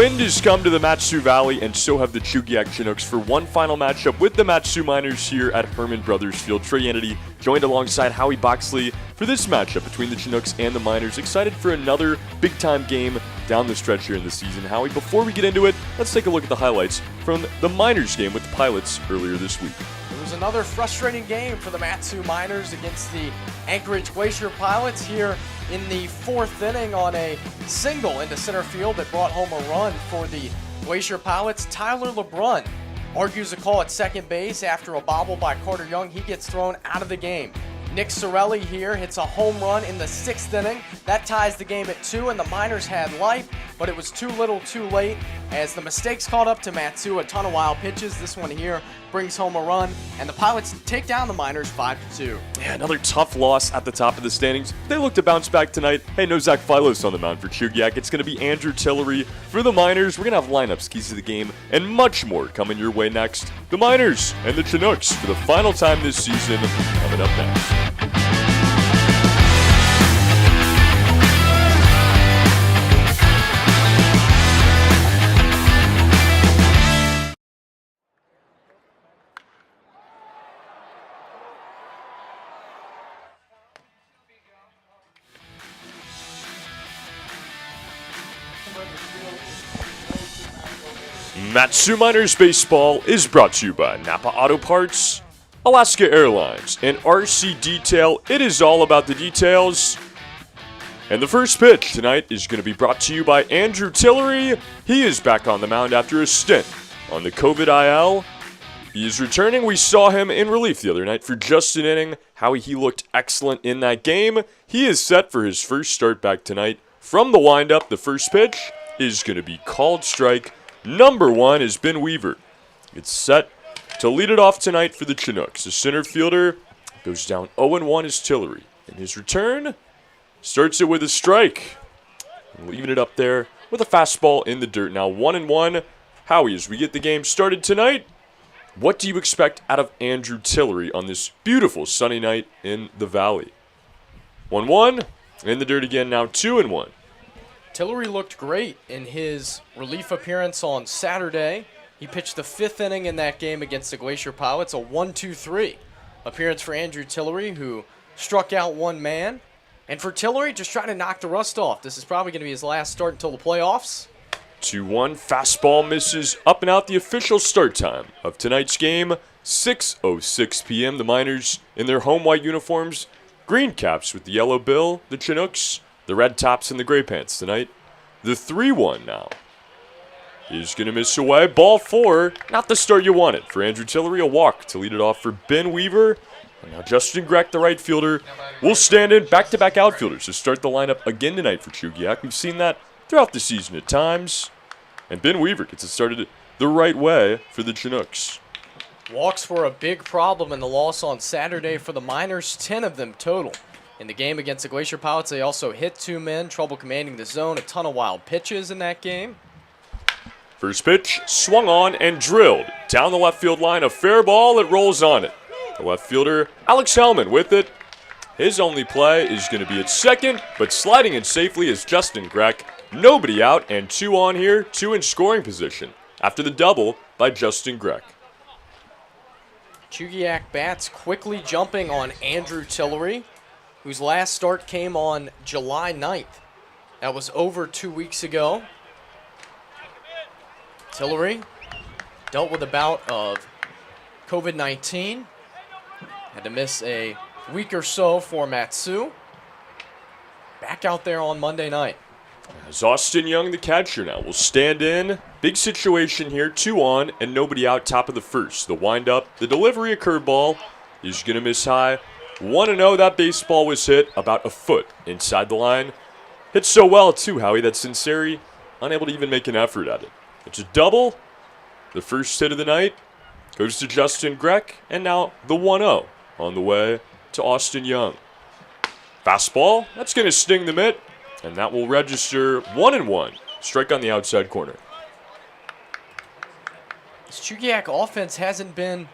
wind has come to the Mat-Su Valley, and so have the Chugiak Chinooks for one final matchup with the Mat-Su Miners here at Herman Brothers Field. Trey Yanity joined alongside Howie Boxley for this matchup between the Chinooks and the Miners. Excited for another big-time game down the stretch here in the season. Howie, before we get into it, let's take a look at the highlights from the Miners game with the Pilots earlier this week. It was another frustrating game for the Mat-Su Miners against the Anchorage Glacier Pilots here in the fourth inning on a single into center field that brought home a run for the Glacier Pilots. Tyler LeBrun argues a call at second base after a bobble by Carter Young. He gets thrown out of the game. Nick Sorelli here hits a home run in the sixth inning. That ties the game at 2, and the Miners had life, but it was too little too late as the mistakes caught up to Mat-Su. A ton of wild pitches. This one here brings home a run, and the Pilots take down the Miners 5-2. Yeah, another tough loss at the top of the standings. They look to bounce back tonight. Hey, no Zach Philos on the mound for Chugiak. It's going to be Andrew Tillery for the Miners. We're going to have lineups, keys to the game, and much more coming your way next. The Miners and the Chinooks for the final time this season coming up next. Mat-Su Miners Baseball is brought to you by Napa Auto Parts, Alaska Airlines, and RC Detail. It is all about the details. And the first pitch tonight is going to be brought to you by Andrew Tillery. He is back on the mound after a stint on the COVID IL. He is returning. We saw him in relief the other night for just an inning. He looked excellent in that game. He is set for his first start back tonight. From the windup, the first pitch is going to be called strike. Number 1 is Ben Weaver. It's set to lead it off tonight for the Chinooks. The center fielder goes down 0-1 is Tillery. And his return starts it with a strike. Leaving it up there with a fastball in the dirt. Now 1-1. Howie, as we get the game started tonight, what do you expect out of Andrew Tillery on this beautiful sunny night in the Valley? 1-1. In the dirt again, now 2-1. Tillery looked great in his relief appearance on Saturday. He pitched the 5th inning in that game against the Glacier Pilots, a 1-2-3 appearance for Andrew Tillery, who struck out one man. And for Tillery, just trying to knock the rust off. This is probably going to be his last start until the playoffs. 2-1, fastball misses up and out. The official start time of tonight's game, 6:06 p.m. The Miners in their home white uniforms, green caps with the yellow bill. The Chinooks, the red tops and the gray pants tonight. The 3-1 now is going to miss away. Ball 4, not the start you wanted for Andrew Tillery. A walk to lead it off for Ben Weaver. And now Justin Greck, the right fielder, will stand in. Back-to-back outfielders to start the lineup again tonight for Chugiak. We've seen that throughout the season at times. And Ben Weaver gets it started the right way for the Chinooks. Walks were a big problem in the loss on Saturday for the Miners, 10 of them total. In the game against the Glacier Pilots, they also hit 2 men, trouble commanding the zone, a ton of wild pitches in that game. First pitch, swung on and drilled. Down the left field line, a fair ball, it rolls on it. The left fielder, Alex Hellman with it. His only play is going to be at second, but sliding in safely is Justin Greck. Nobody out and 2 on here, 2 in scoring position after the double by Justin Greck. Chugiak bats quickly jumping on Andrew Tillery, whose last start came on July 9th. That was over 2 weeks ago. Tillery dealt with a bout of COVID-19. Had to miss a week or so for Mat-Su. Back out there on Monday night. As Austin Young, the catcher now, will stand in. Big situation here, 2 on and nobody out, top of the first. The windup, the delivery, a curveball is going to miss high. 1-0, that baseball was hit about a foot inside the line. Hit so well, too, Howie, that Sinceri unable to even make an effort at it. It's a double. The first hit of the night goes to Justin Greck, and now the 1-0 on the way to Austin Young. Fastball, that's going to sting the mitt, and that will register 1-1. Strike on the outside corner. This Chugiak offense hasn't been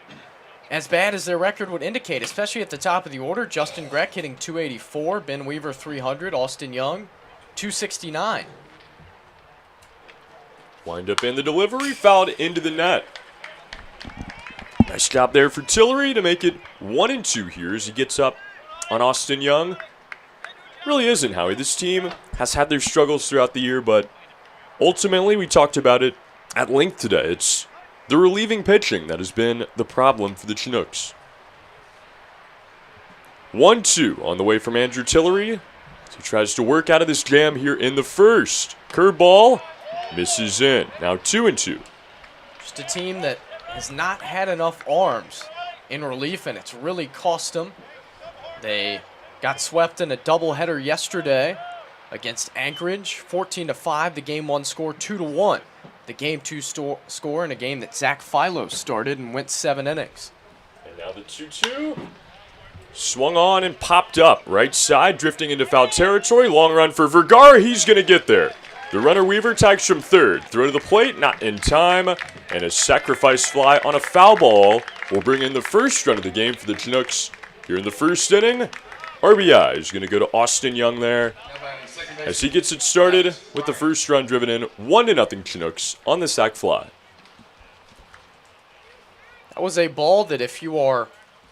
as bad as their record would indicate, especially at the top of the order. Justin Greck hitting .284, Ben Weaver .300, Austin Young .269. Wind up in the delivery, fouled into the net. Nice job there for Tillery to make it 1-2 here as he gets up on Austin Young. Really isn't, Howie. This team has had their struggles throughout the year, but ultimately we talked about it at length today. It's the relieving pitching that has been the problem for the Chinooks. 1-2 on the way from Andrew Tillery as he tries to work out of this jam here in the first. Curveball misses in. Now 2-2. Just a team that has not had enough arms in relief, and it's really cost them. They got swept in a doubleheader yesterday against Anchorage, 14-5. The game one score 2-1. The game two score in a game that Zach Philo started and went 7 innings. And now the 2-2. Swung on and popped up. Right side, drifting into foul territory. Long run for Vergara. He's going to get there. The runner Weaver tags from third. Throw to the plate, not in time. And a sacrifice fly on a foul ball will bring in the first run of the game for the Chinooks. Here in the first inning, RBI is going to go to Austin Young there as he gets it started with the first run driven in. 1-0 Chinooks on the sac fly. That was a ball that if you are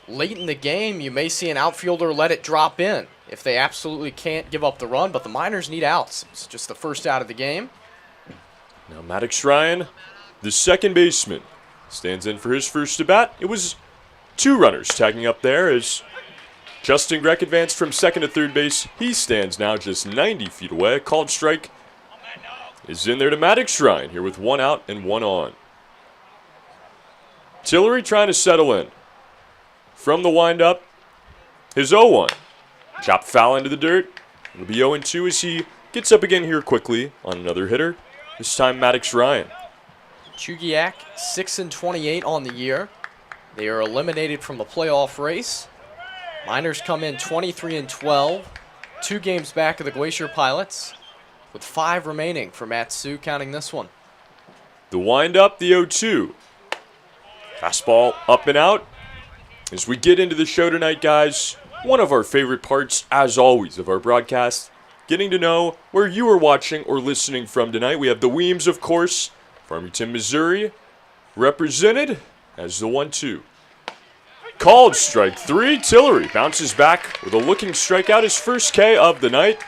late in the game, you may see an outfielder let it drop in if they absolutely can't give up the run, but the Miners need outs. It's just the first out of the game. Now Maddox Ryan, the second baseman, stands in for his first at bat. It was 2 runners tagging up there as Justin Greck advanced from second to third base. He stands now just 90 feet away. A called strike is in there to Maddox Ryan here with 1 out and 1 on. Tillery trying to settle in. From the windup, his 0-1. Chopped foul into the dirt. It'll be 0-2 as he gets up again here quickly on another hitter. This time Maddox Ryan. Chugiak 6-28 on the year. They are eliminated from the playoff race. Miners come in 23-12, 2 games back of the Glacier Pilots, with 5 remaining for Matsu, counting this one. The windup, the 0-2. Fastball up and out. As we get into the show tonight, guys, one of our favorite parts, as always, of our broadcast, getting to know where you are watching or listening from tonight. We have the Weems, of course, Farmington, Missouri, represented as the 1-2. Called strike 3. Tillery bounces back with a looking strikeout. His first K of the night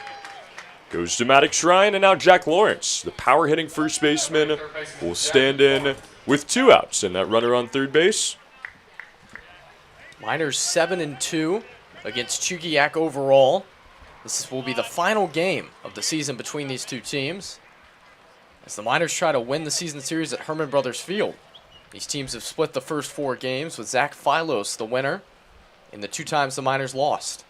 goes to Maddox Ryan, and now Jack Lawrence, the power-hitting first baseman, will stand in with 2 outs and that runner on third base. Miners 7-2 against Chugiak overall. This will be the final game of the season between these two teams, as the Miners try to win the season series at Herman Brothers Field. These teams have split the first 4 games, with Zach Philos the winner in the 2 times the Miners lost.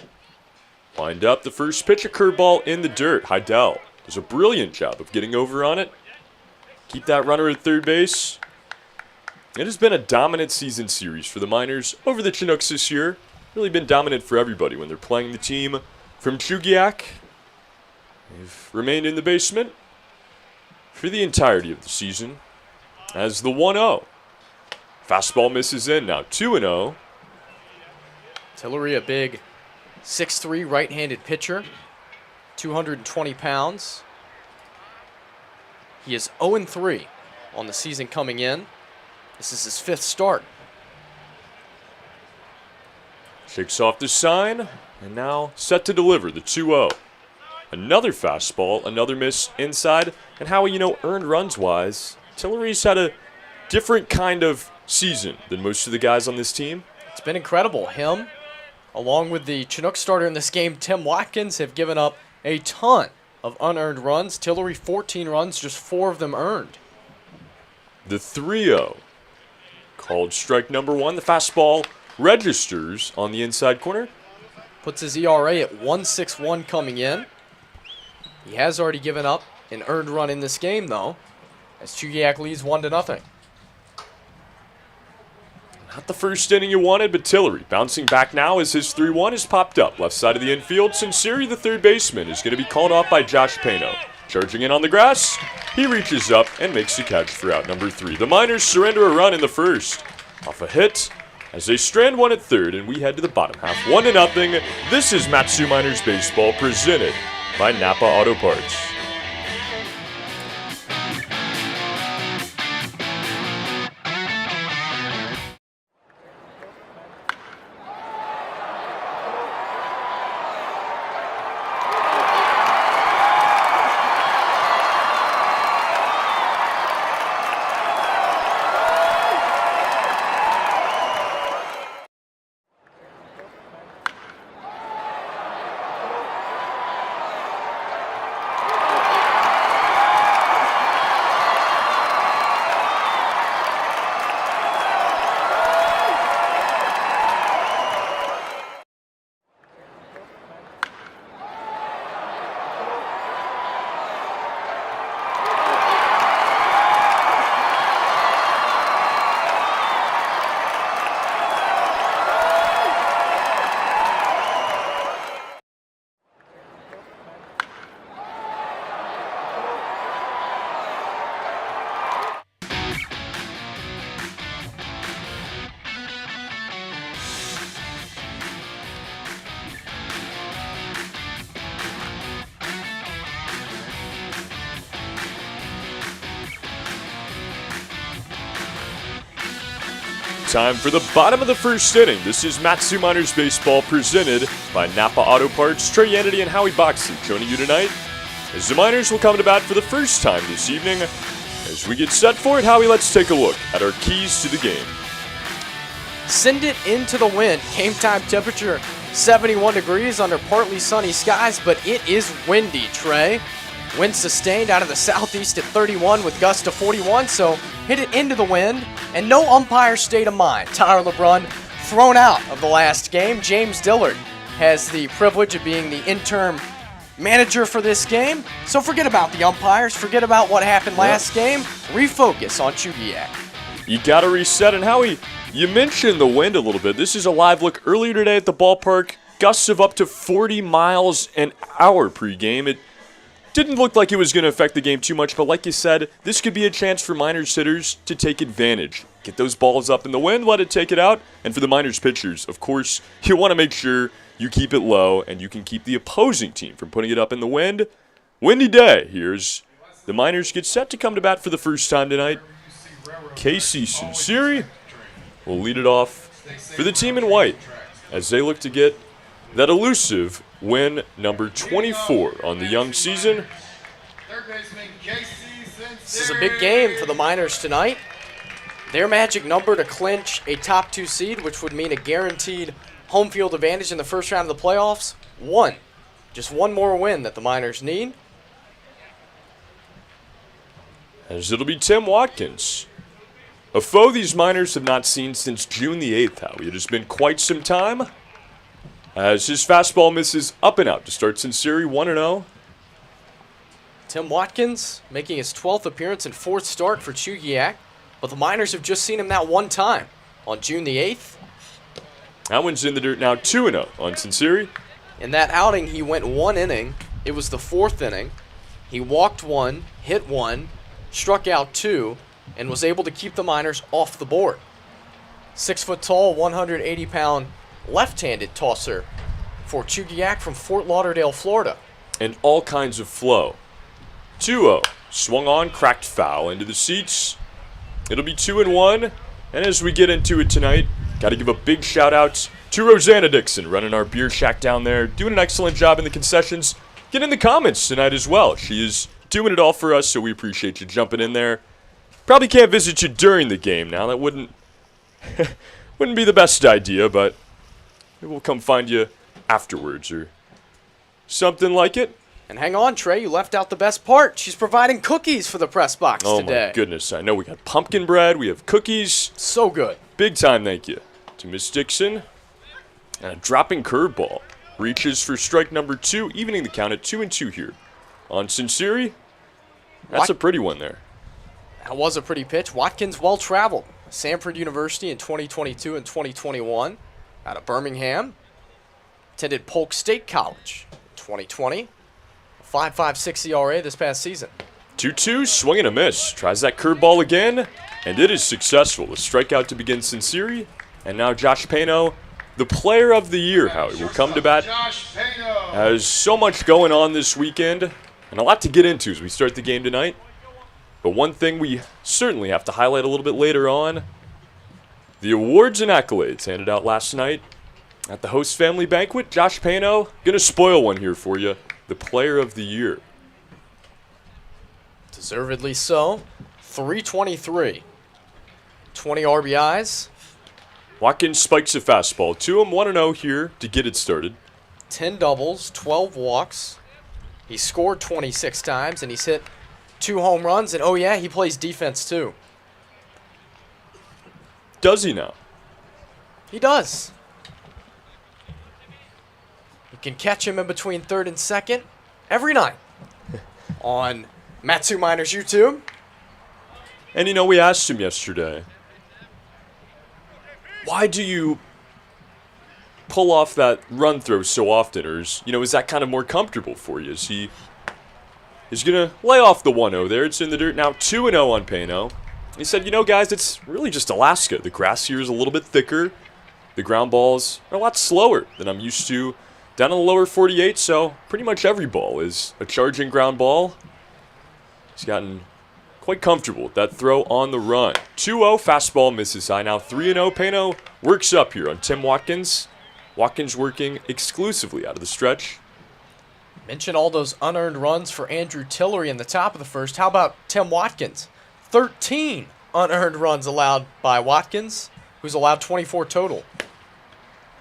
Wind up the first pitch, a curveball in the dirt. Heidel does a brilliant job of getting over on it. Keep that runner at third base. It has been a dominant season series for the Miners over the Chinooks this year. Really been dominant for everybody when they're playing the team from Chugiak. They've remained in the basement for the entirety of the season as the 1-0. Fastball misses in, now 2-0. Tillery, a big 6'3" right-handed pitcher, 220 pounds. He is 0-3 on the season coming in. This is his 5th start. Shakes off the sign, and now set to deliver the 2-0. Another fastball, another miss inside. And how, earned runs-wise, Tillery's had a different kind of season than most of the guys on this team. It's been incredible. Him, along with the Chinook starter in this game, Tim Watkins, have given up a ton of unearned runs. Tillery, 14 runs, just 4 of them earned. The 3-0. Called strike number 1. The fastball registers on the inside corner. Puts his ERA at 1.61 coming in. He has already given up an earned run in this game, though, as Chugiak leads 1-0. Not the first inning you wanted, but Tillery bouncing back now as his 3-1 has popped up. Left side of the infield, Sinceri, the third baseman, is going to be called off by Josh Pano. Charging in on the grass, he reaches up and makes the catch for out number 3. The Miners surrender a run in the first off a hit as they strand one at third, and we head to the bottom half. 1-0. This is Matsu Miners Baseball presented by Napa Auto Parts. Time for the bottom of the first inning. This is Matsu Miners Baseball presented by Napa Auto Parts. Trey Yanity and Howie Boxley joining you tonight as the Miners will come to bat for the first time this evening. As we get set for it, Howie, let's take a look at our keys to the game. Send it into the wind. Game time temperature 71 degrees under partly sunny skies, but it is windy, Trey. Wind sustained out of the southeast at 31 with gusts to 41, so hit it into the wind. And no umpire state of mind. Tyler LeBrun thrown out of the last game. James Dillard has the privilege of being the interim manager for this game. So forget about the umpires. Forget about what happened last game. Refocus on Chugiak. You got to reset. And Howie, you mentioned the wind a little bit. This is a live look earlier today at the ballpark. Gusts of up to 40 miles an hour pregame. It didn't look like it was going to affect the game too much, but like you said, this could be a chance for Miners hitters to take advantage. Get those balls up in the wind, let it take it out. And for the Miners pitchers, of course, you want to make sure you keep it low and you can keep the opposing team from putting it up in the wind. Windy day. Here's the Miners get set to come to bat for the first time tonight. Casey Sinceri will lead it off for the team in white as they look to get that elusive win number 24 on the young season. This is a big game for the Miners tonight. Their magic number to clinch a top 2 seed, which would mean a guaranteed home field advantage in the first round of the playoffs. 1. Just one more win that the Miners need. As it'll be Tim Watkins. A foe these Miners have not seen since June the 8th, Howie. It has been quite some time. As his fastball misses up and out to start Sinceri 1-0. Tim Watkins making his 12th appearance and 4th start for Chugiak, but the Miners have just seen him that one time on June the 8th. That one's in the dirt now, 2-0 on Sinceri. In that outing, he went 1 inning. It was the 4th inning. He walked 1, hit 1, struck out 2, and was able to keep the Miners off the board. 6 foot tall, 180-pound left-handed tosser for Chugiak from Fort Lauderdale, Florida. And all kinds of flow. 2-0. Swung on, cracked foul into the seats. It'll be 2-1. And as we get into it tonight, got to give a big shout-out to Rosanna Dixon running our beer shack down there, doing an excellent job in the concessions. Get in the comments tonight as well. She is doing it all for us, so we appreciate you jumping in there. Probably can't visit you during the game now. That wouldn't be the best idea, but maybe we'll come find you afterwards or something like it. And hang on, Trey, you left out the best part. She's providing cookies for the press box today. Oh my goodness, I know we got pumpkin bread, we have cookies. So good. Big time thank you to Miss Dixon. And a dropping curveball. Reaches for strike number 2, evening the count at 2-2 here. On Sinceri, that's a pretty one there. That was a pretty pitch. Watkins well-traveled. Samford University in 2022 and 2021. Out of Birmingham. Attended Polk State College in 2020. 5.56 ERA this past season. 2-2, swing and a miss. Tries that curveball again, and it is successful. A strikeout to begin Sinceri. And now Josh Pano, the player of the year, Howie, will come to bat. Has so much going on this weekend, and a lot to get into as we start the game tonight. But one thing we certainly have to highlight a little bit later on, the awards and accolades handed out last night at the host family banquet. Josh Pano, gonna spoil one here for you. The player of the year. Deservedly so. 323. 20 RBIs. Watkins spikes a fastball to him. 1-0 here to get it started. 10 doubles, 12 walks. He scored 26 times, and he's hit 2 home runs. And, oh, yeah, he plays defense, too. Does he now? He does. You can catch him in between 3rd and 2nd every night on Matsu Miners YouTube. And, you know, we asked him yesterday, why do you pull off that run throw so often? Or, is that kind of more comfortable for you? He's going to lay off the 1-0 there. It's in the dirt now, 2-0 on Pano. He said, guys, it's really just Alaska. The grass here is a little bit thicker. The ground balls are a lot slower than I'm used to down in the lower 48, so pretty much every ball is a charging ground ball. He's gotten quite comfortable with that throw on the run. 2-0, fastball misses high. Now 3-0, Pano works up here on Tim Watkins. Watkins working exclusively out of the stretch. Mention all those unearned runs for Andrew Tillery in the top of the first. How about Tim Watkins? 13 unearned runs allowed by Watkins, who's allowed 24 total.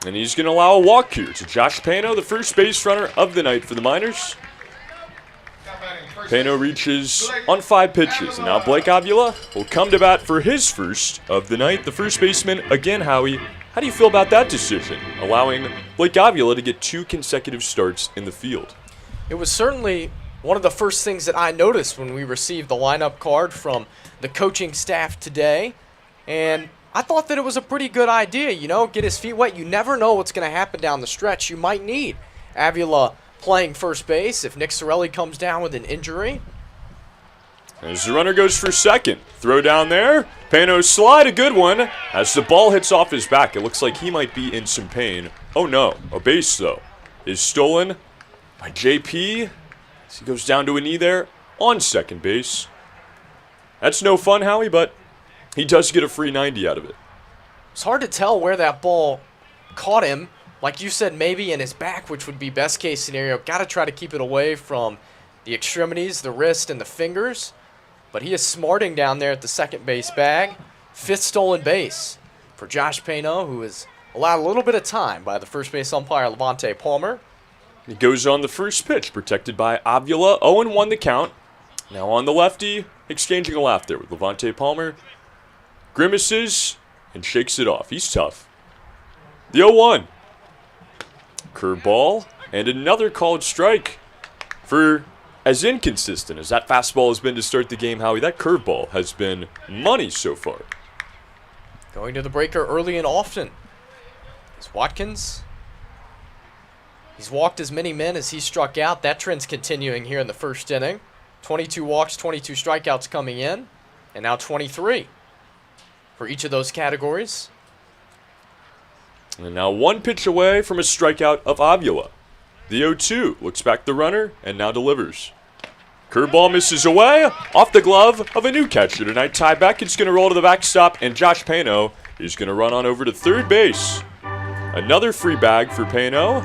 And he's going to allow a walk here to Josh Pano, the first base runner of the night for the Miners. Pano reaches on 5 pitches, and now Blake Avila will come to bat for his first of the night. The first baseman, again, Howie. How do you feel about that decision, allowing Blake Avila to get 2 consecutive starts in the field? It was certainly one of the first things that I noticed when we received the lineup card from the coaching staff today, and I thought that it was a pretty good idea, you know, get his feet wet. You never know what's going to happen down the stretch. You might need Avila playing first base if Nick Sorelli comes down with an injury. As the runner goes for second, throw down there. Pano slide, a good one. As the ball hits off his back, it looks like he might be in some pain. Oh no, a base though is stolen by JP. As he goes down to a knee there on second base. That's no fun, Howie, but he does get a free 90 out of it. It's hard to tell where that ball caught him. Like you said, maybe in his back, which would be best case scenario. Got to try to keep it away from the extremities, the wrist, and the fingers. But he is smarting down there at the second base bag. 5th stolen base for Josh Pano, who is allowed a little bit of time by the first base umpire, Levante Palmer. He goes on the first pitch, protected by Avila. 0-1 the count. Now on the lefty, exchanging a laugh there with Levante Palmer. Grimaces and shakes it off. He's tough. The 0-1. Curveball and another called strike. For as inconsistent as that fastball has been to start the game, Howie, that curveball has been money so far. Going to the breaker early and often is Watkins. He's walked as many men as he struck out. That trend's continuing here in the first inning. 22 walks, 22 strikeouts coming in, and now 23 for each of those categories. And now 1 pitch away from a strikeout of Avila. The 0-2 looks back the runner and now delivers. Curveball misses away off the glove of a new catcher tonight. Ty Beckett's going to roll to the backstop, and Josh Pano is going to run on over to third base. Another free bag for Pano.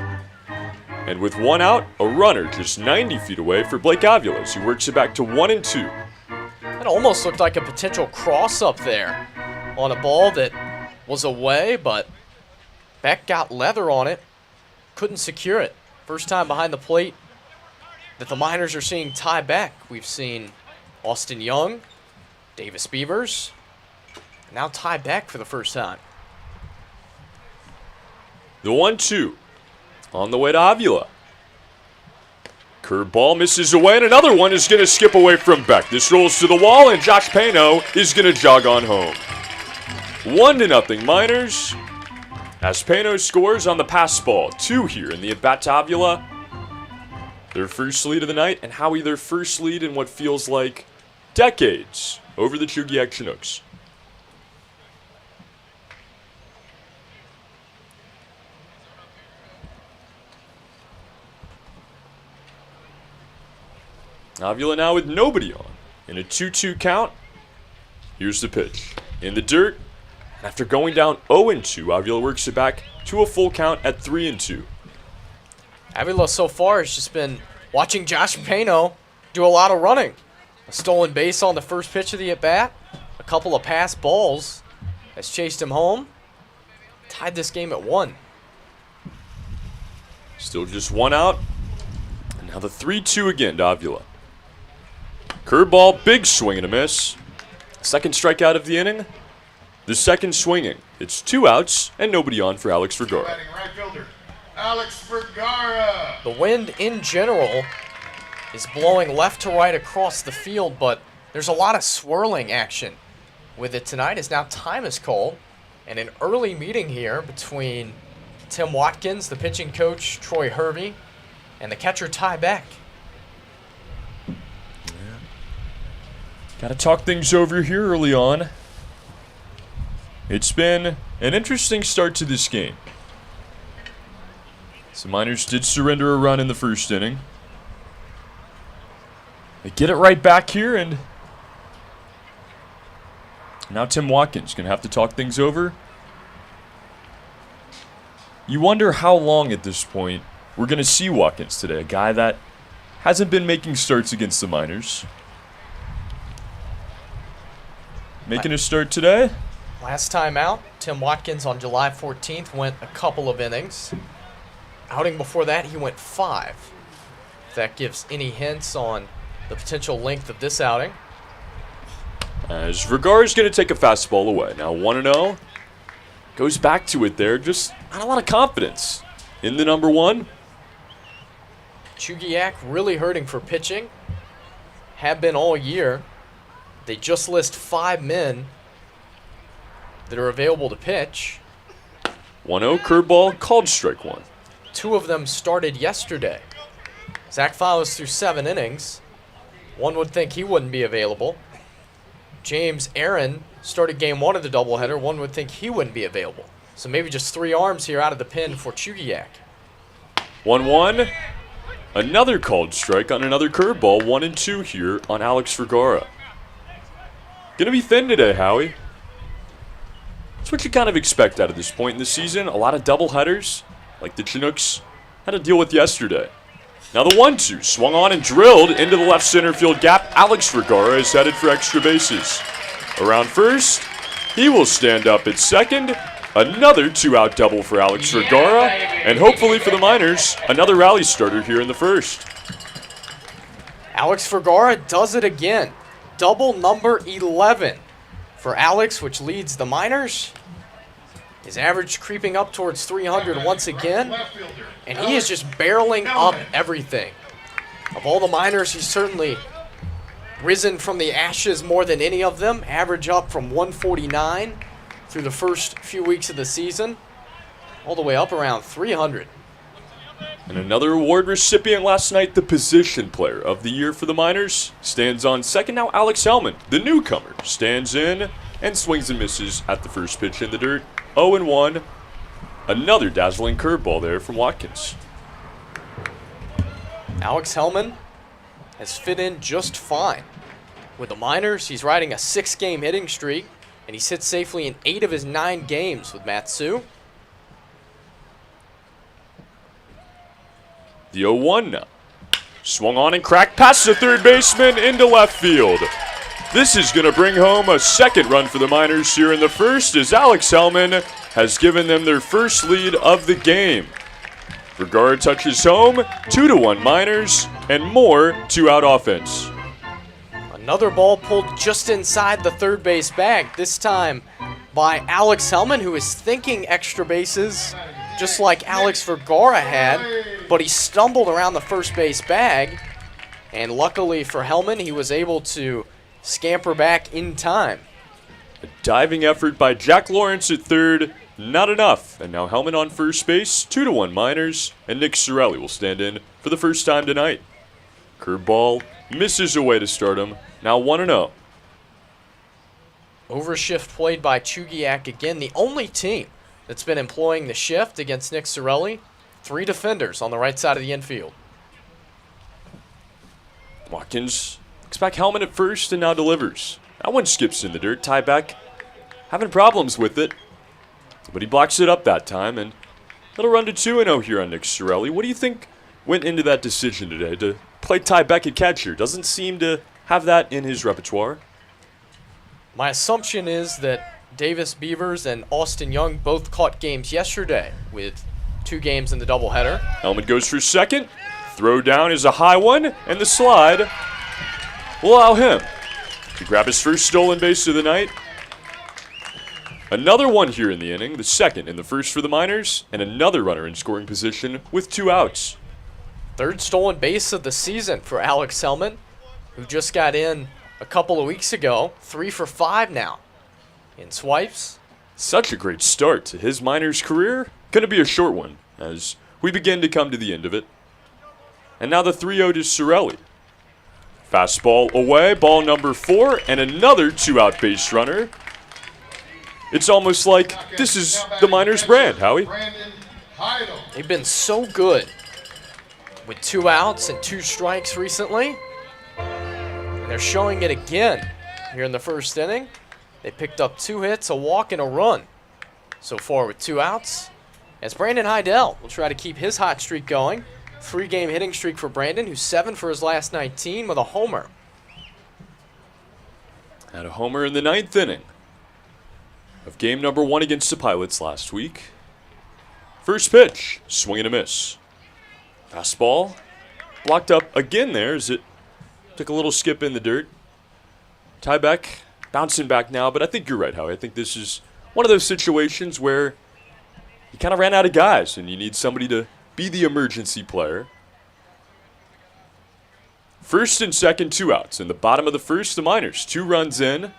And with 1 out, a runner just 90 feet away for Blake Avila as he works it back to 1-2. That almost looked like a potential cross-up there on a ball that was away, but Beck got leather on it, couldn't secure it. First time behind the plate that the Miners are seeing Ty Beck. We've seen Austin Young, Davis Beavers, and now Ty Beck for the first time. The 1-2 on the way to Avila. Curveball misses away, and another one is going to skip away from Beck. This rolls to the wall, and Josh Pano is going to jog on home. 1-0 Miners. As Pano scores on the pass ball. 2 here in the at-bat to Avila. Their first lead of the night, and Howie, their first lead in what feels like decades over the Chugiak Chinooks. Avila now with nobody on. In a 2-2 count, here's the pitch. In the dirt, after going down 0-2, Avila works it back to a full count at 3-2. Avila so far has just been watching Josh Pano do a lot of running. A stolen base on the first pitch of the at-bat. A couple of pass balls has chased him home. Tied this game at 1. Still just 1 out. And now the 3-2 again to Avila. Curveball, big swing and a miss. Second strikeout of the inning. The second swinging. It's 2 outs and nobody on for Alex Vergara. Right fielder, Alex Vergara. The wind in general is blowing left to right across the field, but there's a lot of swirling action with it tonight as now time is called. And an early meeting here between Tim Watkins, the pitching coach, Troy Hervey, and the catcher, Ty Beck. Got to talk things over here early on. It's been an interesting start to this game. The Miners did surrender a run in the first inning. They get it right back here, and Now Tim Watkins going to have to talk things over. You wonder how long at this point we're going to see Watkins today, a guy that hasn't been making starts against the Miners. Making a start today. Last time out, Tim Watkins on July 14th went a couple of innings. Outing before that, he went 5. If that gives any hints on the potential length of this outing. As Vergara's going to take a fastball away. Now 1-0. Goes back to it there. Just not a lot of confidence in the number 1. Chugiak really hurting for pitching. Have been all year. They just list 5 men that are available to pitch. 1-0 curveball, called strike 1. 2 of them started yesterday. Zach Files threw 7 innings. One would think he wouldn't be available. James Aaron started game 1 of the doubleheader. One would think he wouldn't be available. So maybe just 3 arms here out of the pen for Chugiak. 1-1. Another called strike on another curveball. 1-2 here on Alex Vergara. Gonna be thin today, Howie. That's what you kind of expect out of this point in the season. A lot of doubleheaders, like the Chinooks had to deal with yesterday. Now the 1-2 swung on and drilled into the left center field gap. Alex Vergara is headed for extra bases. Around first, he will stand up at second. Another 2-out double for Alex Vergara. And hopefully for the Miners, another rally starter here in the first. Alex Vergara does it again. Double number 11 for Alex, which leads the Miners. His average creeping up towards 300 once again. And he is just barreling up everything. Of all the Miners, he's certainly risen from the ashes more than any of them. Average up from 149 through the first few weeks of the season, all the way up around 300. And another award recipient last night, the position player of the year for the Miners, stands on second. Now Alex Hellman, the newcomer, stands in and swings and misses at the first pitch in the dirt. 0-1. Another dazzling curveball there from Watkins. Alex Hellman has fit in just fine. With the Miners, he's riding a 6-game hitting streak, and he's hit safely in 8 of his 9 games with Matsu. The 0-1 now. Swung on and cracked past the third baseman into left field. This is going to bring home a second run for the Miners here in the first, as Alex Hellman has given them their first lead of the game. Vergara touches home, 2-1 Miners, and more 2-out offense. Another ball pulled just inside the third base bag, this time by Alex Hellman, who is thinking extra bases, just like Alex Vergara had, but he stumbled around the first base bag, and luckily for Hellman, he was able to scamper back in time. A diving effort by Jack Lawrence at third, not enough. And now Hellman on first base, 2-1 Miners, and Nick Sorelli will stand in for the first time tonight. Curveball misses away to start him, now 1-0. Overshift played by Chugiak again, the only team that's been employing the shift against Nick Sorelli. 3 defenders on the right side of the infield. Watkins looks back Hellman at first and now delivers. That one skips in the dirt. Tyback having problems with it, but he blocks it up that time, and it'll run to 2-0 here on Nick Sorelli. What do you think went into that decision today to play Tyback at catcher? Doesn't seem to have that in his repertoire. My assumption is that Davis Beavers and Austin Young both caught games yesterday with 2 games in the doubleheader. Hellman goes for second. Throw down is a high one, and the slide will allow him to grab his first stolen base of the night. Another one here in the inning, the second in the first for the Miners, and another runner in scoring position with 2 outs. 3rd stolen base of the season for Alex Hellman, who just got in a couple of weeks ago. 3 for 5 now in swipes. Such a great start to his Miners career. Going to be a short one as we begin to come to the end of it. And now the 3-0 to Sorelli. Fastball away, ball number 4, and another 2-out base runner. It's almost like this is the Miners brand, Howie. They've been so good with 2 outs and 2 strikes recently. And they're showing it again here in the first inning. They picked up 2 hits, a walk, and a run so far with 2 outs. As Brandon Heidel will try to keep his hot streak going. 3-game hitting streak for Brandon, who's 7 for his last 19 with a homer. Had a homer in the 9th inning of game number 1 against the Pilots last week. First pitch, swing and a miss. Fastball, blocked up again there as it took a little skip in the dirt. Tybeck bouncing back now, but I think you're right, Howie. I think this is one of those situations where you kind of ran out of guys and you need somebody to be the emergency player. First and second, 2 outs. In the bottom of the first, the Miners 2 runs in.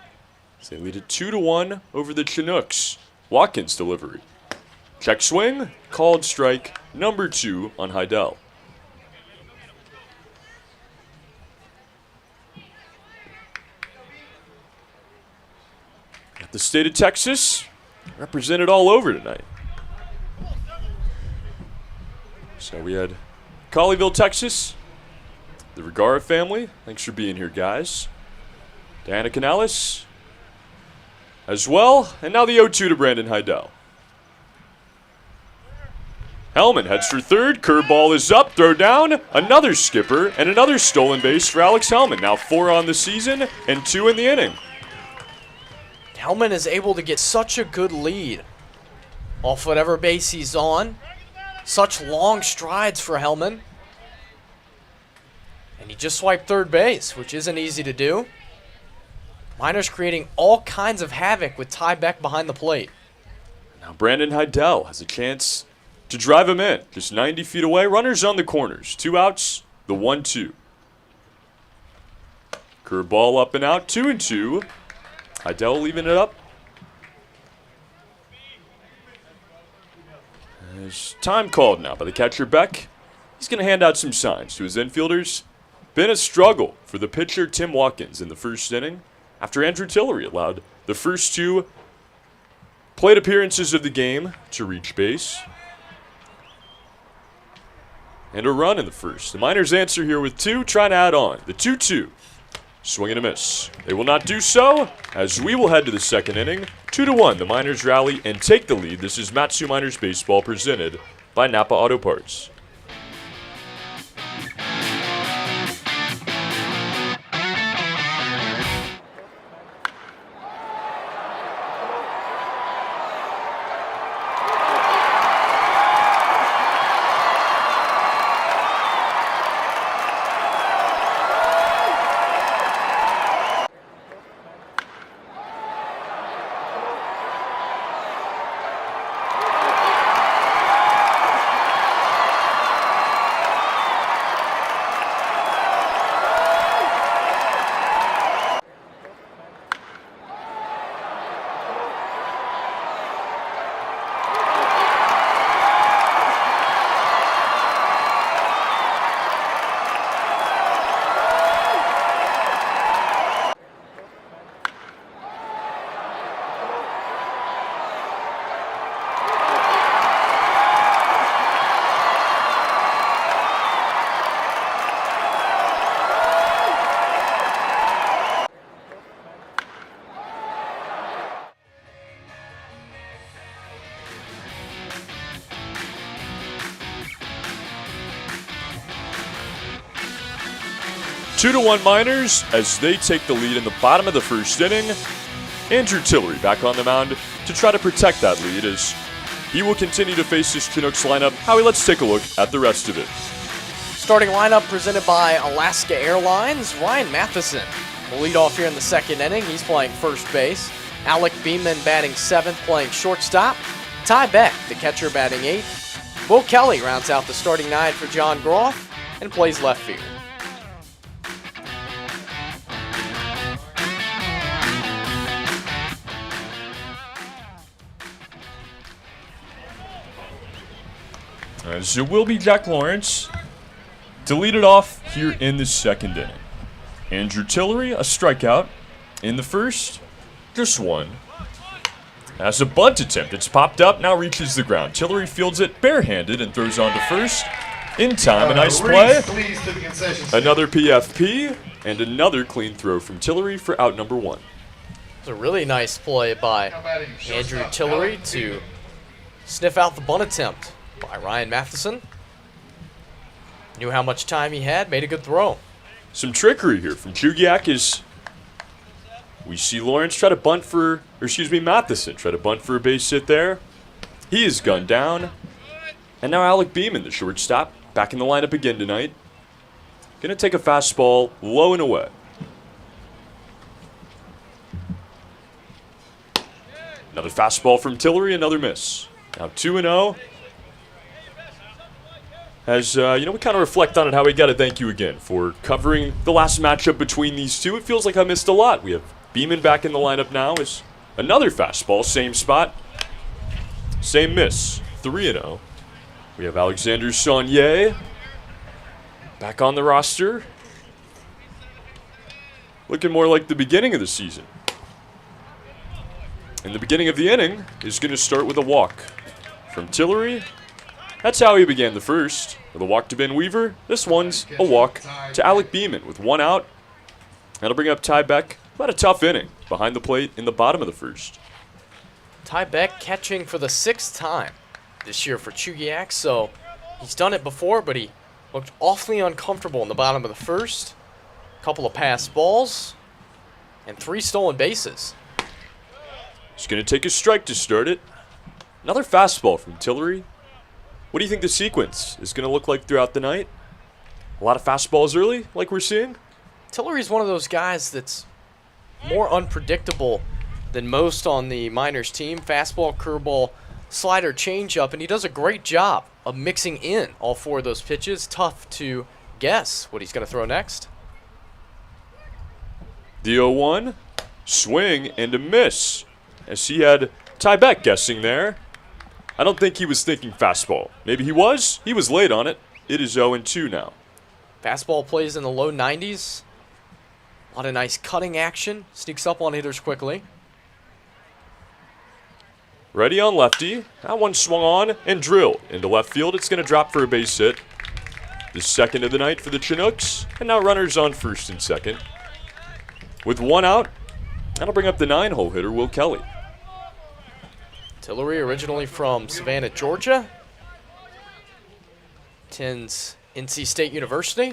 They lead it 2-1 over the Chinooks. Watkins delivery. Check swing, called strike, number 2 on Heidel. Got the state of Texas represented all over tonight. So we had Colleyville, Texas, the Regara family. Thanks for being here, guys. Diana Canales as well. And now the 0-2 to Brandon Heidel. Hellman heads for third. Curveball is up. Throw down. Another skipper and another stolen base for Alex Hellman. Now 4 on the season and 2 in the inning. Hellman is able to get such a good lead off whatever base he's on. Such long strides for Hellman. And he just swiped third base, which isn't easy to do. Miners creating all kinds of havoc with Tybeck behind the plate. Now Brandon Heidel has a chance to drive him in. Just 90 feet away. Runners on the corners. 2 outs, the 1-2. Curveball up and out, 2-2. Heidel leaving it up. There's time called now by the catcher Beck. He's going to hand out some signs to his infielders. Been a struggle for the pitcher Tim Watkins in the first inning after Andrew Tillery allowed the first 2 plate appearances of the game to reach base. And a run in the first. The Miners answer here with 2, trying to add on. The 2-2. Swing and a miss. They will not do so, as we will head to the second inning. 2-1, the Miners rally and take the lead. This is Matsu Miners Baseball presented by Napa Auto Parts. Two to 1 Miners as they take the lead in the bottom of the first inning. Andrew Tillery back on the mound to try to protect that lead as he will continue to face this Chinooks lineup. Howie, let's take a look at the rest of it. Starting lineup presented by Alaska Airlines. Ryan Matheson will lead off here in the second inning. He's playing first base. Alec Beeman batting 7th, playing shortstop. Ty Beck, the catcher, batting 8th. Will Kelly rounds out the starting 9 for John Groff and plays left field. As it will be Jack Lawrence to lead it off here in the second inning. Andrew Tillery, a strikeout in the first, just 1. As a bunt attempt, it's popped up, now reaches the ground. Tillery fields it barehanded and throws on to first. In time, a nice play. Another PFP and another clean throw from Tillery for out number 1. It's a really nice play by Andrew Tillery to sniff out the bunt attempt by Ryan Matheson. Knew how much time he had, made a good throw. Some trickery here from Chugiak as we see Lawrence try to bunt for, Matheson try to bunt for a base hit there. He is gunned down. And now Alec Beeman, the shortstop, back in the lineup again tonight. Gonna take a fastball low and away. Another fastball from Tillery, another miss. Now 2-0. As, we kind of reflect on it, how we got to thank you again for covering the last matchup between these two. It feels like I missed a lot. We have Beeman back in the lineup now. Is another fastball, same spot. Same miss, 3-0. We have Alexander Saunier back on the roster. Looking more like the beginning of the season. And the beginning of the inning is going to start with a walk from Tillery. That's how he began the first, with a walk to Ben Weaver. This one's a walk to Alec Beeman with 1 out. That'll bring up Ty Beck. About a tough inning behind the plate in the bottom of the first. Ty Beck catching for the 6th time this year for Chugiak, so he's done it before, but he looked awfully uncomfortable in the bottom of the first. A couple of passed balls and 3 stolen bases. He's going to take a strike to start it. Another fastball from Tillery. What do you think the sequence is going to look like throughout the night? A lot of fastballs early, like we're seeing? Tillery's one of those guys that's more unpredictable than most on the Miners team. Fastball, curveball, slider, changeup, and he does a great job of mixing in all 4 of those pitches. Tough to guess what he's going to throw next. The 0-1, swing and a miss. As he had Ty Beck guessing there. I don't think he was thinking fastball. Maybe he was. He was late on it. It is 0-2 now. Fastball plays in the low 90s. A lot of nice cutting action. Sneaks up on hitters quickly. Ready on lefty. That one swung on and drilled into left field. It's going to drop for a base hit. The second of the night for the Chinooks. And now runners on first and second. With 1 out, that'll bring up the 9-hole hitter, Will Kelly. Tillery, originally from Savannah, Georgia. Attends NC State University.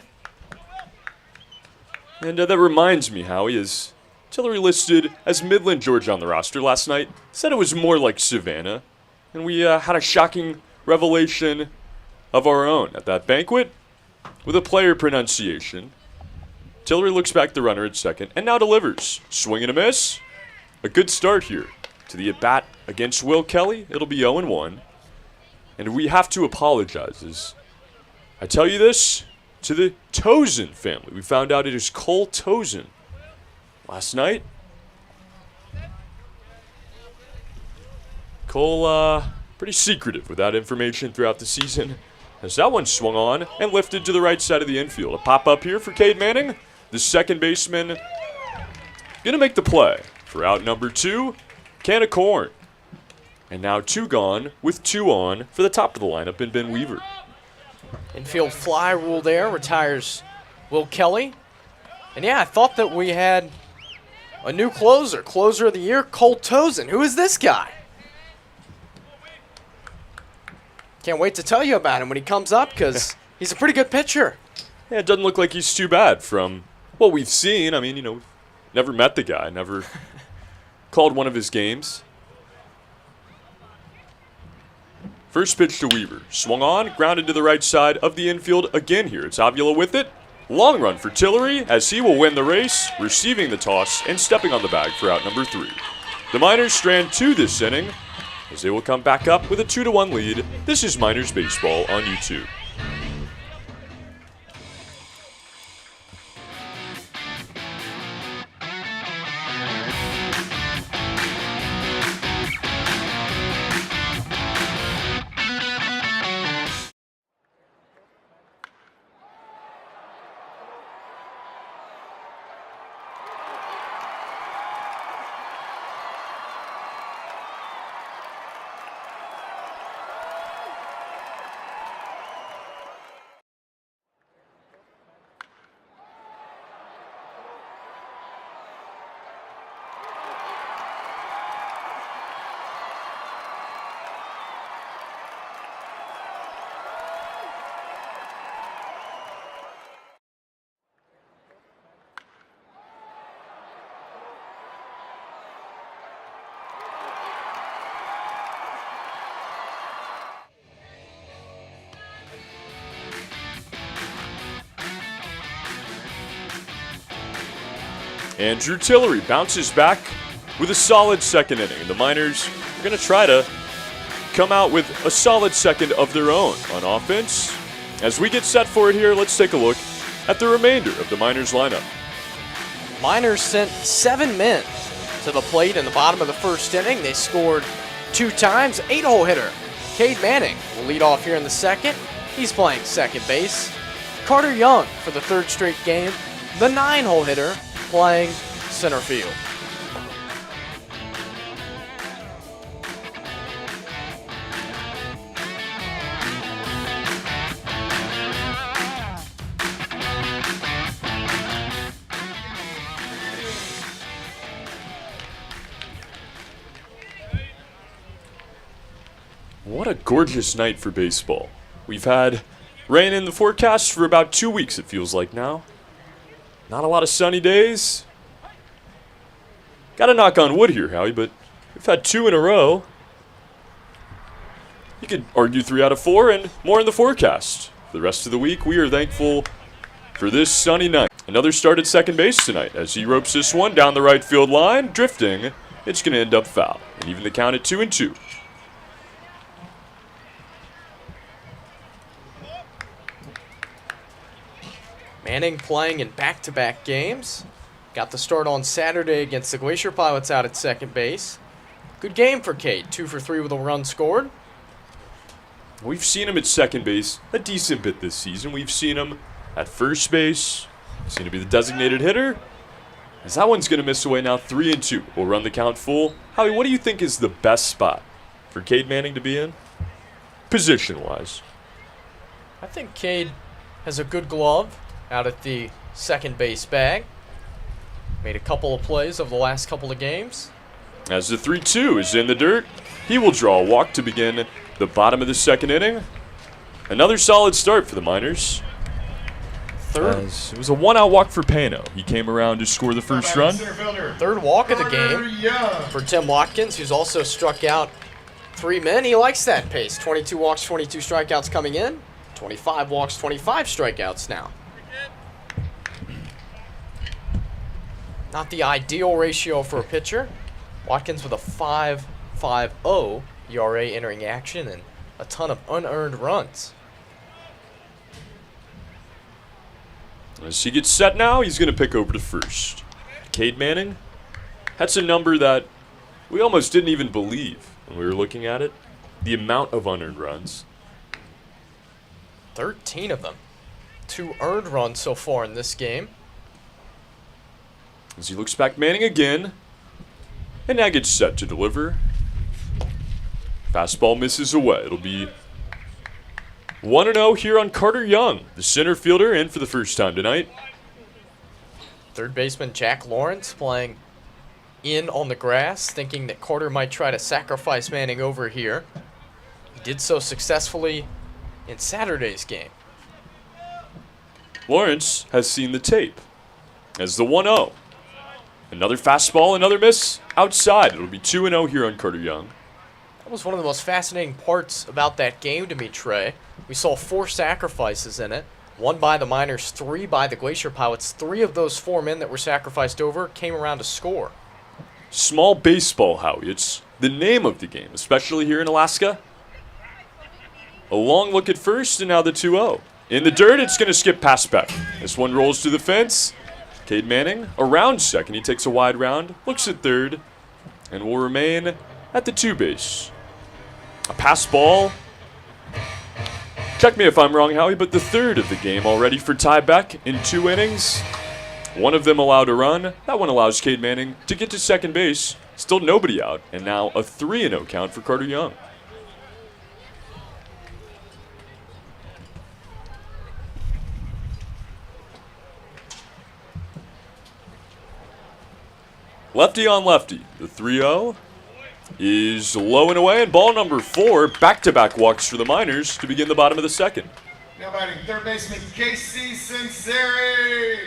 And that reminds me, Howie, is Tillery listed as Midland, Georgia on the roster last night. Said it was more like Savannah. And we had a shocking revelation of our own at that banquet with a player pronunciation. Tillery looks back the runner at second and now delivers. Swing and a miss. A good start here to the at-bat against Will Kelly. It'll be 0-1. And we have to apologize as I tell you this to the Tozen family. We found out it is Cole Tozen last night. Cole, pretty secretive with that information throughout the season. As that one swung on and lifted to the right side of the infield. A pop-up here for Cade Manning. The second baseman gonna make the play for out number 2. Can of corn. And now 2 gone with 2 on for the top of the lineup in Ben Weaver. Infield fly rule there. Retires Will Kelly. And yeah, I thought that we had a new closer. Closer of the year, Cole Tozen. Who is this guy? Can't wait to tell you about him when he comes up because he's a pretty good pitcher. Yeah, it doesn't look like he's too bad from what we've seen. I mean, never met the guy, never called one of his games. First pitch to Weaver. Swung on, grounded to the right side of the infield again here. It's Avila with it. Long run for Tillery as he will win the race, receiving the toss and stepping on the bag for out number 3. The Miners strand 2 this inning as they will come back up with a 2-1 lead. This is Miners Baseball on YouTube. Andrew Tillery bounces back with a solid second inning. The Miners are going to try to come out with a solid second of their own on offense. As we get set for it here, let's take a look at the remainder of the Miners lineup. Miners sent 7 men to the plate in the bottom of the first inning. They scored 2 times. 8-hole hitter Cade Manning will lead off here in the second. He's playing second base. Carter Young for the 3rd straight game. The 9-hole hitter playing center field. What a gorgeous night for baseball. We've had rain in the forecast for about 2 weeks, it feels like now. Not a lot of sunny days. Gotta knock on wood here, Howie, but we've had 2 in a row. You could argue 3 out of 4 and more in the forecast. For the rest of the week, we are thankful for this sunny night. Another start at second base tonight as he ropes this one down the right field line, drifting. It's going to end up foul, and even the count at 2-2. Manning playing in back-to-back games. Got the start on Saturday against the Glacier Pilots out at second base. Good game for Cade, 2 for 3 with a run scored. We've seen him at second base a decent bit this season. We've seen him at first base. Seen him be the designated hitter. As that one's going to miss away now, 3-2. We'll run the count full. Howie, what do you think is the best spot for Cade Manning to be in, position-wise? I think Cade has a good glove out at the second base bag. Made a couple of plays over the last couple of games. As the 3-2 is in the dirt, he will draw a walk to begin the bottom of the second inning. Another solid start for the Miners. As it was a 1-out walk for Pano. He came around to score the first run. 3rd walk of the game for Tim Watkins, who's also struck out 3 men. He likes that pace. 22 walks, 22 strikeouts coming in. 25 walks, 25 strikeouts now. Not the ideal ratio for a pitcher. Watkins with a 5.50 ERA entering action and a ton of unearned runs. As he gets set now, he's going to pick over to first. Cade Manning, that's a number that we almost didn't even believe when we were looking at it. The amount of unearned runs. 13 of them. 2 earned runs so far in this game. As he looks back, Manning again. And now gets set to deliver. Fastball misses away. It'll be 1-0 here on Carter Young, the center fielder, in for the first time tonight. 3rd baseman Jack Lawrence playing in on the grass, thinking that Carter might try to sacrifice Manning over here. He did so successfully in Saturday's game. Lawrence has seen the tape. As the 1-0. Another fastball, another miss outside. It'll be 2-0 here on Carter Young. That was one of the most fascinating parts about that game to me, Trey. We saw 4 sacrifices in it. 1 by the Miners, 3 by the Glacier Pilots. 3 of those 4 men that were sacrificed over came around to score. Small baseball, Howie. It's the name of the game, especially here in Alaska. A long look at first, and now the 2-0. In the dirt, it's going to skip past Beck. This one rolls to the fence. Cade Manning around second. He takes a wide round, looks at third, and will remain at the 2 base. A pass ball. Check me if I'm wrong, Howie, but the 3rd of the game already for Ty Beck in 2 innings. One of them allowed a run. That one allows Cade Manning to get to second base. Still nobody out, and now a 3-0 count for Carter Young. Lefty on lefty. The 3-0 is low and away, and ball number 4, back-to-back walks for the Miners to begin the bottom of the second. Now batting 3rd baseman Casey Sinceri.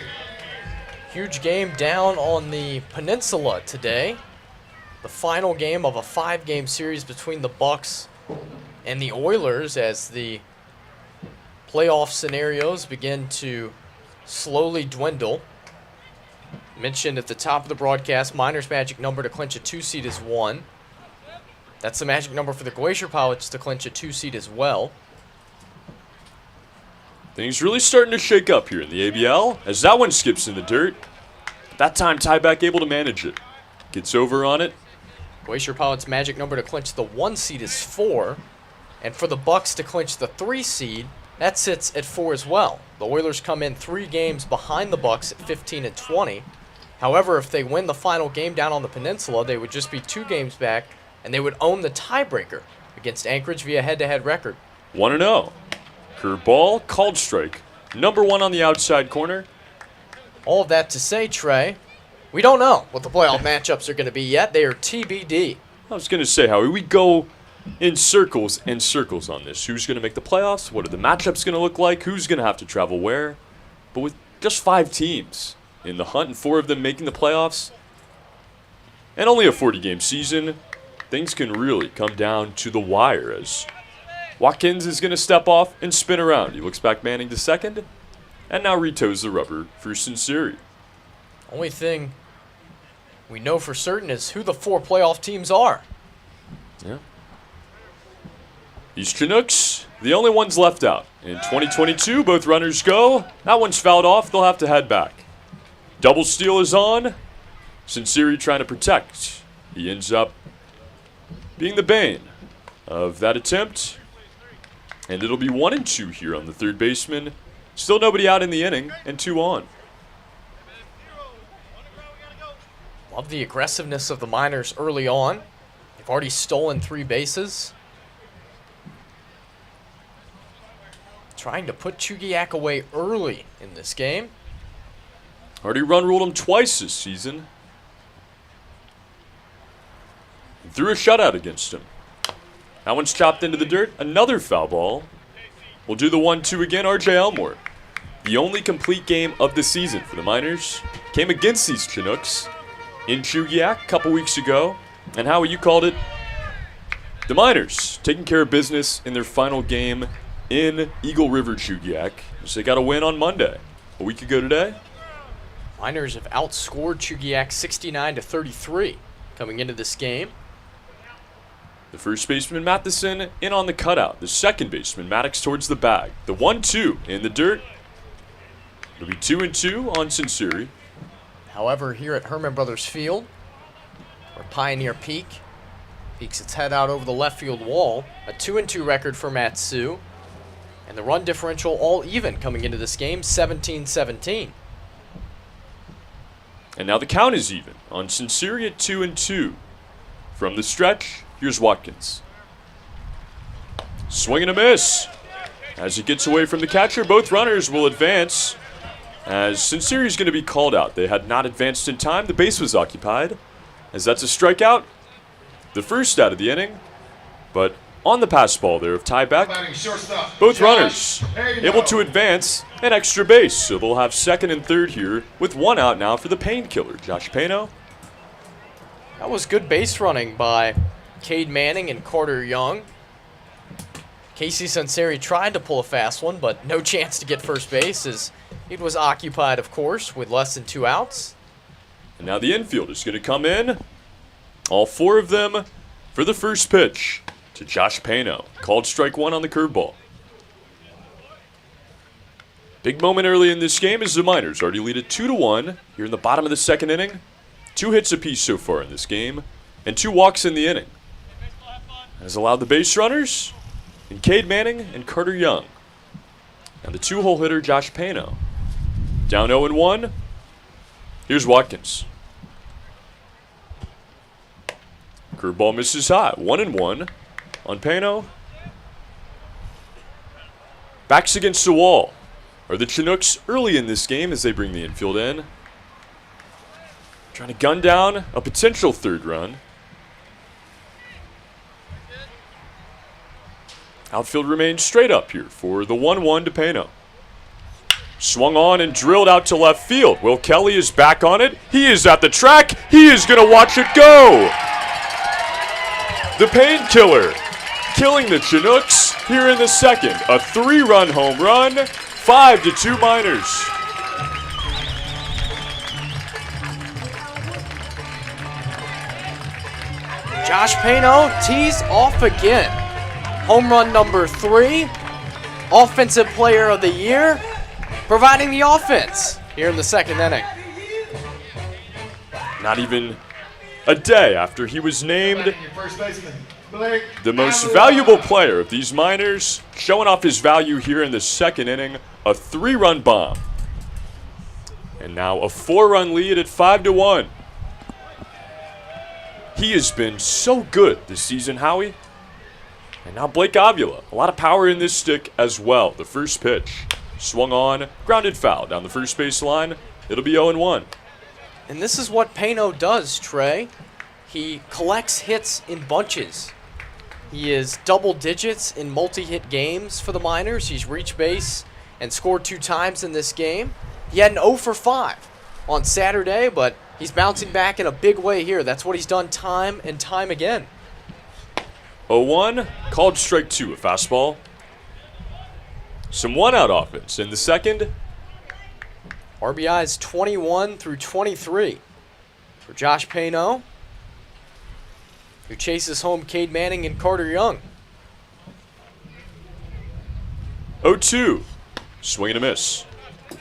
Huge game down on the peninsula today. The final game of a 5-game series between the Bucks and the Oilers as the playoff scenarios begin to slowly dwindle. Mentioned at the top of the broadcast, Miners' magic number to clinch a 2 seed is 1. That's the magic number for the Glacier Pilots to clinch a 2 seed as well. Things really starting to shake up here in the ABL as that one skips in the dirt. That time, Tieback able to manage it. Gets over on it. Glacier Pilots' magic number to clinch the 1 seed is 4. And for the Bucks to clinch the 3 seed, that sits at 4 as well. The Oilers come in 3 games behind the Bucks at 15 and 20. However, if they win the final game down on the peninsula, they would just be 2 games back, and they would own the tiebreaker against Anchorage via head-to-head record. 1-0. Curveball, called strike. Number 1 on the outside corner. All of that to say, Trey, we don't know what the playoff matchups are going to be yet. They are TBD. I was going to say, Howie, we go in circles and circles on this. Who's going to make the playoffs? What are the matchups going to look like? Who's going to have to travel where? But with just 5 teams in the hunt and 4 of them making the playoffs, and only a 40-game season, things can really come down to the wire as Watkins is going to step off and spin around. He looks back Manning to second, and now retoes the rubber for Sinceri. Only thing we know for certain is who the 4 playoff teams are. Yeah. These Chinooks, the only ones left out. In 2022, both runners go. That one's fouled off. They'll have to head back. Double steal is on. Sinceri trying to protect. He ends up being the bane of that attempt. And it'll be 1 and 2 here on the third baseman. Still nobody out in the inning, and 2 on. Love the aggressiveness of the Miners early on. They've already stolen 3 bases. Trying to put Chugiak away early in this game. Already run ruled him twice this season. And threw a shutout against him. That one's chopped into the dirt. Another foul ball. We'll do the 1-2 again. RJ Elmore. The only complete game of the season for the Miners came against these Chinooks in Chugiak a couple weeks ago. And Howie, you called it. The Miners taking care of business in their final game in Eagle River, Chugiak. So they got a win on Monday, a week ago today. Miners have outscored Chugiak 69-33 coming into this game. The first baseman, Matheson, in on the cutout. The second baseman, Maddox, towards the bag. The 1-2 in the dirt. It'll be 2 and 2 on Sinceri. However, here at Herman Brothers Field, where Pioneer peeks its head out over the left field wall, a 2 and 2 record for Matsu. And the run differential all even coming into this game, 17-17. And now the count is even on Sinceri at 2 and 2. From the stretch, here's Watkins. Swing and a miss. As he gets away from the catcher, both runners will advance. As Sinceri's going to be called out. They had not advanced in time. The base was occupied. As that's a strikeout. The first out of the inning. But on the pass ball there of Tieback, both runners able to advance an extra base. So they'll have second and third here with 1 out now for the painkiller, Josh Pano. That was good base running by Cade Manning and Carter Young. Casey Sinceri tried to pull a fast one, but no chance to get first base as it was occupied, of course, with less than 2 outs. And now the infield is going to come in. All 4 of them for the first pitch to Josh Pano. Called strike 1 on the curveball. Big moment early in this game as the Miners already lead it 2-1 here in the bottom of the second inning. 2 hits apiece so far in this game, and 2 walks in the inning. Has allowed the base runners, and Cade Manning and Carter Young. And the 2-hole hitter, Josh Pano. Down 0-1. Here's Watkins. Curveball misses high. 1-1 on Pano. Backs against the wall are the Chinooks early in this game as they bring the infield in. Trying to gun down a potential third run. Outfield remains straight up here for the 1-1 to Pano. Swung on and drilled out to left field. Will Kelly is back on it. He is at the track. He is going to watch it go. The painkiller killing the Chinooks here in the second. A 3-run home run. 5-2 Miners. Josh Payno tees off again. Home run number 3. Offensive Player of the Year, providing the offense here in the second inning. Not even a day after he was named the most valuable player of these minors, showing off his value here in the second inning. A 3-run bomb. And now a 4-run lead at 5-1. He has been so good this season, Howie. And now Blake Avila. A lot of power in this stick as well. The first pitch. Swung on. Grounded foul down the first base line. It'll be 0-1. And this is what Payno does, Trey. He collects hits in bunches. He is double digits in multi-hit games for the Miners. He's reached base and scored 2 times in this game. He had an 0 for 5 on Saturday, but he's bouncing back in a big way here. That's what he's done time and time again. 0-1, called strike 2, a fastball. Some one-out offense in the second. RBIs 21 through 23 for Josh Payno, who chases home Cade Manning and Carter Young. 0-2, swing and a miss.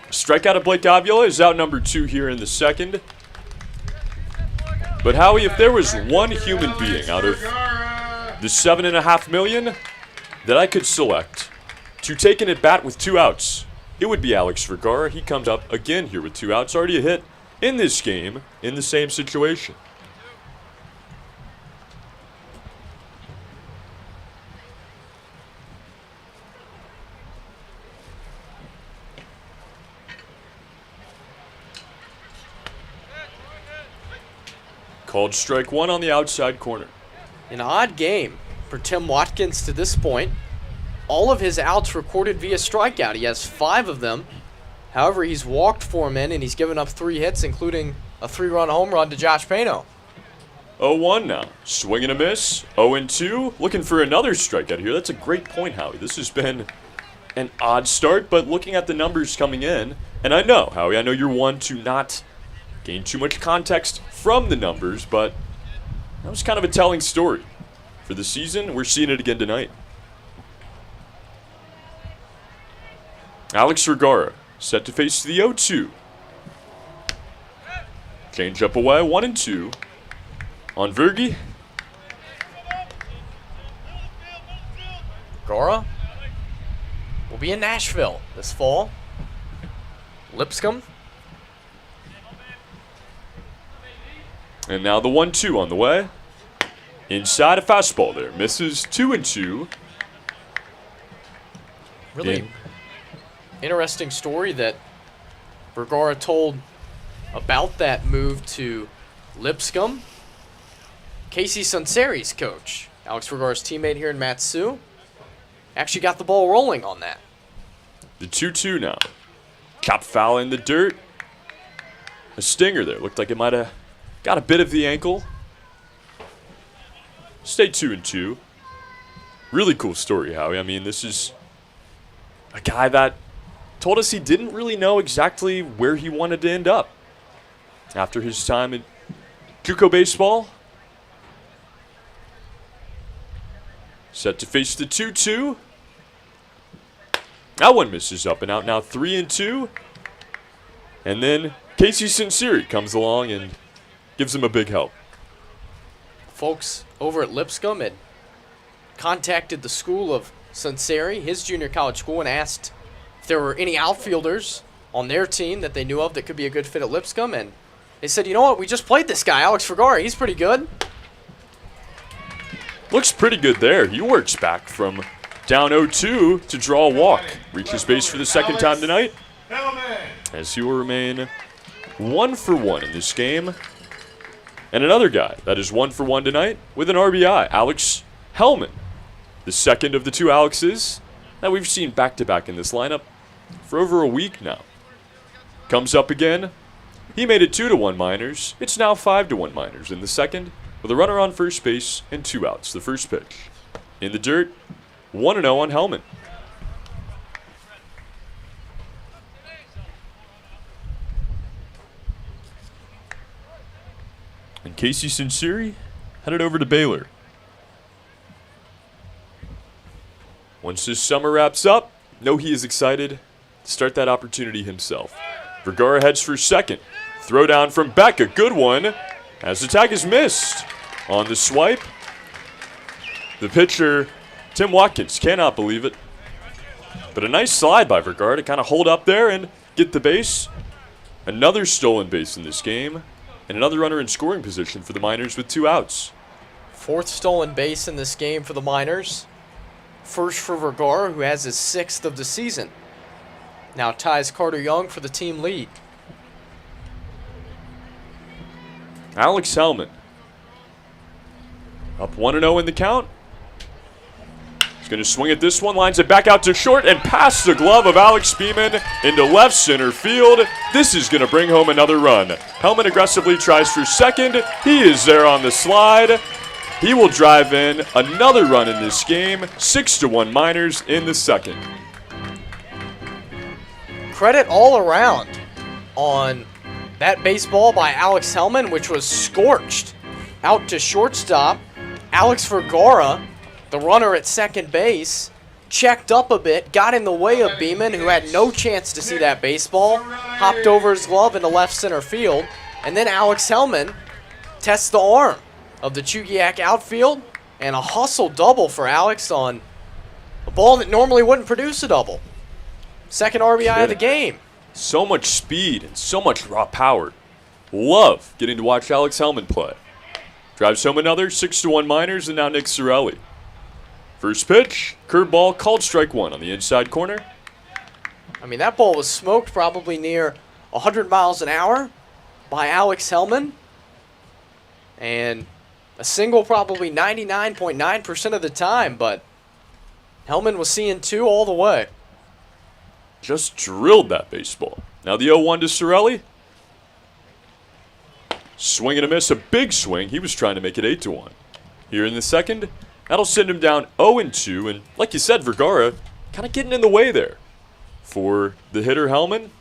Strikeout of Blake Avila is out number 2 here in the second. But Howie, if there was one human being out of the $7.5 million that I could select to take an at-bat with 2 outs, it would be Alex Vergara. He comes up again here with 2 outs. Already a hit in this game in the same situation. Called strike 1 on the outside corner. An odd game for Tim Watkins to this point. All of his outs recorded via strikeout. He has 5 of them. However, he's walked 4 men and he's given up 3 hits, including a 3-run home run to Josh Payno. 0-1 now. Swing and a miss. 0-2. Looking for another strikeout here. That's a great point, Howie. This has been an odd start, but looking at the numbers coming in, and I know, Howie, I know you're one to not gain too much context from the numbers, but that was kind of a telling story for the season. We're seeing it again tonight. Alex Vergara set to face the 0-2. Change up away, 1-2 on Vergi. Vergara will be in Nashville this fall. Lipscomb. And now the 1-2 on the way. Inside a fastball there. Misses 2-2. Really interesting story that Vergara told about that move to Lipscomb. Casey Sunseri's coach, Alex Vergara's teammate here in Matsu, actually got the ball rolling on that. The 2-2 now. Chop foul in the dirt. A stinger there. Looked like it might have got a bit of the ankle. Stay 2-2. Really cool story, Howie. I mean, this is a guy that told us he didn't really know exactly where he wanted to end up after his time in JUCO baseball. Set to face the 2-2. That one misses up and out. Now 3-2. And then Casey Sunseri comes along and gives him a big help. Folks over at Lipscomb had contacted the school of Sunseri, his junior college school, and asked if there were any outfielders on their team that they knew of that could be a good fit at Lipscomb. And they said, you know what, we just played this guy, Alex Vergara. He's pretty good. Looks pretty good there. He works back from down 0-2 to draw a walk. Reaches base for the second time tonight, as he will remain 1 for 1 in this game. And another guy that is 1 for 1 tonight with an RBI, Alex Hellman. The second of the 2 Alexes that we've seen back-to-back in this lineup for over a week now. Comes up again. He made it 2-1 Miners. It's now 5-1 Miners in the second with a runner on first base and 2 outs. The first pitch. In the dirt, 1-0 on Hellman. And Casey Sunseri headed over to Baylor. Once this summer wraps up, know he is excited to start that opportunity himself. Vergara heads for second. Throw down from Beck, a good one, as the tag is missed. On the swipe, the pitcher, Tim Watkins, cannot believe it. But a nice slide by Vergara to kind of hold up there and get the base. Another stolen base in this game, and another runner in scoring position for the Miners with 2 outs. 4th stolen base in this game for the Miners. First for Vergara, who has his 6th of the season. Now ties Carter Young for the team lead. Alex Hellman up 1-0 in the count. He's going to swing at this one, lines it back out to short, and past the glove of Alex Beeman into left center field. This is going to bring home another run. Hellman aggressively tries for second. He is there on the slide. He will drive in another run in this game. 6-1 Miners in the second. Credit all around on that baseball by Alex Hellman, which was scorched out to shortstop. Alex Vergara, the runner at second base, checked up a bit, got in the way of Beeman, who had no chance to see that baseball, hopped over his glove into left center field, and then Alex Hellman tests the arm of the Chugiak outfield, and a hustle double for Alex on a ball that normally wouldn't produce a double. Second RBI of the game. So much speed and so much raw power. Love getting to watch Alex Hellman play. Drives home another, 6-1 Miners, and now Nick Sorelli. First pitch, curveball, called strike one on the inside corner. I mean, that ball was smoked probably near 100 miles an hour by Alex Hellman. And a single probably 99.9% of the time, but Hellman was seeing 2 all the way. Just drilled that baseball. Now the 0-1 to Sorelli. Swing and a miss, a big swing. He was trying to make it 8-1. Here in the second, that'll send him down 0-2. And like you said, Vergara kind of getting in the way there for the hitter Hellman.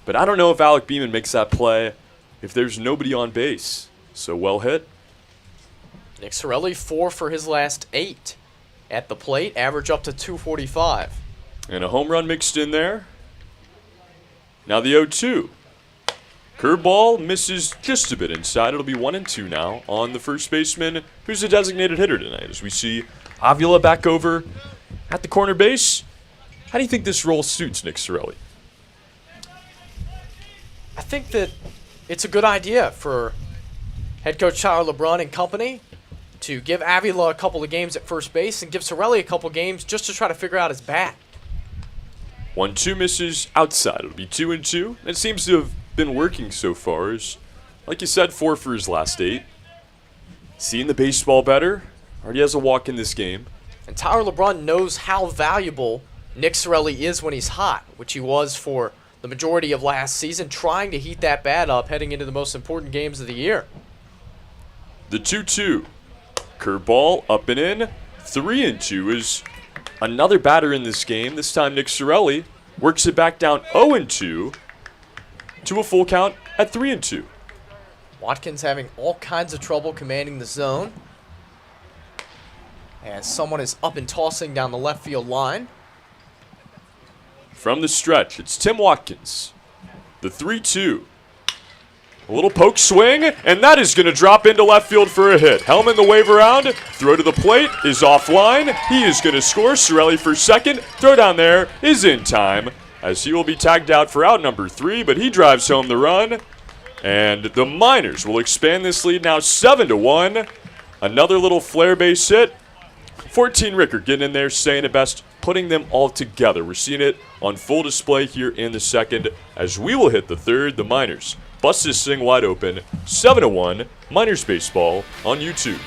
But I don't know if Alec Beeman makes that play if there's nobody on base. So well hit. Nick Sorelli 4 for his last 8 at the plate, average up to 245. And a home run mixed in there. Now the 0-2. Curveball misses just a bit inside. It'll be 1-2 now on the first baseman, who's a designated hitter tonight. As we see Avila back over at the corner base. How do you think this role suits Nick Sorelli? I think that it's a good idea for head coach Tyler LeBrun and company to give Avila a couple of games at first base and give Sorelli a couple games just to try to figure out his bat. 1-2 misses outside. It'll be 2-2. It seems to have been working so far. As, like you said, 4 for his last 8. Seeing the baseball better. Already has a walk in this game. And Tyler LeBrun knows how valuable Nick Sorelli is when he's hot, which he was for the majority of last season, trying to heat that bat up heading into the most important games of the year. The 2-2. Curveball up and in. 3-2 is another batter in this game. This time Nick Sorelli works it back down 0-2 to a full count at 3-2. Watkins having all kinds of trouble commanding the zone, as someone is up and tossing down the left field line. From the stretch, it's Tim Watkins. The 3-2. A little poke swing, and that is going to drop into left field for a hit. Hellman the wave around, throw to the plate is offline. He is going to score. Sorelli for second. Throw down there is in time, as he will be tagged out for out number 3, but he drives home the run. And the Miners will expand this lead now 7-1. Another little flare base hit. 14 Rickard getting in there, saying it best, putting them all together. We're seeing it on full display here in the second, as we will hit the third. The Miners bust this thing wide open. 7-1 Miners baseball on YouTube.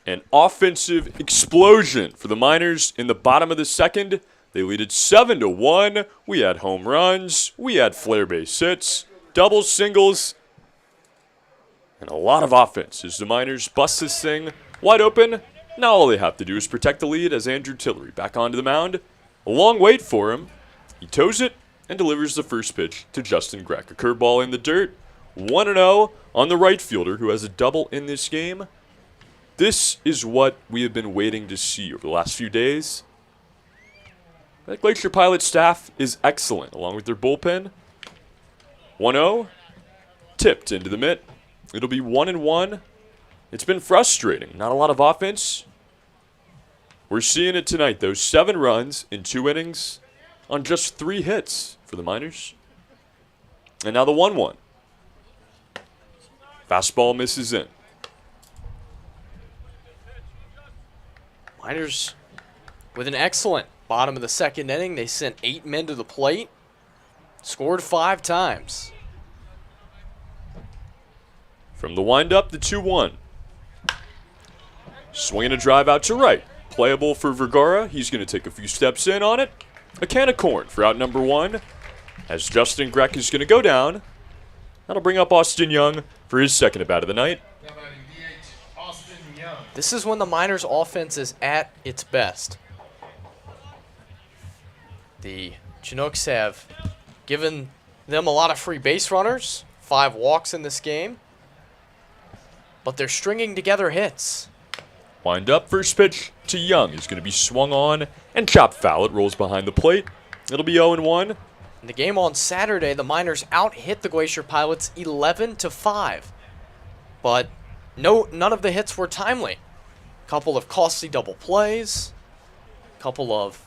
An offensive explosion for the Miners in the bottom of the second. They lead it 7-1. We had home runs. We had flare base hits, doubles, singles, and a lot of offense as the Miners bust this thing wide open. Now all they have to do is protect the lead as Andrew Tillery back onto the mound. A long wait for him. He toes it and delivers the first pitch to Justin Greck. A curveball in the dirt. 1-0 on the right fielder who has a double in this game. This is what we have been waiting to see over the last few days. The Glacier Pilot staff is excellent along with their bullpen. 1-0. Tipped into the mitt. It'll be 1-1. It's been frustrating. Not a lot of offense. We're seeing it tonight, though. 7 runs in 2 innings on just 3 hits for the Miners. And now the 1-1. Fastball misses in. Miners with an excellent bottom of the second inning. They sent 8 men to the plate. Scored 5 times. From the windup, the 2-1. Swinging a drive out to right. Playable for Vergara. He's going to take a few steps in on it. A can of corn for out number 1. As Justin Greck is going to go down. That'll bring up Austin Young for his second at-bat of the night. This is when the Miners' offense is at its best. The Chinooks have given them a lot of free base runners. 5 walks in this game. But they're stringing together hits. Wind up, first pitch to Young. He's going to be swung on and chopped foul. It rolls behind the plate. It'll be 0-1. In the game on Saturday, the Miners out-hit the Glacier Pilots 11-5. But none of the hits were timely. Couple of costly double plays. Couple of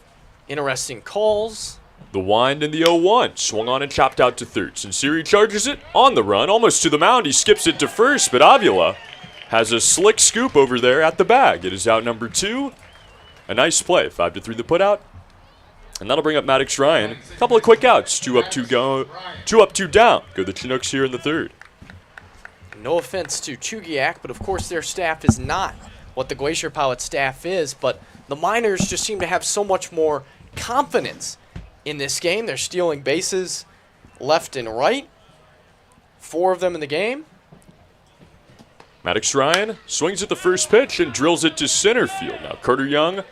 interesting calls. The wind in the 0-1. Swung on and chopped out to third. Sinceri charges it on the run, almost to the mound. He skips it to first, but Avila has a slick scoop over there at the bag. It is out number 2. A nice play. 5-3 the putout. And that'll bring up Maddox Ryan. A couple of quick outs. 2 up, 2 go. 2 up, 2 down. Go the Chinooks here in the third. No offense to Chugiak, but of course their staff is not what the Glacier Pilot staff is. But the Miners just seem to have so much more confidence in this game. They're stealing bases left and right. 4 of them in the game. Maddox Ryan swings at the first pitch and drills it to center field. Now Carter Young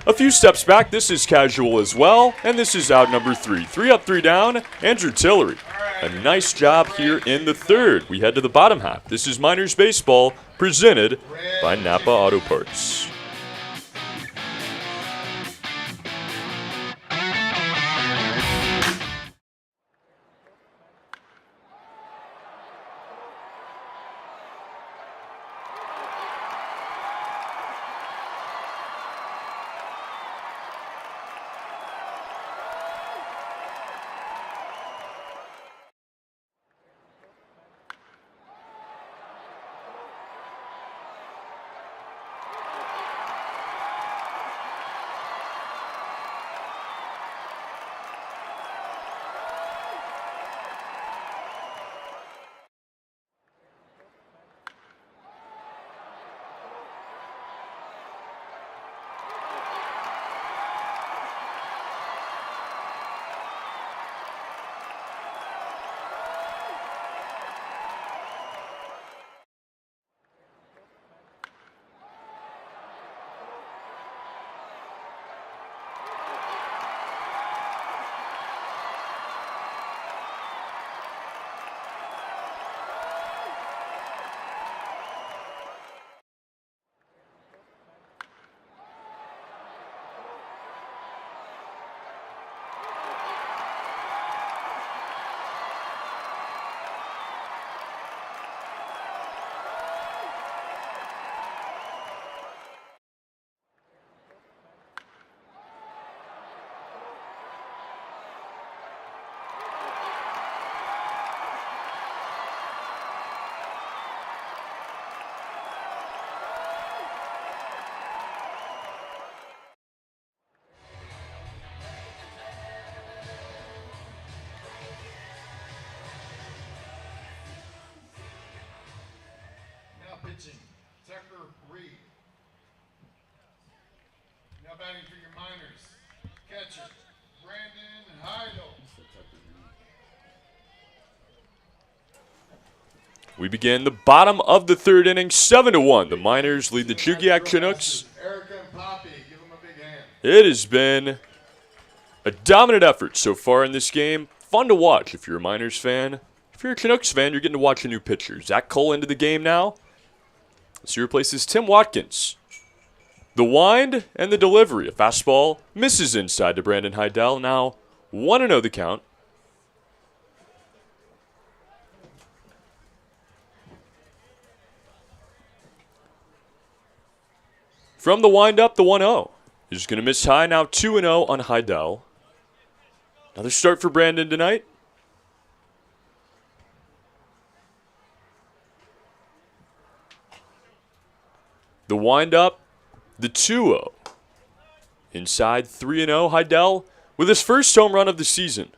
a few steps back. This is casual as well. And this is out number 3. 3 up, 3 down. Andrew Tillery. A nice job here in the third. We head to the bottom half. This is Miners Baseball presented by Napa Auto Parts. Pitching, Tucker Reed. batting for your Miners. Catcher, Brandon Heidel. We begin the bottom of the third inning, 7-1. The Miners lead the Chugiak Chinooks. Erica and Poppy, give them a big hand. It has been a dominant effort so far in this game. Fun to watch if you're a Miners fan. If you're a Canucks fan, you're getting to watch a new pitcher. Zach Cole into the game now. So he replaces Tim Watkins. The wind and the delivery. A fastball misses inside to Brandon Heidel. Now 1-0 the count. From the wind-up, the 1-0. He's going to miss high, now 2-0 on Heidel. Another start for Brandon tonight. The wind-up, the 2-0. Inside, 3-0, Heidel with his first home run of the season.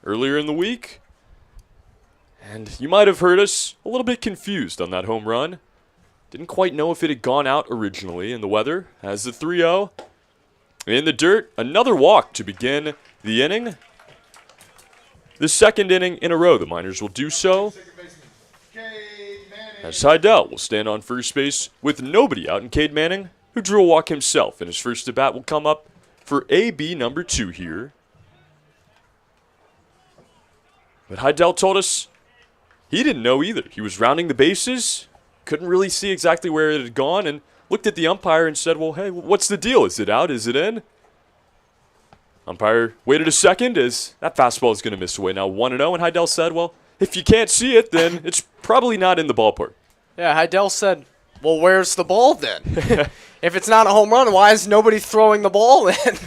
Earlier in the week. And you might have heard us a little bit confused on that home run. Didn't quite know if it had gone out originally in the weather. As the 3-0 in the dirt, another walk to begin the inning. The second inning in a row, the Miners will do so. As Heidel will stand on first base with nobody out, and Cade Manning, who drew a walk himself in his first at bat, will come up for AB number 2 here. But Heidel told us he didn't know either. He was rounding the bases. Couldn't really see exactly where it had gone and looked at the umpire and said, well, hey, what's the deal? Is it out? Is it in? Umpire waited a second as that fastball is going to miss away. Now 1-0, and Heidel said, well, if you can't see it, then it's probably not in the ballpark. Yeah, Heidel said, well, where's the ball then? If it's not a home run, why is nobody throwing the ball in?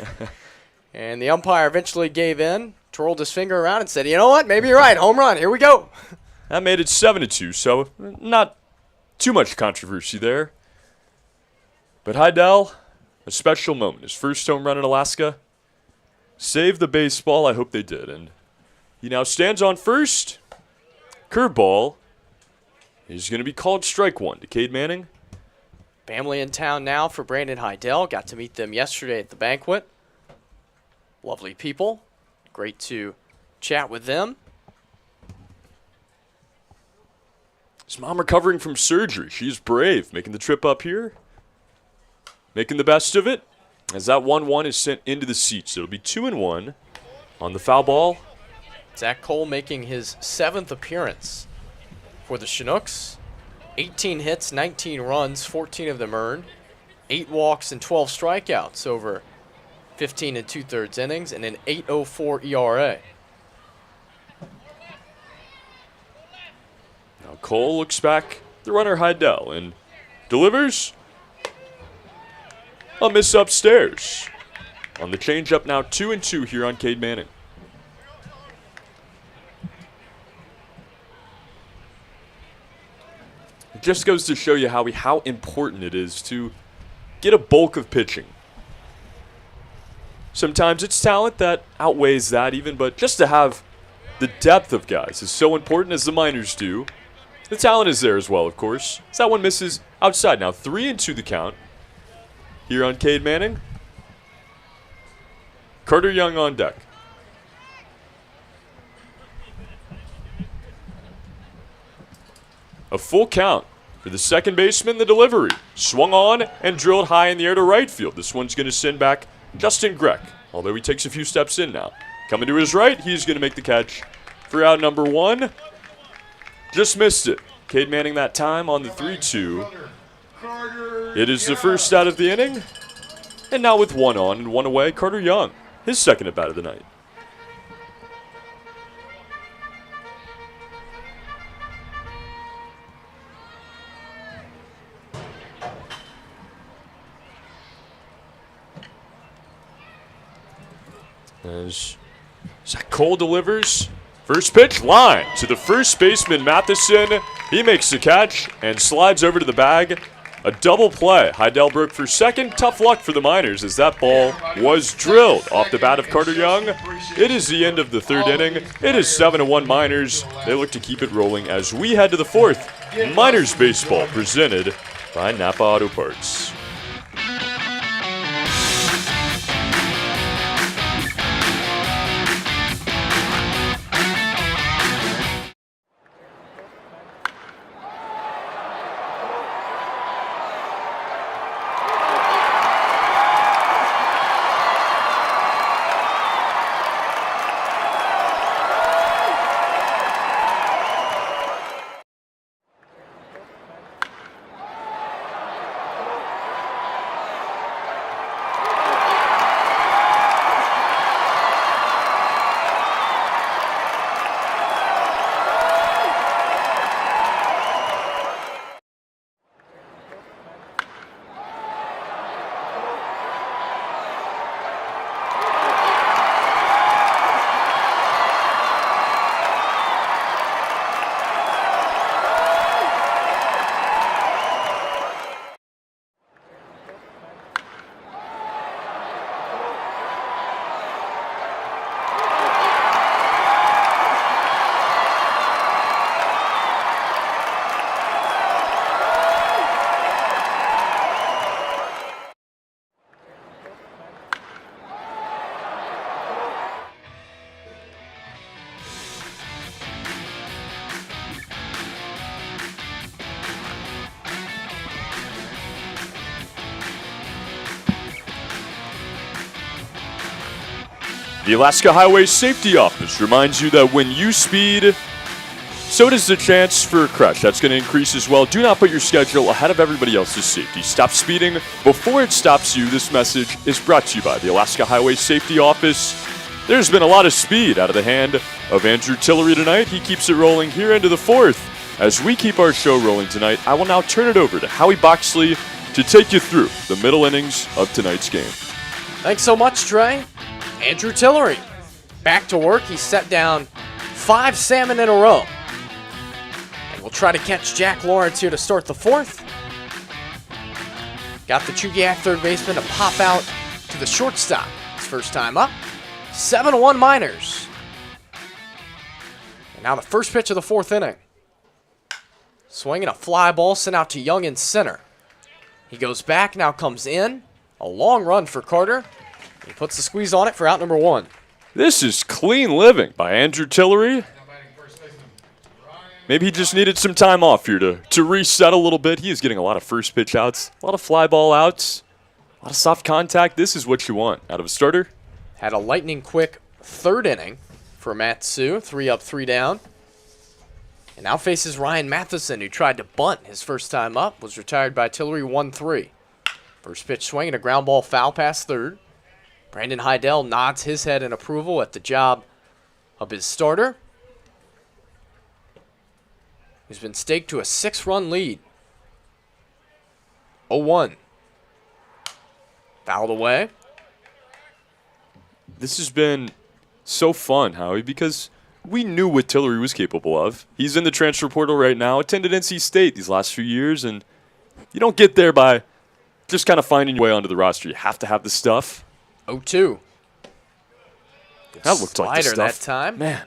And the umpire eventually gave in, twirled his finger around and said, you know what? Maybe you're right. Home run. Here we go. That made it 7-2, so not too much controversy there. But Heidel, a special moment. His first home run in Alaska. Saved the baseball. I hope they did. And he now stands on first. Curveball is going to be called strike one to Cade Manning. Family in town now for Brandon Heidel. Got to meet them yesterday at the banquet. Lovely people. Great to chat with them. His mom recovering from surgery. She's brave, making the trip up here. Making the best of it. As that 1-1 is sent into the seats. It'll be 2-1 on the foul ball. Zach Cole making his 7th appearance for the Chinooks. 18 hits, 19 runs, 14 of them earned. 8 walks and 12 strikeouts over 15 2/3 innings and an 8.04 ERA. Now Cole looks back the runner Heidel and delivers a miss upstairs. On the changeup now 2-2 here on Cade Manning. It just goes to show you, Howie, how important it is to get a bulk of pitching. Sometimes it's talent that outweighs that even, but just to have the depth of guys is so important, as the Miners do. The talent is there as well, of course. As that one misses outside. Now 3-2 the count here on Cade Manning. Carter Young on deck. A full count for the second baseman. The delivery swung on and drilled high in the air to right field. This one's going to send back Justin Greck, although he takes a few steps in now. Coming to his right, he's going to make the catch for out number 1. Just missed it. Cade Manning that time on the 3-2. It is the first out of the inning. And now with 1 on and 1 away, Carter Young, his second at bat of the night. As Zach Cole delivers. First pitch, line to the first baseman, Matheson. He makes the catch and slides over to the bag. A double play. Heidel broke for second. Tough luck for the Miners as that ball was drilled off the bat of Carter Young. It is the end of the third inning. It is 7-1 Miners. They look to keep it rolling as we head to the fourth. Miners baseball presented by Napa Auto Parts. The Alaska Highway Safety Office reminds you that when you speed, so does the chance for a crash. That's going to increase as well. Do not put your schedule ahead of everybody else's safety. Stop speeding before it stops you. This message is brought to you by the Alaska Highway Safety Office. There's been a lot of speed out of the hand of Andrew Tillery tonight. He keeps it rolling here into the fourth. As we keep our show rolling tonight, I will now turn it over to Howie Boxley to take you through the middle innings of tonight's game. Thanks so much, Trey. Andrew Tillery back to work. He set down 5 salmon in a row. And we'll try to catch Jack Lawrence here to start the fourth. Got the Chugiak third baseman to pop out to the shortstop. His first time up. 7-1 Miners. And now the first pitch of the fourth inning. Swinging a fly ball sent out to Young in center. He goes back, now comes in. A long run for Carter. He puts the squeeze on it for out number 1. This is clean living by Andrew Tillery. Maybe he just needed some time off here to reset a little bit. He is getting a lot of first pitch outs, a lot of fly ball outs, a lot of soft contact. This is what you want out of a starter. Had a lightning quick third inning for Matsu. 3 up, 3 down. And now faces Ryan Matheson, who tried to bunt his first time up. Was retired by Tillery 1-3. First pitch swing and a ground ball foul past third. Brandon Heidel nods his head in approval at the job of his starter, who's been staked to a 6-run lead. 0-1. Fouled away. This has been so fun, Howie, because we knew what Tillery was capable of. He's in the transfer portal right now, attended NC State these last few years, and you don't get there by just kind of finding your way onto the roster. You have to have the stuff. 0-2. That looked like the Slider stuff. that time. Man.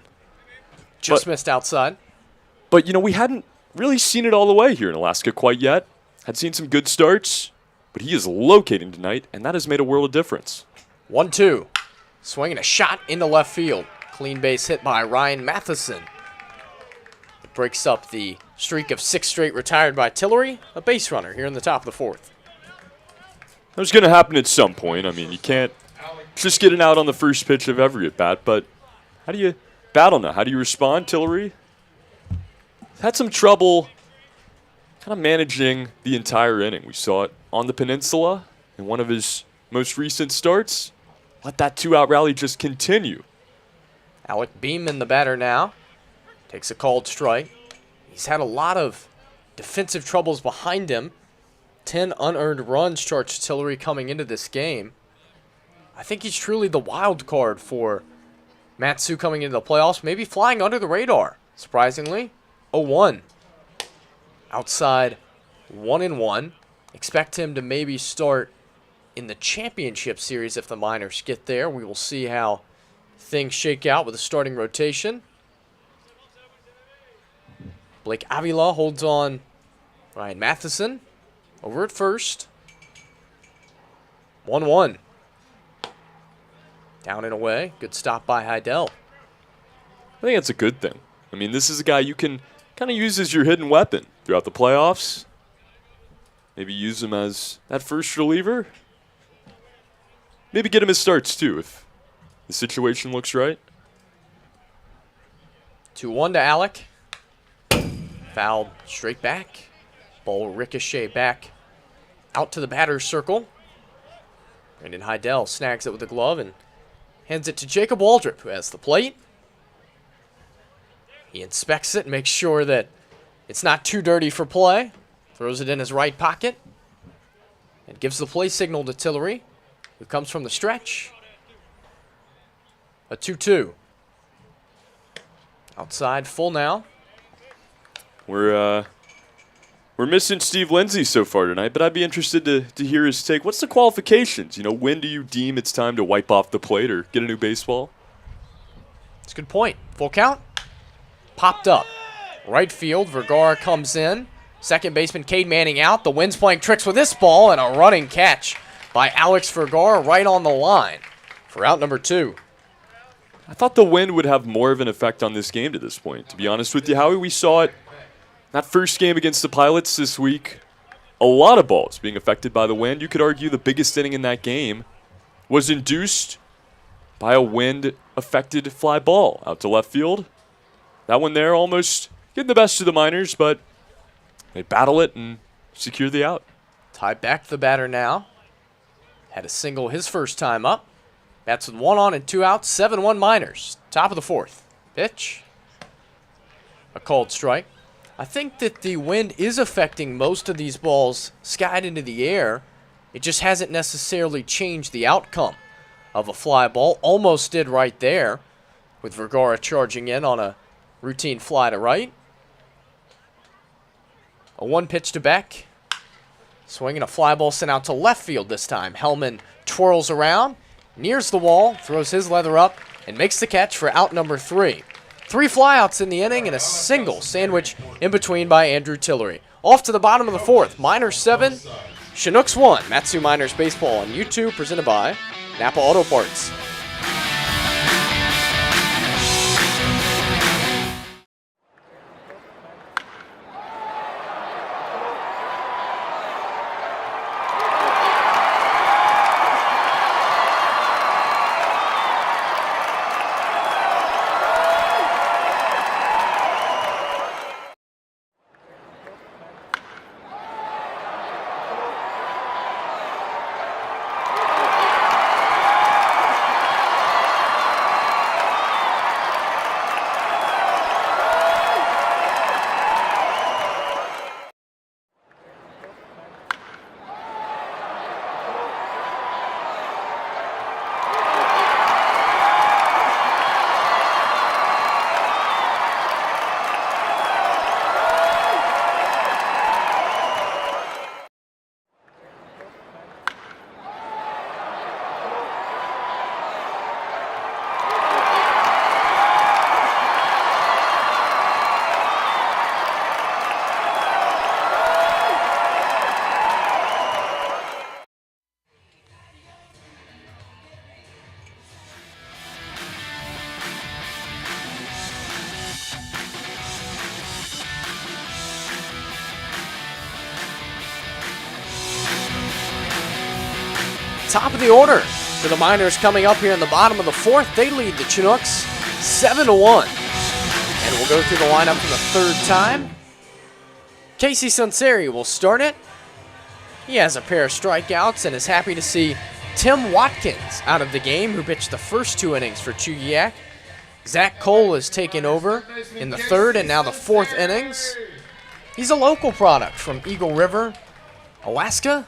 Just missed outside. But, you know, we hadn't really seen it all the way here in Alaska quite yet. Had seen some good starts, but he is locating tonight, and that has made a world of difference. 1-2. Swinging a shot into left field. Clean base hit by Ryan Matheson. It breaks up the streak of 6 straight retired by Tillery. A base runner here in the top of the fourth. That was going to happen at some point. I mean, you can't just get an out on the first pitch of every at-bat, but how do you battle now? How do you respond, Tillery? Had some trouble kind of managing the entire inning. We saw it on the peninsula in one of his most recent starts. Let that 2-out rally just continue. Alec Beeman, the batter now, takes a called strike. He's had a lot of defensive troubles behind him. 10 unearned runs charged Tillery coming into this game. I think he's truly the wild card for Matsu coming into the playoffs, maybe flying under the radar, surprisingly. 0-1. Outside, 1-1. Expect him to maybe start in the championship series if the Miners get there. We will see how things shake out with the starting rotation. Blake Avila holds on Ryan Matheson over at first. 1-1. Down and away. Good stop by Heidel. I think that's a good thing. I mean, this is a guy you can kind of use as your hidden weapon throughout the playoffs. Maybe use him as that first reliever. Maybe get him his starts, too, if the situation looks right. 2-1 to Alec. Fouled straight back. Ball ricochet back out to the batter's circle. Brandon Heidel snags it with the glove and hands it to Jacob Waldrop, who has the plate. He inspects it and makes sure that it's not too dirty for play. Throws it in his right pocket and gives the play signal to Tillery, who comes from the stretch. A 2-2. Outside, full now. We're missing Steve Lindsay so far tonight, but I'd be interested to hear his take. What's the qualifications? You know, when do you deem it's time to wipe off the plate or get a new baseball? That's a good point. Full count. Popped up. Right field, Vergara comes in. Second baseman Cade Manning out. The Wind's playing tricks with this ball, and a running catch by Alex Vergara right on the line for out number 2. I thought the wind would have more of an effect on this game to this point. To be honest with you, Howie, we saw it that first game against the Pilots this week. A lot of balls being affected by the wind. You could argue the biggest inning in that game was induced by a wind-affected fly ball out to left field. That one there almost getting the best of the Miners, but they battle it and secure the out. Ty Beck, the batter now. Had a single his first time up. Bats with 1 on and 2 outs. 7-1 Miners. Top of the 4th. Pitch. A called strike. I think that the wind is affecting most of these balls skied into the air. It just hasn't necessarily changed the outcome of a fly ball. Almost did right there with Vergara charging in on a routine fly to right. A 1 pitch to Beck. Swinging a fly ball sent out to left field this time. Hellman twirls around, nears the wall, throws his leather up, and makes the catch for out number 3. 3 flyouts in the inning and a single sandwich in between by Andrew Tillery. Off to the bottom of the 4th. Miners 7, Chinooks 1. Matsu Miners Baseball on YouTube, presented by Napa Auto Parts. Top of the order for the Miners coming up here in the bottom of the 4th. They lead the Chinooks 7-1. And we'll go through the lineup for the 3rd time. Casey Sunseri will start it. He has a pair of strikeouts and is happy to see Tim Watkins out of the game, who pitched the first 2 innings for Chugiak. Zach Cole is taking over in the 3rd and now the 4th innings. He's a local product from Eagle River, Alaska,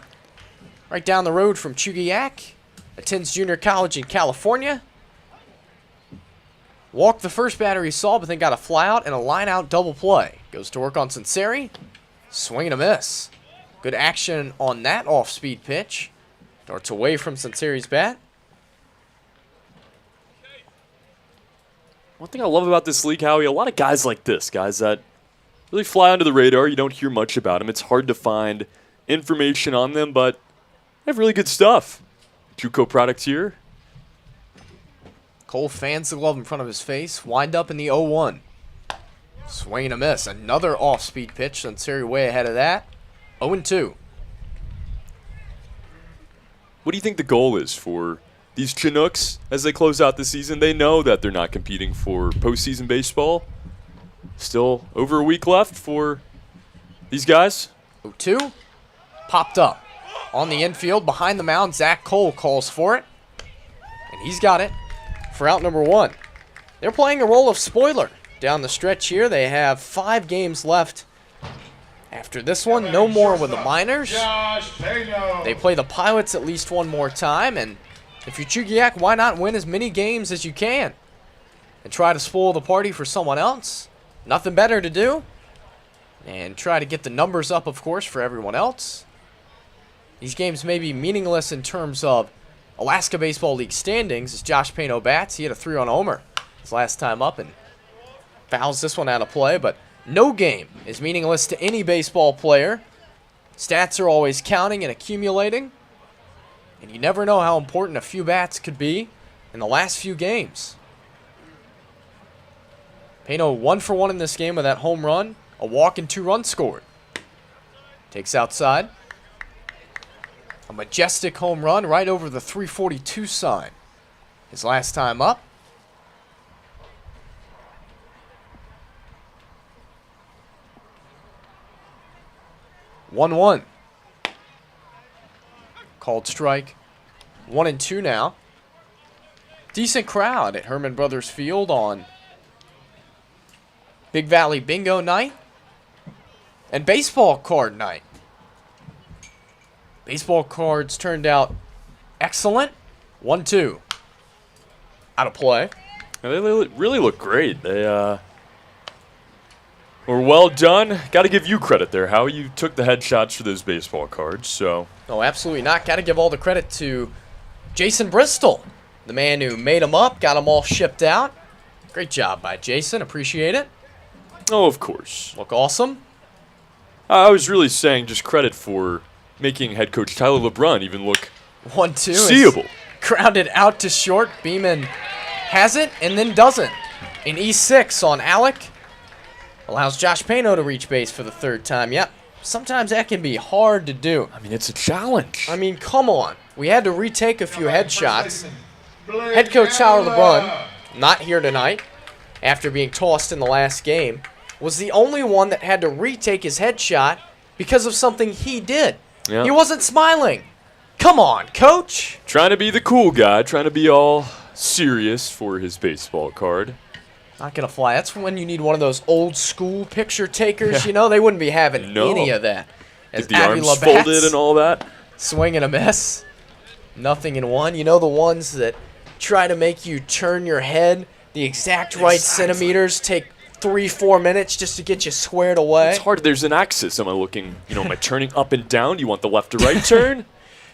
right down the road from Chugiak. Attends junior college in California. Walked the first batter he saw, but then got a flyout and a line-out double play. Goes to work on Sunseri. Swing and a miss. Good action on that off-speed pitch. Darts away from Sunseri's bat. One thing I love about this league, Howie, a lot of guys like this, guys that really fly under the radar. You don't hear much about them. It's hard to find information on them, but they have really good stuff. Juco product here. Cole fans the glove in front of his face. Wind up in the 0-1. Swing and a miss. Another off-speed pitch. Sunseri way ahead of that. 0-2. What do you think the goal is for these Chinooks as they close out the season? They know that they're not competing for postseason baseball. Still over a week left for these guys. 0-2. Popped up. On the infield, behind the mound, Zach Cole calls for it. And he's got it for out number 1. They're playing a role of spoiler down the stretch here. They have 5 games left. After this one, no more with the Miners. They play the Pilots at least one more time. And if you're Chugiak, why not win as many games as you can? And try to spoil the party for someone else. Nothing better to do. And try to get the numbers up, of course, for everyone else. These games may be meaningless in terms of Alaska Baseball League standings, as Josh Payno bats. He had a 3-run homer his last time up and fouls this one out of play. But no game is meaningless to any baseball player. Stats are always counting and accumulating. And you never know how important a few bats could be in the last few games. Payno 1 for 1 in this game with that home run. A walk and 2 runs scored. Takes outside. A majestic home run right over the 342 sign. his last time up. One. Called strike. 1-2 now. Decent crowd at Herman Brothers Field on Big Valley Bingo night and baseball card night. Baseball cards turned out excellent. 1-2. Out of play. They really look great. They were well done. Got to give you credit there, how you took the headshots for those baseball cards. So. Oh, absolutely not. Got to give all the credit to Jason Bristol, the man who made them up, got them all shipped out. Great job by Jason. Appreciate it. Oh, of course. Look awesome. I was really saying just credit for making head coach Tyler LeBrun even look 1-2. seeable. Grounded out to short. Beeman has it and then doesn't. An E6 on Alec. Allows Josh Pano to reach base for the third time. Yep. Sometimes that can be hard to do. I mean, it's a challenge. I mean, come on. We had to retake a few headshots. Head coach Tyler LeBrun, not here tonight, after being tossed in the last game, was the only one that had to retake his headshot because of something he did. Yeah. He wasn't smiling. Come on, coach. Trying to be the cool guy, trying to be all serious for his baseball card. Not going to fly. That's when you need one of those old school picture takers. Yeah. You know, they wouldn't be having any of that. Get the arms folded and all that. Swing and a miss. Nothing in one. You know the ones that try to make you turn your head the exact right centimeters, take 3-4 minutes just to get you squared away? It's hard. There's an axis. Am I looking, am I turning up and down? Do you want the left to right turn?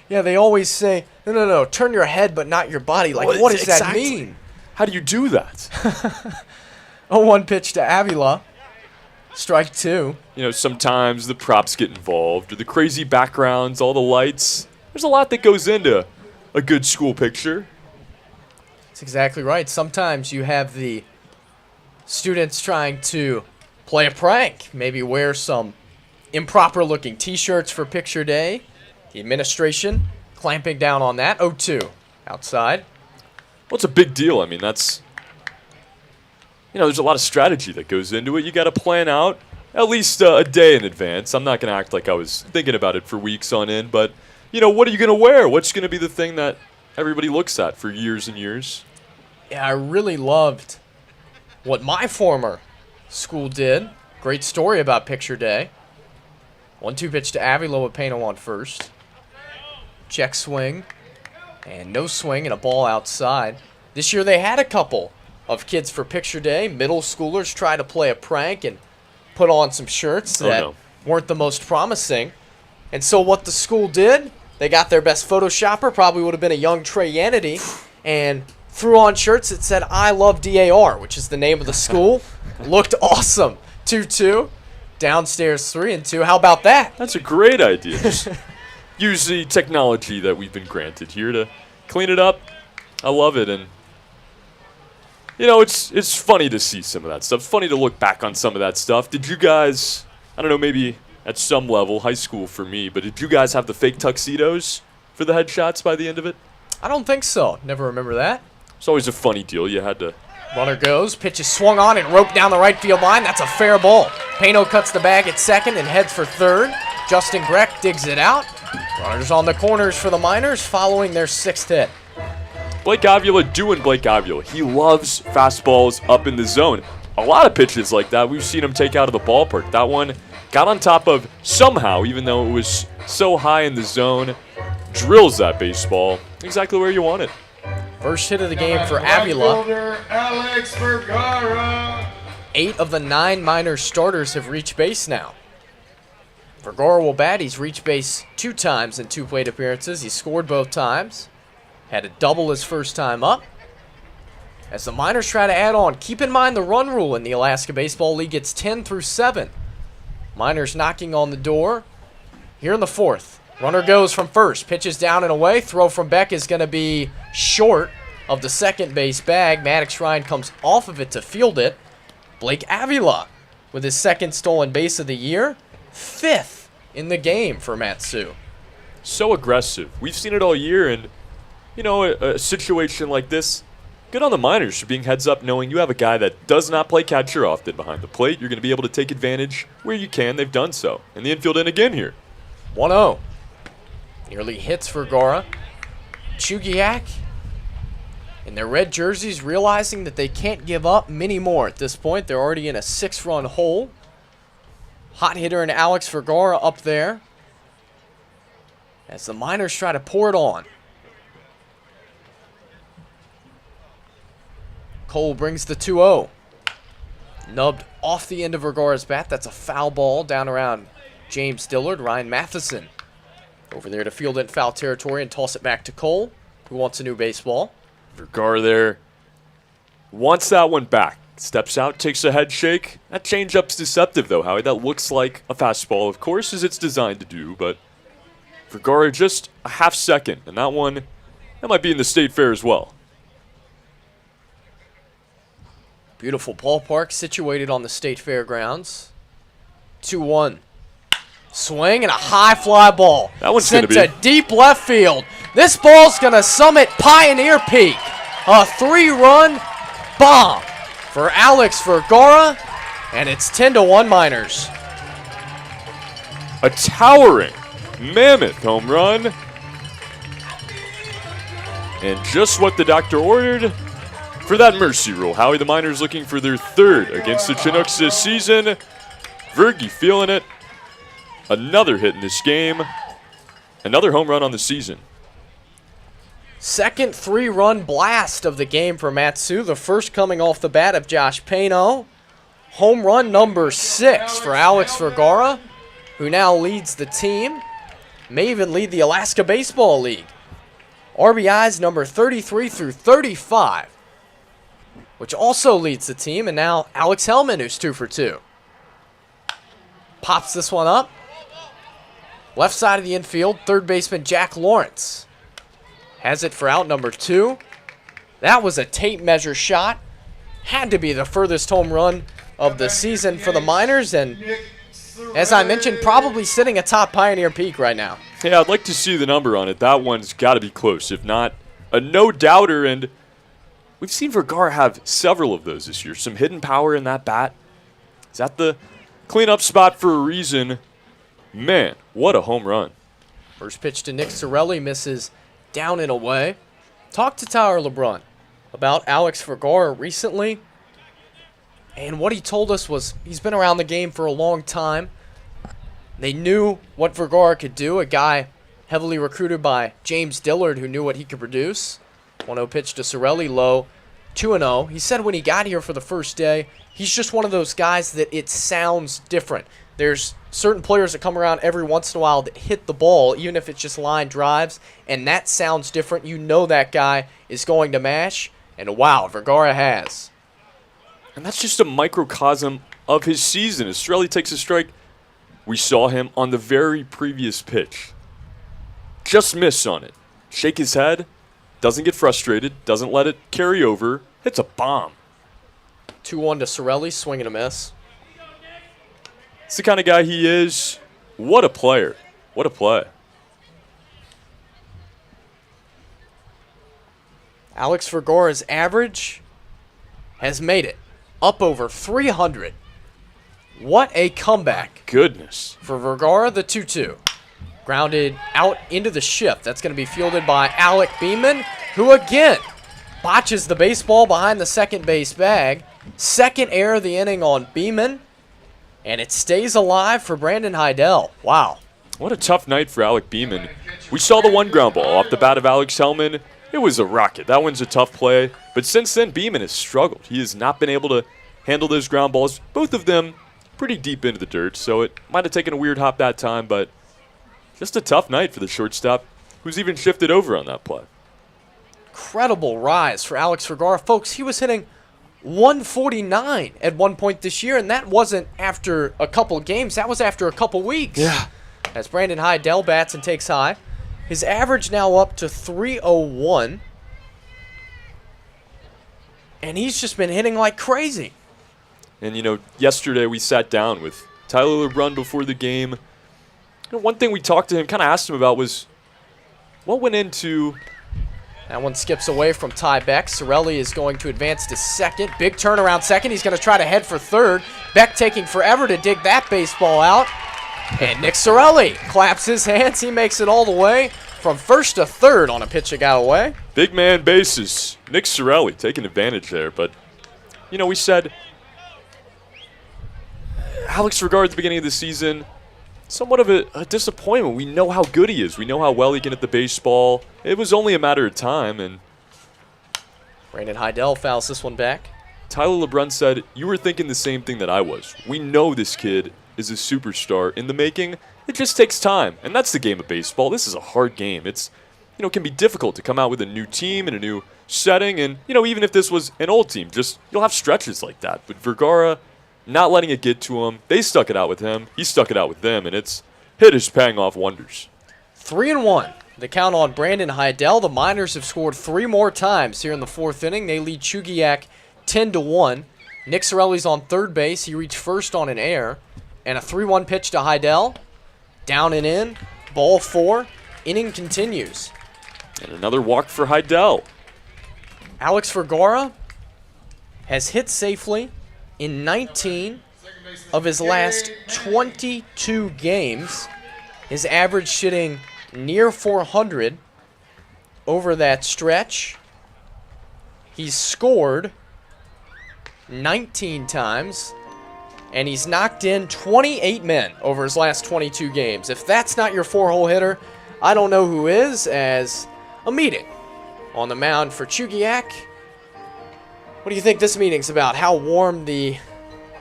Yeah, they always say, no, turn your head but not your body. Like, what does that mean? How do you do that? 0-1 pitch to Avila. Strike 2. Sometimes the props get involved, or the crazy backgrounds, all the lights. There's a lot that goes into a good school picture. That's exactly right. Sometimes you have the students trying to play a prank. Maybe wear some improper-looking T-shirts for picture day. The administration clamping down on that. 0-2 outside. Well, it's a big deal. I mean, that's... there's a lot of strategy that goes into it. You got to plan out at least a day in advance. I'm not going to act like I was thinking about it for weeks on end, but, what are you going to wear? What's going to be the thing that everybody looks at for years and years? Yeah, I really loved what my former school did. Great story about picture day. 1-2 pitch to Avila with Pano on first. Check swing. And no swing and a ball outside. This year they had a couple of kids for picture day. Middle schoolers try to play a prank and put on some shirts that weren't the most promising. And so what the school did, they got their best Photoshopper, probably would have been a young Trey Yanity, and threw on shirts that said, I love DAR, which is the name of the school. Looked awesome. 2-2. Downstairs 3-2. How about that? That's a great idea. Just use the technology that we've been granted here to clean it up. I love it. And, it's funny to see some of that stuff. Funny to look back on some of that stuff. Did you guys, I don't know, maybe at some level, high school for me, but did you guys have the fake tuxedos for the headshots by the end of it? I don't think so. Never remember that. It's always a funny deal. You had to... Runner goes, pitch is swung on and roped down the right field line. That's a fair ball. Pano cuts the bag at second and heads for third. Justin Greck digs it out. Runners on the corners for the Miners following their 6th hit. Blake Avila doing Blake Avila. He loves fastballs up in the zone. A lot of pitches like that we've seen him take out of the ballpark. That one got on top of somehow, even though it was so high in the zone, drills that baseball exactly where you want it. First hit of the game for Avila. Alex Vergara. 8 of the 9 Miners starters have reached base now. Vergara will bat. He's reached base 2 times in 2 plate appearances. He scored both times. Had a double his first time up. As the Miners try to add on, keep in mind the run rule in the Alaska Baseball League. It's 10 through 7. Miners knocking on the door here in the 4th. Runner goes from first, pitches down and away. Throw from Beck is going to be short of the second base bag. Maddox Ryan comes off of it to field it. Blake Avila with his 2nd stolen base of the year. 5th in the game for Matsu. So aggressive. We've seen it all year, and, a situation like this, Good on the Miners for being heads up, knowing you have a guy that does not play catcher often behind the plate. You're going to be able to take advantage where you can. They've done so. And the infield in again here. 1-0. Nearly hits Vergara. Chugiak in their red jerseys realizing that they can't give up many more at this point. They're already in a 6-run hole. Hot hitter in Alex Vergara up there as the Miners try to pour it on. Cole brings the 2-0. Nubbed off the end of Vergara's bat. That's a foul ball down around James Dillard. Ryan Matheson over there to field it in foul territory and toss it back to Cole, who wants a new baseball. Vergara there wants that one back. Steps out, takes a head shake. That changeup's deceptive, though, Howie. That looks like a fastball, of course, as it's designed to do, but Vergara just a half second, and that one, that might be in the State Fair as well. Beautiful ballpark situated on the State Fairgrounds. 2-1. Swing and a high fly ball. That one's sent going to to deep left field. This ball's going to summit Pioneer Peak. A 3-run bomb for Alex Vergara, and it's 10-1 Miners. A towering, mammoth home run. And just what the doctor ordered for that mercy rule. Howie, the Miners looking for their third against the Chinooks this season. Vergy feeling it. Another hit in this game. Another home run on the season. Second 3-run blast of the game for Matsu. The first coming off the bat of Josh Pano. Home run number 6 for Alex Vergara, who now leads the team. May even lead the Alaska Baseball League. RBIs number 33 through 35, which also leads the team. And now Alex Hellman, who's 2 for 2. Pops this one up. Left side of the infield, third baseman Jack Lawrence has it for out number 2. That was a tape measure shot. Had to be the furthest home run of the season for the Miners, and as I mentioned, probably sitting atop Pioneer Peak right now. Yeah, I'd like to see the number on it. That one's got to be close, if not a no-doubter, and we've seen Vergara have several of those this year. Some hidden power in that bat. Is that the cleanup spot for a reason? Man, what a home run. First pitch to Nick Sorelli, misses down and away. Talked to Tyler LeBrun about Alex Vergara recently, and what he told us was he's been around the game for a long time. They knew what Vergara could do, a guy heavily recruited by James Dillard who knew what he could produce. 1-0 pitch to Sorelli, low, 2-0. He said when he got here for the first day, he's just one of those guys that it sounds different. There's certain players that come around every once in a while that hit the ball, even if it's just line drives, and that sounds different. You know that guy is going to mash, and wow, Vergara has. And that's just a microcosm of his season. As Sorelli takes a strike, we saw him on the very previous pitch just miss on it. Shake his head, doesn't get frustrated, doesn't let it carry over, hits a bomb. 2-1 to Sorelli, swing and a miss. It's the kind of guy he is. What a player. What a play. Alex Vergara's average has made it up over 300. What a comeback. Goodness. For Vergara, the 2-2. Grounded out into the shift. That's going to be fielded by Alec Beeman, who again botches the baseball behind the second base bag. Second error of the inning on Beeman. And it stays alive for Brandon Heidel. Wow. What a tough night for Alec Beeman. We saw the one ground ball off the bat of Alex Hellman. It was a rocket. That one's a tough play. But since then, Beeman has struggled. He has not been able to handle those ground balls. Both of them pretty deep into the dirt, so it might have taken a weird hop that time, but just a tough night for the shortstop, who's even shifted over on that play. Incredible rise for Alex Vergara. Folks, he was hitting 149 at one point this year, and that wasn't after a couple of games. That was after a couple weeks. Yeah. As Brandon Heidel bats and takes high. His average now up to 301. And he's just been hitting like crazy. And, you know, yesterday we sat down with Tyler LeBrun before the game. You know, one thing we talked to him, kind of asked him about was what went into That one skips away from Ty Beck. Sorelli is going to advance to second. Big turnaround second. He's going to try to head for third. Beck taking forever to dig that baseball out. And Nick Sorelli claps his hands. He makes it all the way from first to third on a pitch that got away. Big man bases. Nick Sorelli taking advantage there. But, you know, we said Alex Vergara at the beginning of the season, somewhat of a disappointment. We know how good he is. We know how well he can hit the baseball. It was only a matter of time. And Brandon Heidel fouls this one back. Tyler LeBrun said, you were thinking the same thing that I was. We know this kid is a superstar in the making. It just takes time, and that's the game of baseball. This is a hard game. It's, you know, it can be difficult to come out with a new team and a new setting, and, you know, even if this was an old team, just you'll have stretches like that. But Vergara, not letting it get to him, they stuck it out with him, he stuck it out with them, and it's hit is paying off wonders. 3-1. The count on Brandon Heidel. The Miners have scored 3 more times here in the 4th inning. They lead Chugiak 10-1. Nick Sorelli's on third base. He reached first on an error. And a 3-1 pitch to Heidel. Down and in. Ball 4. Inning continues. And another walk for Heidel. Alex Vergara has hit safely in 19 of his last 22 games. His average hitting near 400 over that stretch. He's scored 19 times. And he's knocked in 28 men over his last 22 games. If that's not your 4-hole hitter, I don't know who is, as a meeting on the mound for Chugiak. What do you think this meeting's about? How warm the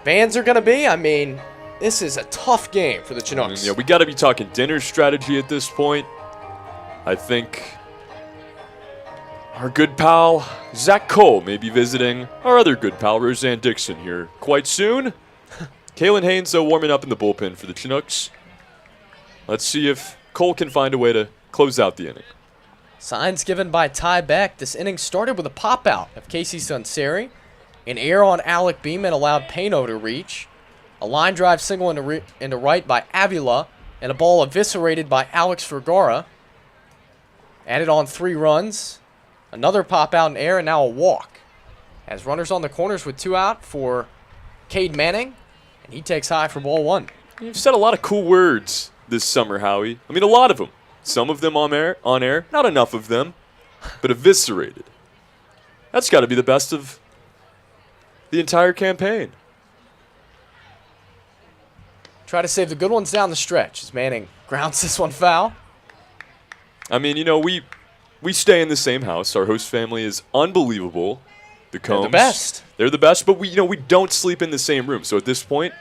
fans are going to be? I mean, this is a tough game for the Chinooks. Yeah, we got to be talking dinner strategy at this point. I think our good pal, Zach Cole, may be visiting our other good pal, Roseanne Dixon, here quite soon. Kalen Haynes, though, warming up in the bullpen for the Chinooks. Let's see if Cole can find a way to close out the inning. Signs given by Ty Beck. This inning started with a pop-out of Casey Sunseri. An error on Alec Beeman allowed Pano to reach. A line drive single into right by Avila. And a ball eviscerated by Alex Vergara. Added on 3 runs. Another pop-out and error, and now a walk. As runners on the corners with 2 out for Cade Manning. And he takes high for ball 1. You've said a lot of cool words this summer, Howie. I mean, a lot of them. Some of them on air, not enough of them, but eviscerated. That's got to be the best of the entire campaign. Try to save the good ones down the stretch as Manning grounds this one foul. I mean, you know, we stay in the same house. Our host family is unbelievable. The Combs, they're the best. They're the best, but we don't sleep in the same room. So at this point,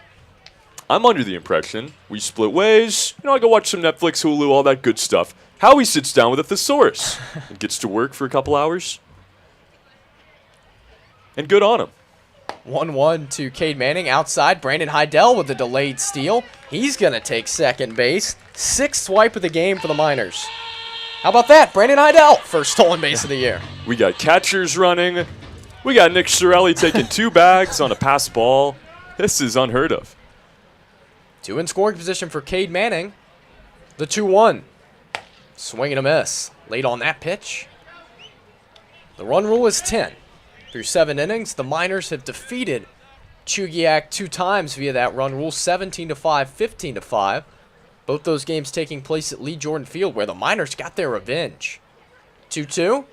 I'm under the impression we split ways. You know, I go watch some Netflix, Hulu, all that good stuff. Howie sits down with a thesaurus and gets to work for a couple hours. And good on him. 1-1 to Cade Manning outside. Brandon Heidel with a delayed steal. He's going to take second base. 6th swipe of the game for the Miners. How about that? Brandon Heidel, first stolen base of the year. We got catchers running. We got Nick Sorelli taking 2 bags on a pass ball. This is unheard of. 2 in scoring position for Cade Manning. The 2-1. Swing and a miss. Late on that pitch. The run rule is 10. Through 7 innings, the Miners have defeated Chugiak 2 times via that run rule, 17-5, 15-5. Both those games taking place at Lee Jordan Field, where the Miners got their revenge. 2-2.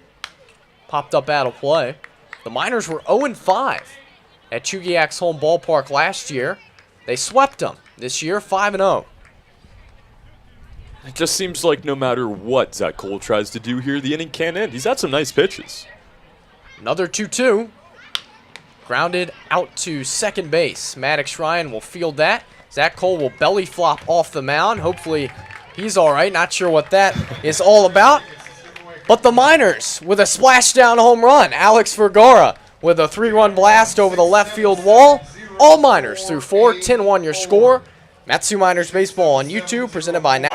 Popped up out of play. The Miners were 0-5 at Chugiak's home ballpark last year. They swept them. This year, 5-0. It just seems like no matter what Zach Cole tries to do here, the inning can't end. He's had some nice pitches. Another 2-2. Grounded out to second base. Maddox Ryan will field that. Zach Cole will belly flop off the mound. Hopefully he's all right. Not sure what that is all about. But the Miners with a splashdown home run. Alex Vergara with a 3-run blast over the left field wall. All Miners through 4, 10-1 your score. Matsu Miners Baseball on YouTube, presented by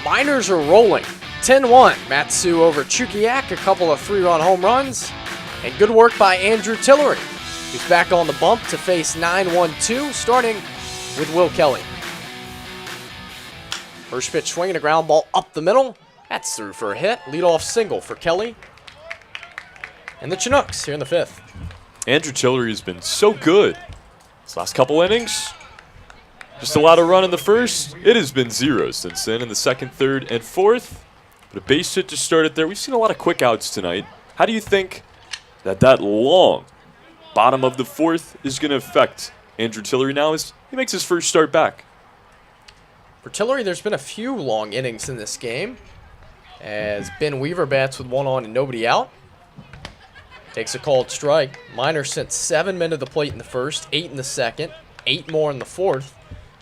Miners are rolling. 10-1. Matsu over Chugiak, a couple of 3-run home runs. And good work by Andrew Tillery, who's back on the bump to face 9-1-2, starting with Will Kelly. First pitch swinging, a ground ball up the middle. That's through for a hit. Leadoff single for Kelly. And the Chinooks here in the 5th. Andrew Tillery has been so good. His last couple innings, just allowed a run in the first. It has been 0 since then in the 2nd, 3rd, and 4th. But a base hit to start it there. We've seen a lot of quick outs tonight. How do you think that long bottom of the 4th is going to affect Andrew Tillery now as he makes his first start back? For Tillery, there's been a few long innings in this game, as Ben Weaver bats with 1 on and nobody out. Takes a called strike. Miners sent 7 men to the plate in the first, 8 in the second, 8 more in the 4th.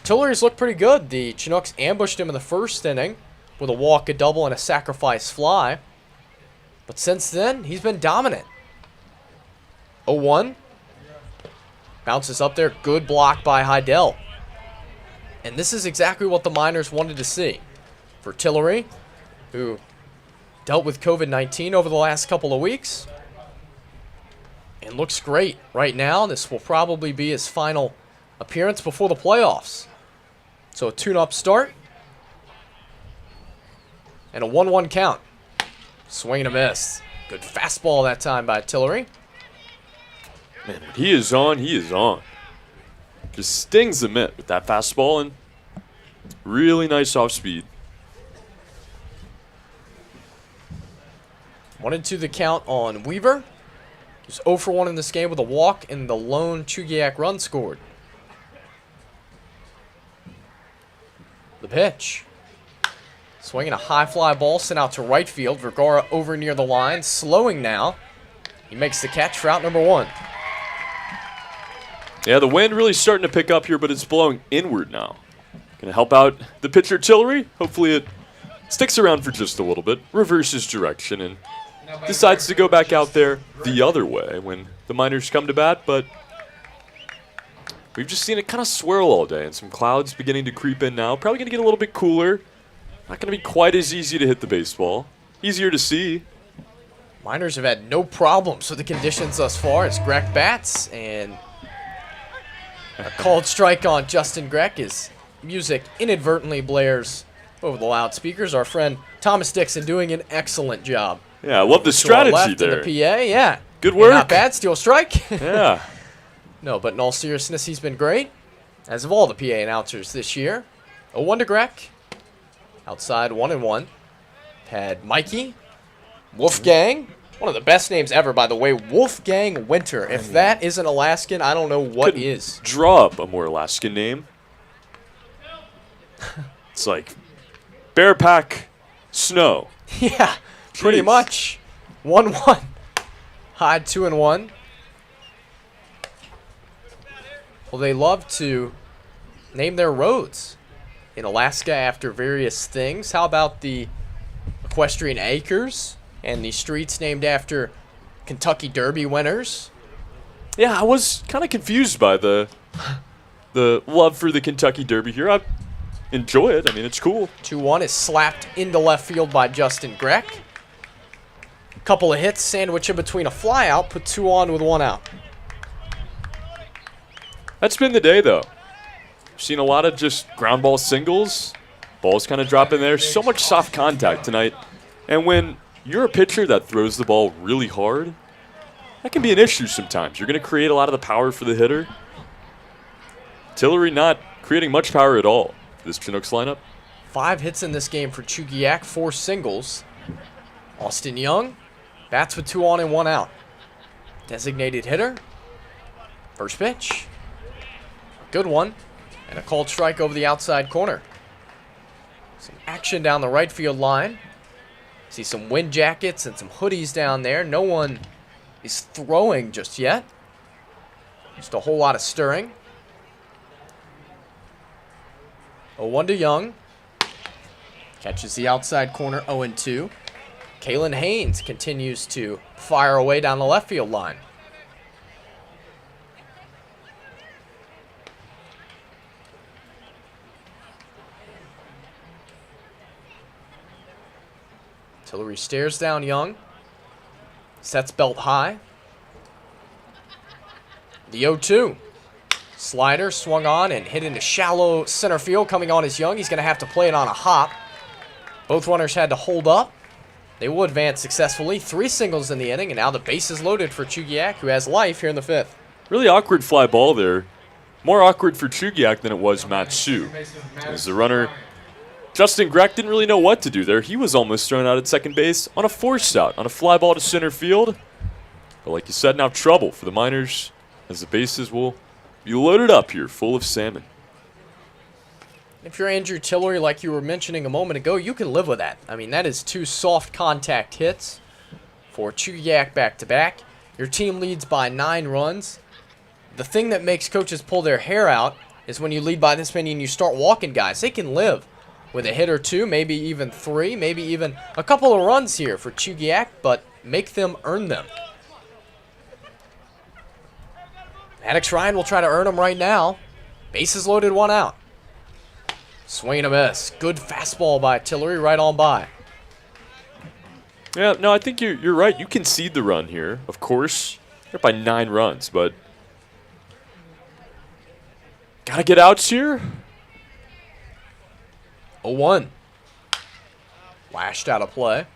Tillery's looked pretty good. The Chinooks ambushed him in the first inning with a walk, a double, and a sacrifice fly. But since then, he's been dominant. 0-1. Bounces up there. Good block by Heidel. And this is exactly what the Miners wanted to see. For Tillery, who dealt with COVID-19 over the last couple of weeks, and looks great right now. This will probably be his final appearance before the playoffs. So a tune-up start. And a 1-1 count. Swing and a miss. Good fastball that time by Tillery. Man, when he is on, he is on. Just stings the mitt with that fastball and really nice off speed. 1-2 the count on Weaver. He's 0 for 1 in this game with a walk and the lone Chugiak run scored. The pitch. Swinging a high fly ball sent out to right field. Vergara over near the line. Slowing now. He makes the catch for out number 1. Yeah, the wind really starting to pick up here, but it's blowing inward now. Going to help out the pitcher Tillery. Hopefully it sticks around for just a little bit, reverses direction, and decides to go back out there the other way when the Miners come to bat. But we've just seen it kind of swirl all day, and some clouds beginning to creep in now. Probably going to get a little bit cooler. Not going to be quite as easy to hit the baseball. Easier to see. Miners have had no problems with the conditions thus far as Grech bats, and a called strike on Justin Grech as music inadvertently blares over the loudspeakers. Our friend Thomas Dixon doing an excellent job. Yeah, I love the strategy there. In the PA, yeah. Good work. And not bad, steal strike. Yeah. No, but in all seriousness, he's been great, as of all the PA announcers this year. 0-1 to Grech. Outside 1-1. Had Mikey, Wolfgang. One of the best names ever, by the way, Wolfgang Winter. If that isn't Alaskan, I don't know what is. Draw up a more Alaskan name. It's like Bear Pack Snow. Yeah, pretty Jeez. much. 1-1. Hyde 2-1. Well, they love to name their roads in Alaska after various things. How about the Equestrian Acres and the streets named after Kentucky Derby winners? Yeah, I was kind of confused by the love for the Kentucky Derby here. I enjoy it. I mean, it's cool. 2-1 is slapped into left field by Justin Grech. Couple of hits, sandwich in between a fly out, put 2 on with 1 out. That's been the day, though. I've seen a lot of just ground ball singles. Balls kind of dropping there. So much soft contact tonight. And when you're a pitcher that throws the ball really hard, that can be an issue sometimes. You're going to create a lot of the power for the hitter. Tillery not creating much power at all for this Chinooks lineup. 5 hits in this game for Chugiak, 4 singles. Austin Young bats with 2 on and 1 out. Designated hitter. First pitch. Good one. And a called strike over the outside corner. Some action down the right field line. See some wind jackets and some hoodies down there. No one is throwing just yet. Just a whole lot of stirring. 0-1 to Young. Catches the outside corner, 0-2. Kalen Haynes continues to fire away down the left field line. Tillery stares down Young. Sets belt high. The 0-2. Slider swung on and hit into shallow center field. Coming on is Young. He's going to have to play it on a hop. Both runners had to hold up. They will advance successfully. 3 singles in the inning, and now the base is loaded for Chugiak, who has life here in the 5th. Really awkward fly ball there. More awkward for Chugiak than it was Matsu. As the runner, Justin Grech, didn't really know what to do there. He was almost thrown out at second base on a force out, on a fly ball to center field. But like you said, now trouble for the Miners, as the bases will be loaded up here, full of salmon. If you're Andrew Tillery, like you were mentioning a moment ago, you can live with that. I mean, that is 2 soft contact hits for Chugiak back-to-back. Your team leads by 9 runs. The thing that makes coaches pull their hair out is when you lead by this many and you start walking guys. They can live with a hit or 2, maybe even 3, maybe even a couple of runs here for Chugiak, but make them earn them. Maddox Ryan will try to earn them right now. Bases loaded, 1 out. Swing and a miss. Good fastball by Tillery, right on by. Yeah, no, I think you're right. You concede the run here, of course. You're up by 9 runs, but gotta get outs here. 0-1. Lashed out of play.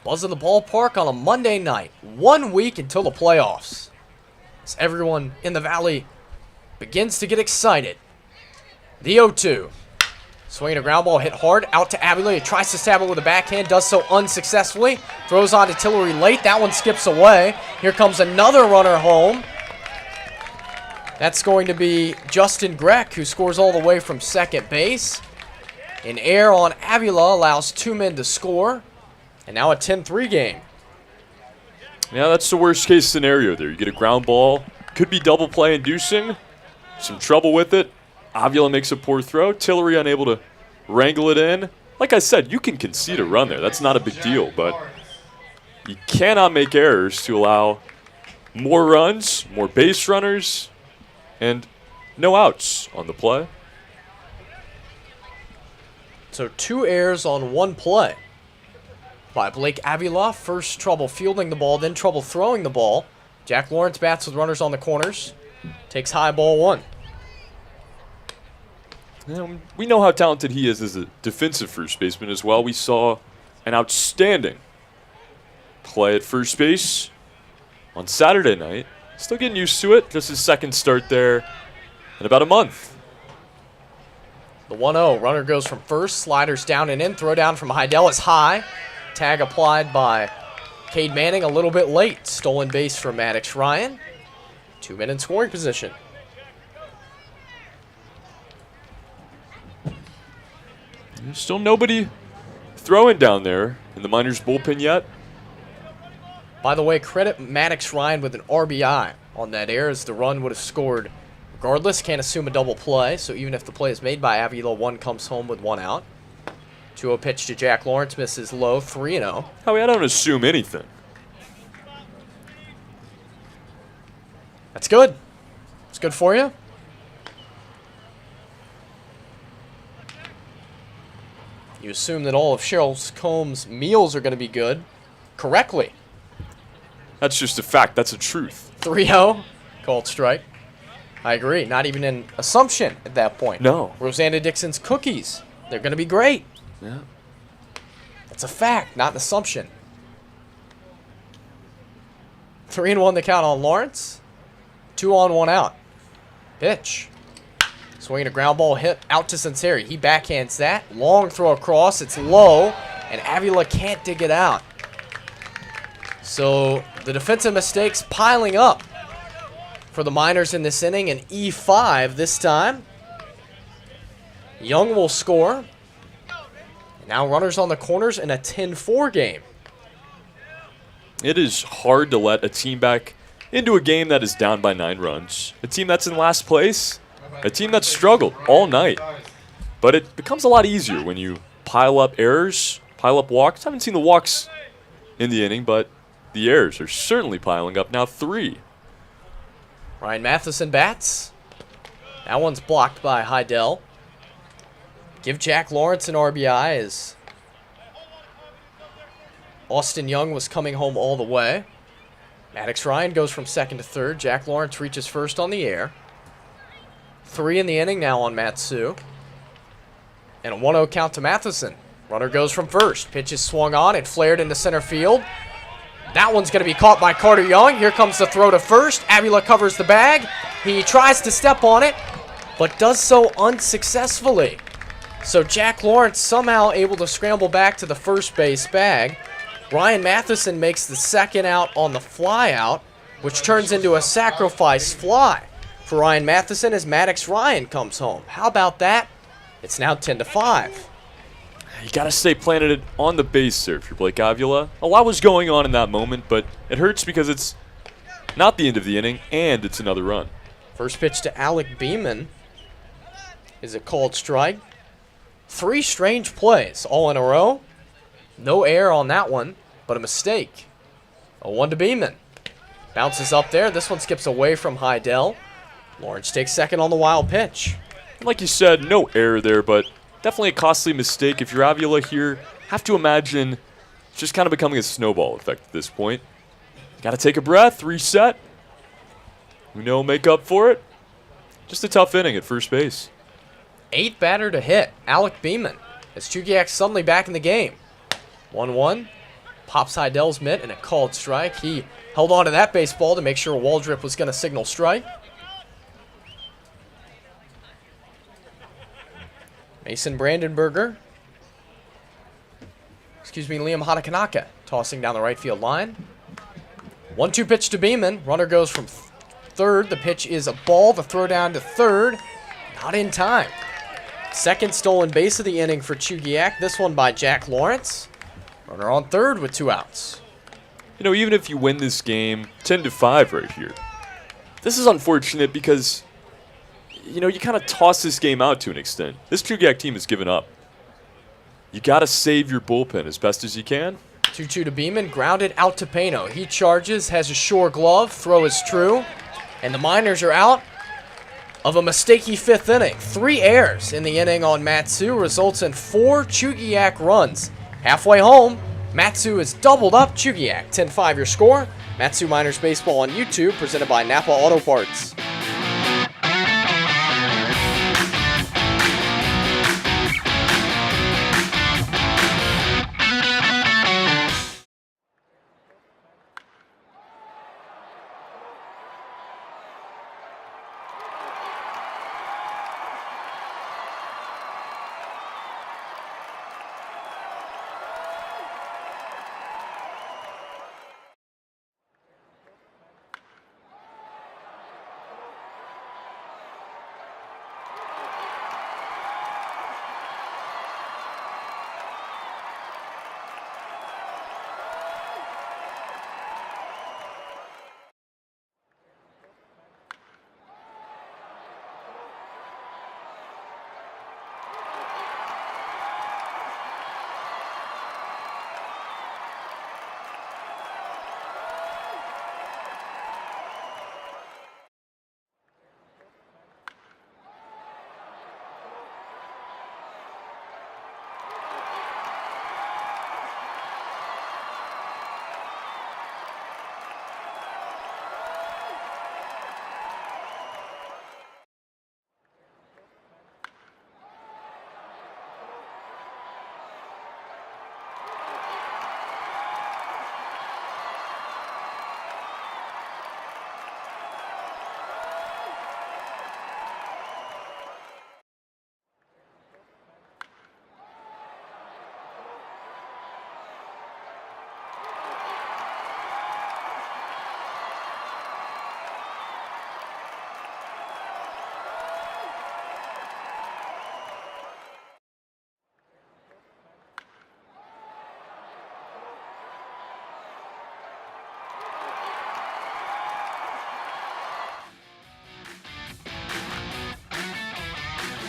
Buzz in the ballpark on a Monday night. 1 week until the playoffs. As everyone in the Valley begins to get excited. The 0-2. Swinging a ground ball, hit hard, out to Avila. He tries to stab it with a backhand, does so unsuccessfully. Throws on to Tillery late. That one skips away. Here comes another runner home. That's going to be Justin Grech, who scores all the way from second base. An error on Avila allows 2 men to score. And now a 10-3 game. Yeah, that's the worst case scenario there. You get a ground ball, could be double play inducing, some trouble with it. Avila makes a poor throw. Tillery unable to wrangle it in. Like I said, you can concede a run there. That's not a big deal, but you cannot make errors to allow more runs, more base runners, and no outs on the play. So 2 errors on 1 play by Blake Avila. First trouble fielding the ball, then trouble throwing the ball. Jack Lawrence bats with runners on the corners. Takes high ball 1. We know how talented he is as a defensive first baseman as well. We saw an outstanding play at first base on Saturday night. Still getting used to it. Just his second start there in about a month. The 1-0. Runner goes from first. Sliders down and in. Throw down from Heidel is high. Tag applied by Cade Manning a little bit late. Stolen base from Maddox Ryan. 2 men in scoring position. There's still nobody throwing down there in the Miners bullpen yet. By the way, credit Maddox Ryan with an RBI on that error, as the run would have scored regardless. Can't assume a double play, so even if the play is made by Avila, 1 comes home with 1 out. 2-0 pitch to Jack Lawrence, misses low, 3-0. I don't assume anything. That's good. It's good for you. You assume that all of Cheryl Combs' meals are going to be good. Correctly. That's just a fact. That's a truth. 3-0. Called strike. I agree. Not even an assumption at that point. No. Rosanna Dixon's cookies. They're going to be great. Yeah. That's a fact, not an assumption. 3-1 the count on Lawrence. 2 on, 1 out. Pitch. Swinging a ground ball hit out to Sinceri. He backhands that. Long throw across. It's low, and Avila can't dig it out. So the defensive mistakes piling up for the Miners in this inning. An E5 this time. Young will score. Now runners on the corners in a 10-4 game. It is hard to let a team back into a game that is down by 9 runs. A team that's in last place, a team that's struggled all night. But it becomes a lot easier when you pile up errors, pile up walks. I haven't seen the walks in the inning, but the errors are certainly piling up now. 3. Ryan Matheson bats. That one's blocked by Heidel. Give Jack Lawrence an RBI as Austin Young was coming home all the way. Maddox Ryan goes from second to third. Jack Lawrence reaches first on the air. 3 in the inning now on Matsu. And a 1-0 count to Matheson. Runner goes from first. Pitch is swung on and flared into center field. That one's going to be caught by Carter Young. Here comes the throw to first. Avila covers the bag. He tries to step on it, but does so unsuccessfully. So Jack Lawrence somehow able to scramble back to the first base bag. Ryan Matheson makes the second out on the fly out, which turns into a sacrifice fly for Ryan Matheson as Maddox Ryan comes home. How about that? It's now 10-5. You got to stay planted on the base there if you're Blake Avila. A lot was going on in that moment, but it hurts because it's not the end of the inning and it's another run. First pitch to Alec Beeman is a called strike. 3 strange plays all in a row. No error on that one, but a mistake. A 1 to Beeman. Bounces up there. This one skips away from Heidel. Lawrence takes second on the wild pitch. Like you said, no error there, but definitely a costly mistake. If you're Avila here, have to imagine it's just kind of becoming a snowball effect at this point. Got to take a breath, reset. Make up for it. Just a tough inning at first base. 8th batter to hit, Alec Beeman, as Chugiak suddenly back in the game. 1-1, pops Heidel's mitt and a called strike. He held on to that baseball to make sure Waldrip was going to signal strike. Mason Brandenburger. Liam Hanakanaka tossing down the right field line. 1-2 pitch to Beeman. Runner goes from third. The pitch is a ball. The throw down to third. Not in time. Second stolen base of the inning for Chugiak. This one by Jack Lawrence. Runner on third with 2 outs. Even if you win this game 10-5 right here, this is unfortunate because you kind of toss this game out to an extent. This Chugiak team has given up. You got to save your bullpen as best as you can. 2-2 to Beeman, grounded out to Pano. He charges, has a sure glove, throw is true, and the Miners are out of a mistakey 5th inning. 3 errors in the inning on Matsu results in 4 Chugiak runs. Halfway home, Matsu is doubled up Chugiak. 10-5 your score. Matsu Miners Baseball on YouTube, presented by Napa Auto Parts.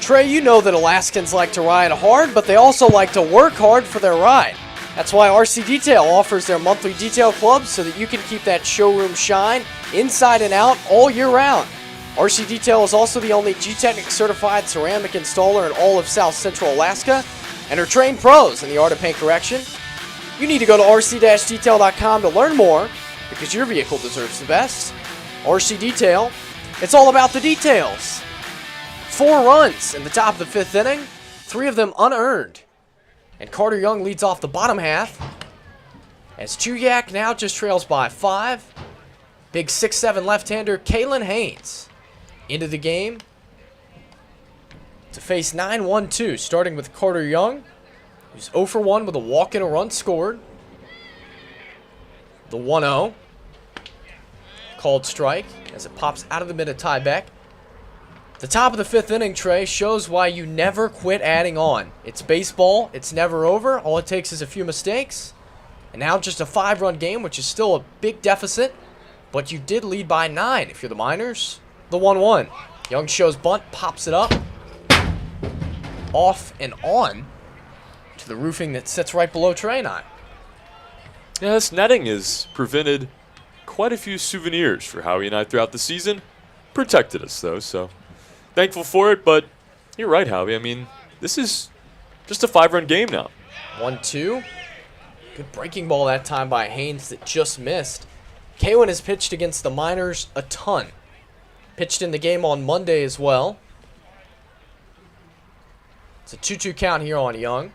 Trey, you know that Alaskans like to ride hard, but they also like to work hard for their ride. That's why RC Detail offers their monthly detail club so that you can keep that showroom shine inside and out all year round. RC Detail is also the only G-Technic certified ceramic installer in all of South Central Alaska and are trained pros in the art of paint correction. You need to go to rc-detail.com to learn more because your vehicle deserves the best. RC Detail, it's all about the details. 4 runs in the top of the 5th inning, 3 of them unearned. And Carter Young leads off the bottom half as Chugiak now just trails by 5. Big 6'7" left-hander Kalen Haynes into the game to face 9-1-2, starting with Carter Young, who's 0 for 1 with a walk and a run scored. The 1-0 called strike as it pops out of the mid of Tybeck. The top of the 5th inning, Trey, shows why you never quit adding on. It's baseball. It's never over. All it takes is a few mistakes. And now just a 5-run game, which is still a big deficit. But you did lead by 9 if you're the Miners. The 1-1. Young shows bunt, pops it up. Off and on to the roofing that sits right below Trey and I. Yeah, this netting has prevented quite a few souvenirs for Howie and I throughout the season. Protected us, though, so thankful for it, but you're right, Howie. I mean, this is just a 5-run game now. 1-2. Good breaking ball that time by Haynes that just missed. Kawan has pitched against the Miners a ton. Pitched in the game on Monday as well. It's a 2-2 count here on Young.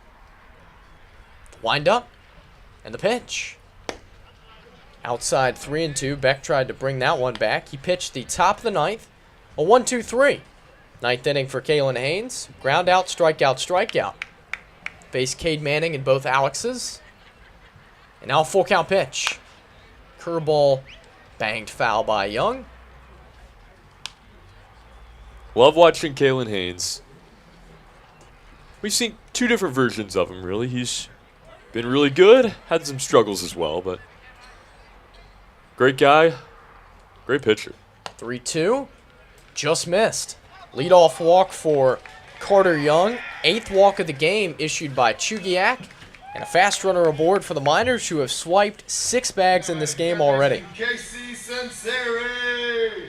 Wind up and the pitch. Outside 3-2. Beck tried to bring that one back. He pitched the top of the 9th. A 1-2-3. 9th inning for Kalen Haynes. Ground out, strikeout, strikeout. Faced Cade Manning and both Alexes. And now a full count pitch. Curveball banged foul by Young. Love watching Kalen Haynes. We've seen 2 different versions of him, really. He's been really good, had some struggles as well, but great guy, great pitcher. 3-2. Just missed. Leadoff walk for Carter Young. 8th walk of the game issued by Chugiak. And a fast runner aboard for the Miners, who have swiped 6 bags in this game already.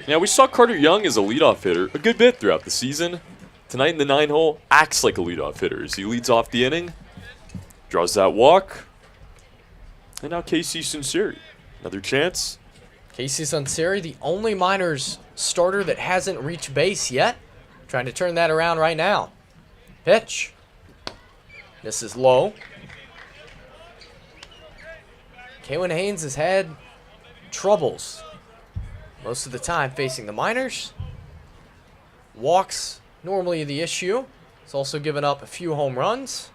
Now, we saw Carter Young as a leadoff hitter a good bit throughout the season. Tonight in the 9-hole, acts like a leadoff hitter as he leads off the inning. Draws that walk. And now Casey Sinceri. Another chance. Casey Sinceri, the only Miners starter that hasn't reached base yet. Trying to turn that around right now. Pitch. This is low. Kawan Haynes has had troubles most of the time facing the Miners. Walks normally the issue. He's also given up a few home runs.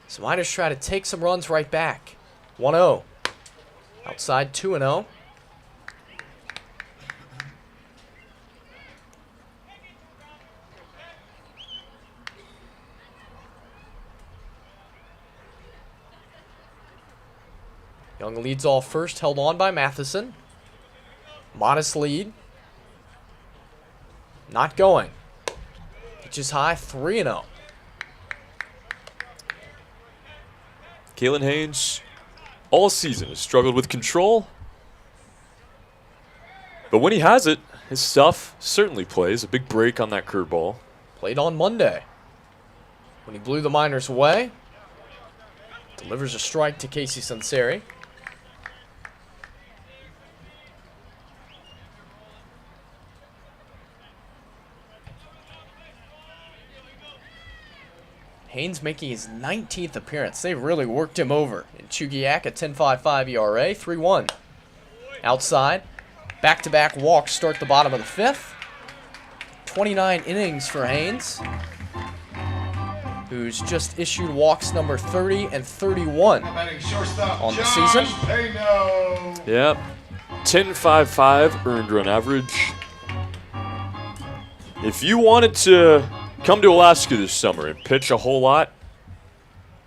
So Miners try to take some runs right back. 1-0. Outside 2-0. Young leads off first, held on by Matheson. Modest lead. Not going. Pitches high, 3-0. Kalen Haynes, all season, has struggled with control. But when he has it, his stuff certainly plays. A big break on that curveball. Played on Monday when he blew the Miners away. Delivers a strike to Casey Sinceri. Haynes making his 19th appearance. They really worked him over. In Chugiak, a 10.55 ERA, 3-1. Outside, back-to-back walks start the bottom of the 5th. 29 innings for Haynes, who's just issued walks number 30 and 31 on the season. Yep, 10.55 earned run average. If you wanted to come to Alaska this summer and pitch a whole lot,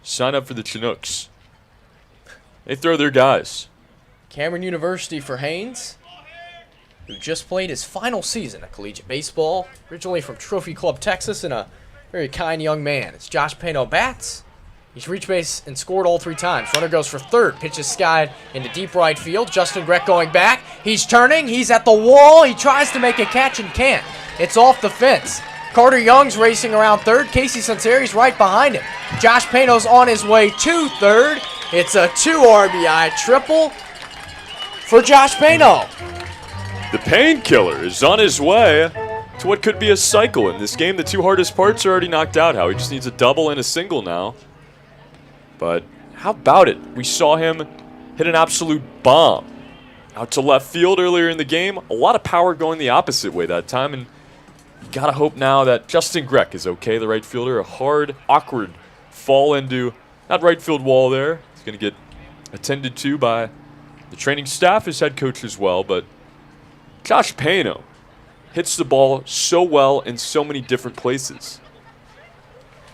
sign up for the Chinooks. They throw their guys. Cameron University for Haynes, who just played his final season of collegiate baseball, originally from Trophy Club, Texas, and a very kind young man. It's Josh Payno bats, He's reached base and scored all 3 times. Runner goes for third. Pitch is skied into deep right field. Justin Grech going back. He's turning. He's at the wall. He tries to make a catch and can't. It's off the fence. Carter Young's racing around third. Casey Sunseri's right behind him. Josh Pano's on his way to third. It's a 2 RBI triple for Josh Pano. The painkiller is on his way to what could be a cycle in this game. The 2 hardest parts are already knocked out. How he just needs a double and a single now. But how about it? We saw him hit an absolute bomb out to left field earlier in the game. A lot of power going the opposite way that time. And you gotta hope now that Justin Grech is okay, the right fielder. A hard, awkward fall into that right field wall there. He's going to get attended to by the training staff, his head coach as well. But Josh Pano hits the ball so well in so many different places.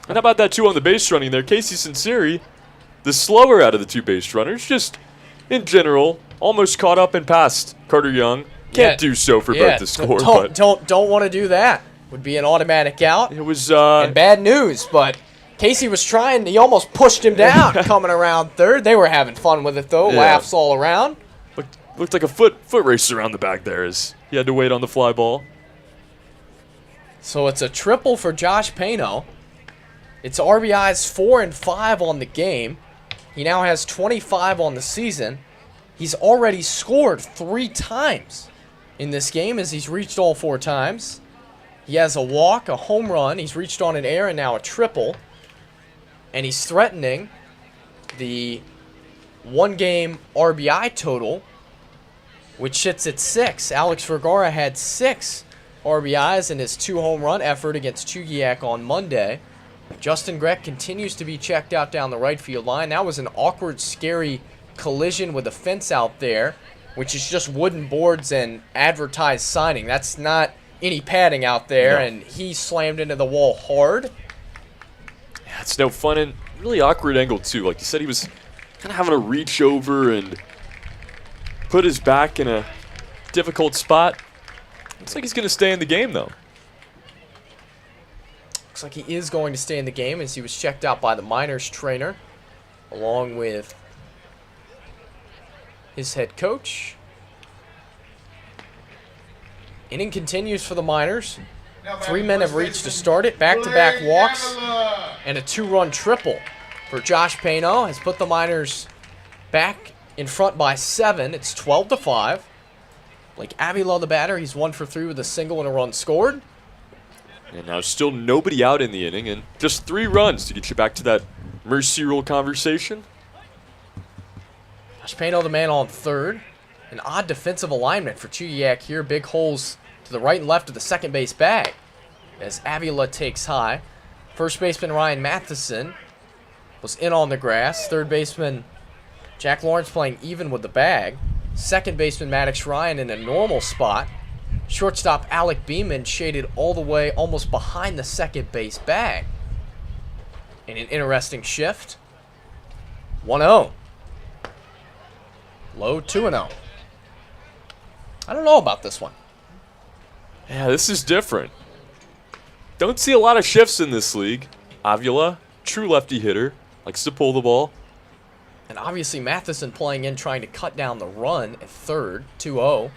And how about that 2 on the base running there? Casey Sunseri, the slower out of the 2 base runners, just in general, almost caught up and passed Carter Young. Can't do so for both the score. Don't want to do that. Would be an automatic out. It was and bad news, but Casey was trying. He almost pushed him down coming around third. They were having fun with it, though. Yeah. Laughs all around. Looked like a foot race around the back there as he had to wait on the fly ball. So it's a triple for Josh Pano. It's RBIs 4 and 5 on the game. He now has 25 on the season. He's already scored 3 times in this game as he's reached all 4 times. He has a walk, a home run. He's reached on an air and now a triple. And he's threatening the 1-game RBI total, which sits at 6. Alex Vergara had 6 RBIs in his 2-home run effort against Chugiak on Monday. Justin Grech continues to be checked out down the right field line. That was an awkward, scary collision with a fence out there, which is just wooden boards and advertised signing. That's not any padding out there, and he slammed into the wall hard. Yeah, it's no fun and really awkward angle, too. Like you said, he was kind of having to reach over and put his back in a difficult spot. Looks like he's going to stay in the game, though. Looks like he is going to stay in the game as he was checked out by the minors trainer, along with his head coach. Inning continues for the Miners. 3 men have reached to start it. Back-to-back walks and a 2-run triple for Josh Pano has put the Miners back in front by 7. It's 12-5. Blake Avila, the batter, he's 1 for 3 with a single and a run scored. And now still nobody out in the inning, and just 3 runs to get you back to that mercy rule conversation. Josh Pano, the man on third. An odd defensive alignment for Chugiak here. Big holes to the right and left of the second base bag as Avila takes high. First baseman Ryan Matheson was in on the grass. Third baseman Jack Lawrence playing even with the bag. Second baseman Maddox Ryan in a normal spot. Shortstop Alec Beeman shaded all the way almost behind the second base bag. In an interesting shift. 1-0. Low 2-0. I don't know about this one. Yeah, this is different. Don't see a lot of shifts in this league. Avila, true lefty hitter, likes to pull the ball. And obviously Matheson playing in, trying to cut down the run at third. 2-0.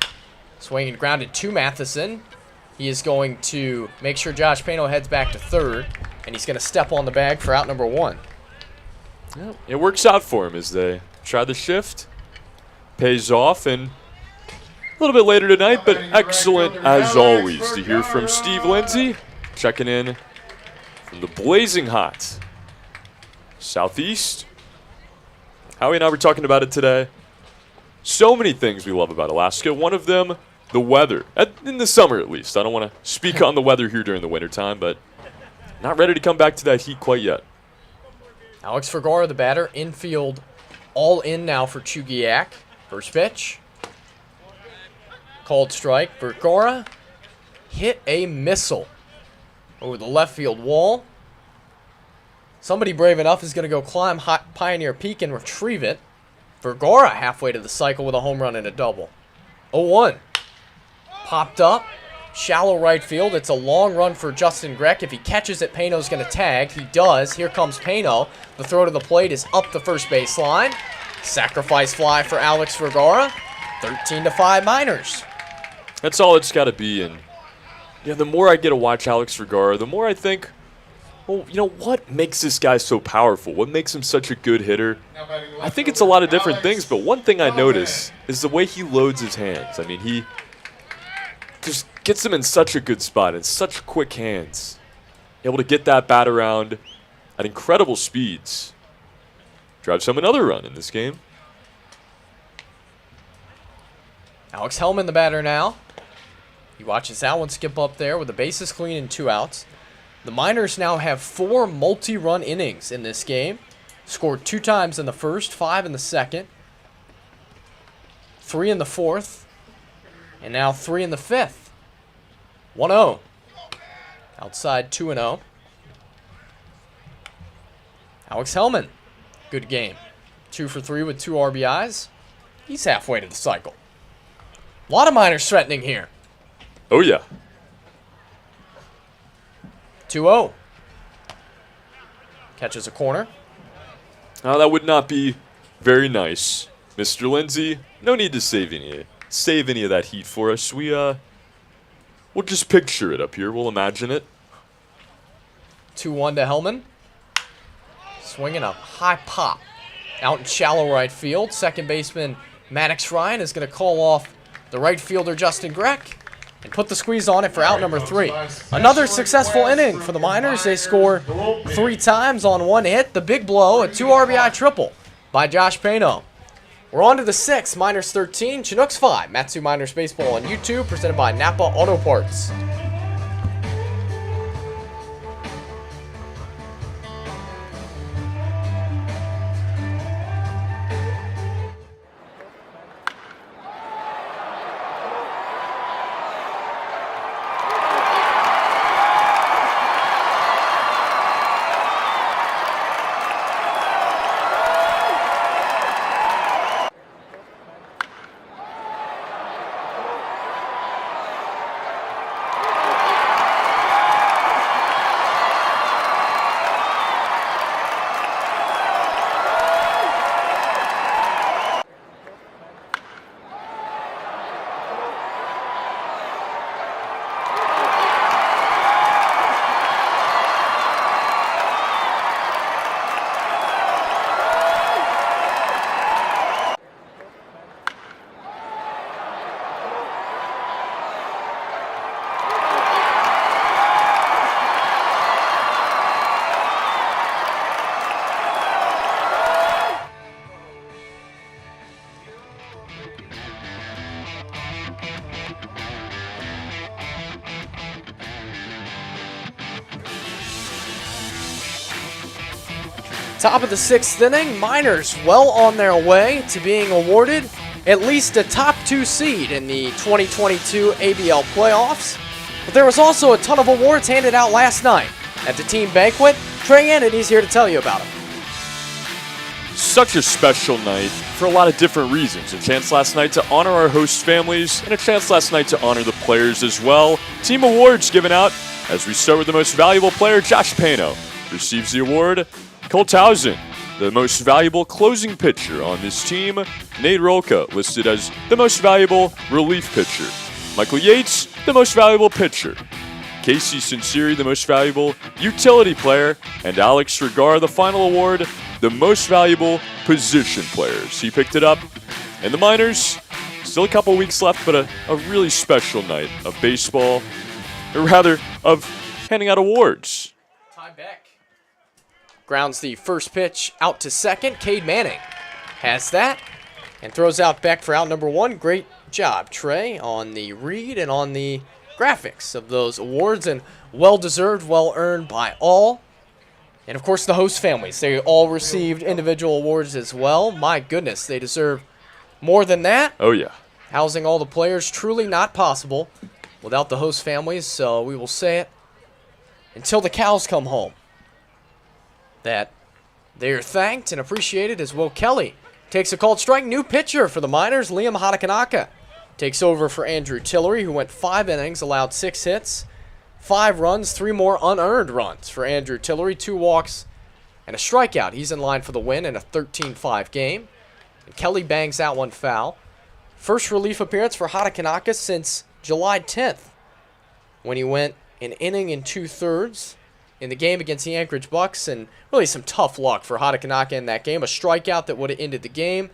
Swinging grounded to Matheson. He is going to make sure Josh Pano heads back to third. And he's going to step on the bag for out number 1. Yeah, it works out for him as they try the shift. Pays off, and a little bit later tonight, but excellent as always to hear from Steve Lindsay, checking in from the blazing hot Southeast. Howie and I were talking about it today. So many things we love about Alaska. One of them, the weather. In the summer, at least. I don't want to speak on the weather here during the wintertime, but not ready to come back to that heat quite yet. Alex Vergara, the batter, infield all in now for Chugiak. First pitch. Called strike. Vergara hit a missile over the left field wall. Somebody brave enough is going to go climb Pioneer Peak and retrieve it. Vergara halfway to the cycle with a home run and a double. 0-1. Popped up. shallow right field. It's a long run for Justin Grech. If he catches it, Pano's going to tag. He does. Here comes Pano. The throw to the plate is up the first base line. Sacrifice fly for Alex Vergara. 13-5 Miners. That's all it's got to be. And yeah, the more I get to watch Alex Vergara, the more I think, well, you know, what makes this guy so powerful? What makes him such a good hitter? I think it's a lot of different things, but one thing I notice is the way he loads his hands. I mean, he just gets them in such a good spot and such quick hands. Able to get that bat around at incredible speeds. Drives home another run in this game. Alex Hellman, the batter now. He watches that one skip up there with the bases clean and 2 outs. The Miners now have 4 multi-run innings in this game. Scored 2 times in the first, 5 in the second, 3 in the fourth, and now 3 in the fifth. 1-0. Outside 2-0. Alex Hellman, good game. 2 for 3 with 2 RBIs. He's halfway to the cycle. A lot of Miners threatening here. Oh, yeah. 2-0. Catches a corner. Now, that would not be very nice. Mr. Lindsay, no need to save any of that heat for us. We'll just picture it up here. We'll imagine it. 2-1 to Hellman. Swinging a high pop out in shallow right field. Second baseman Maddox Ryan is going to call off the right fielder Justin Grech and put the squeeze on it for out number 3. Another successful inning for the Miners. They score 3 times on 1 hit. The big blow, a 2 RBI triple by Josh Pano. We're on to the 6th. Miners 13, Chinooks 5. Matsu Miners Baseball on YouTube, presented by Napa Auto Parts. Top of the 6th inning, Miners well on their way to being awarded at least a top 2 seed in the 2022 ABL playoffs. But there was also a ton of awards handed out last night at the team banquet. Trey Annedy's here to tell you about them. Such a special night for a lot of different reasons. A chance last night to honor our host families, and a chance last night to honor the players as well. Team awards given out as we start with the most valuable player, Josh Pano, receives the award. Cole Towson, the most valuable closing pitcher on this team. Nate Rolka, listed as the most valuable relief pitcher. Michael Yates, the most valuable pitcher. Casey Sinceri, the most valuable utility player. And Alex Vergara, the final award, the most valuable position players. He picked it up. And the Miners, still a couple weeks left, but a really special night of baseball. Or rather, of handing out awards. Ty Beck grounds the first pitch out to second. Cade Manning has that and throws out Beck for out number 1. Great job, Trey, on the read and on the graphics of those awards, and well-deserved, well-earned by all. And, of course, the host families. They all received individual awards as well. My goodness, they deserve more than that. Oh, yeah. Housing all the players, truly not possible without the host families, so we will say it until the cows come home, that they are thanked and appreciated as Will Kelly takes a called strike. New pitcher for the Miners, Liam Hanakanaka. takes over for Andrew Tillery, who went 5 innings, allowed 6 hits, 5 runs, 3 more unearned runs for Andrew Tillery, 2 walks, and a strikeout. He's in line for the win in a 13-5 game. And Kelly bangs out 1 foul. First relief appearance for Hatakanaka since July 10th, when he went an inning and 2/3 in the game against the Anchorage Bucks, and really some tough luck for Hatakanaka in that game. A strikeout that would have ended the game.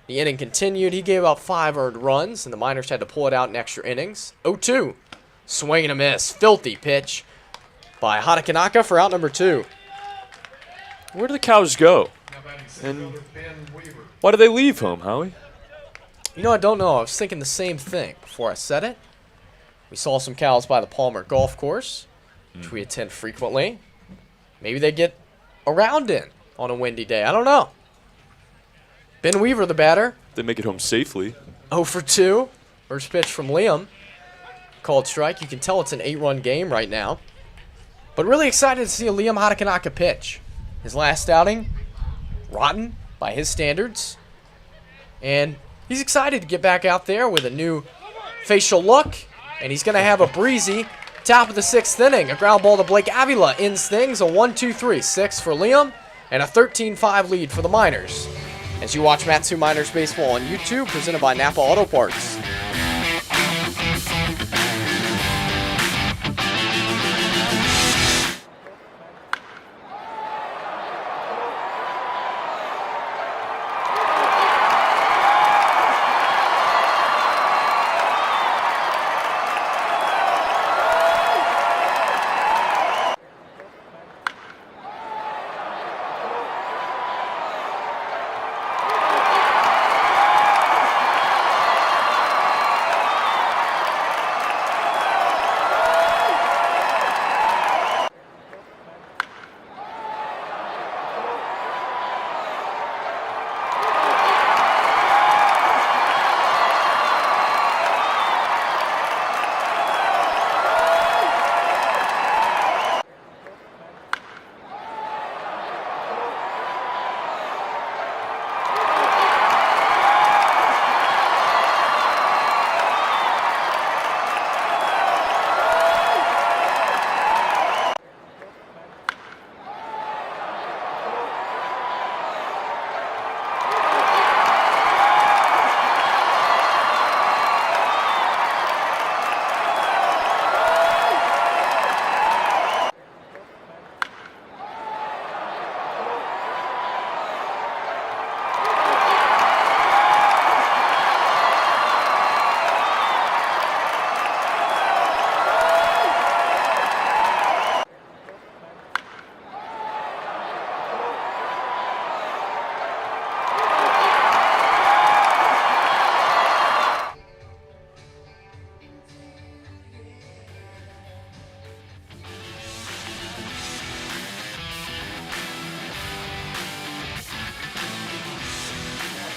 The inning continued. He gave up 5 earned runs, and the Miners had to pull it out in extra innings. 0-2. Swing and a miss. Filthy pitch by Hatakanaka for out number 2. Where do the Cows go? And why do they leave home, Howie? You know, I don't know. I was thinking the same thing before I said it. We saw some cows by the Palmer Golf Course, which we attend frequently. Maybe they get a round in on a windy day. I don't know. Ben Weaver, the batter. They make it home safely. 0 for 2. First pitch from Liam. Called strike. You can tell it's an 8-run game right now. But really excited to see a Liam Hatakanaka pitch. His last outing, rotten by his standards. And he's excited to get back out there with a new facial look. And he's going to have a breezy top of the 6th inning. A ground ball to Blake Avila ends things. A 1-2-3-6 for Liam. And a 13-5 lead for the Miners. As you watch Mat2 Miners Baseball on YouTube, presented by Napa Auto Parts.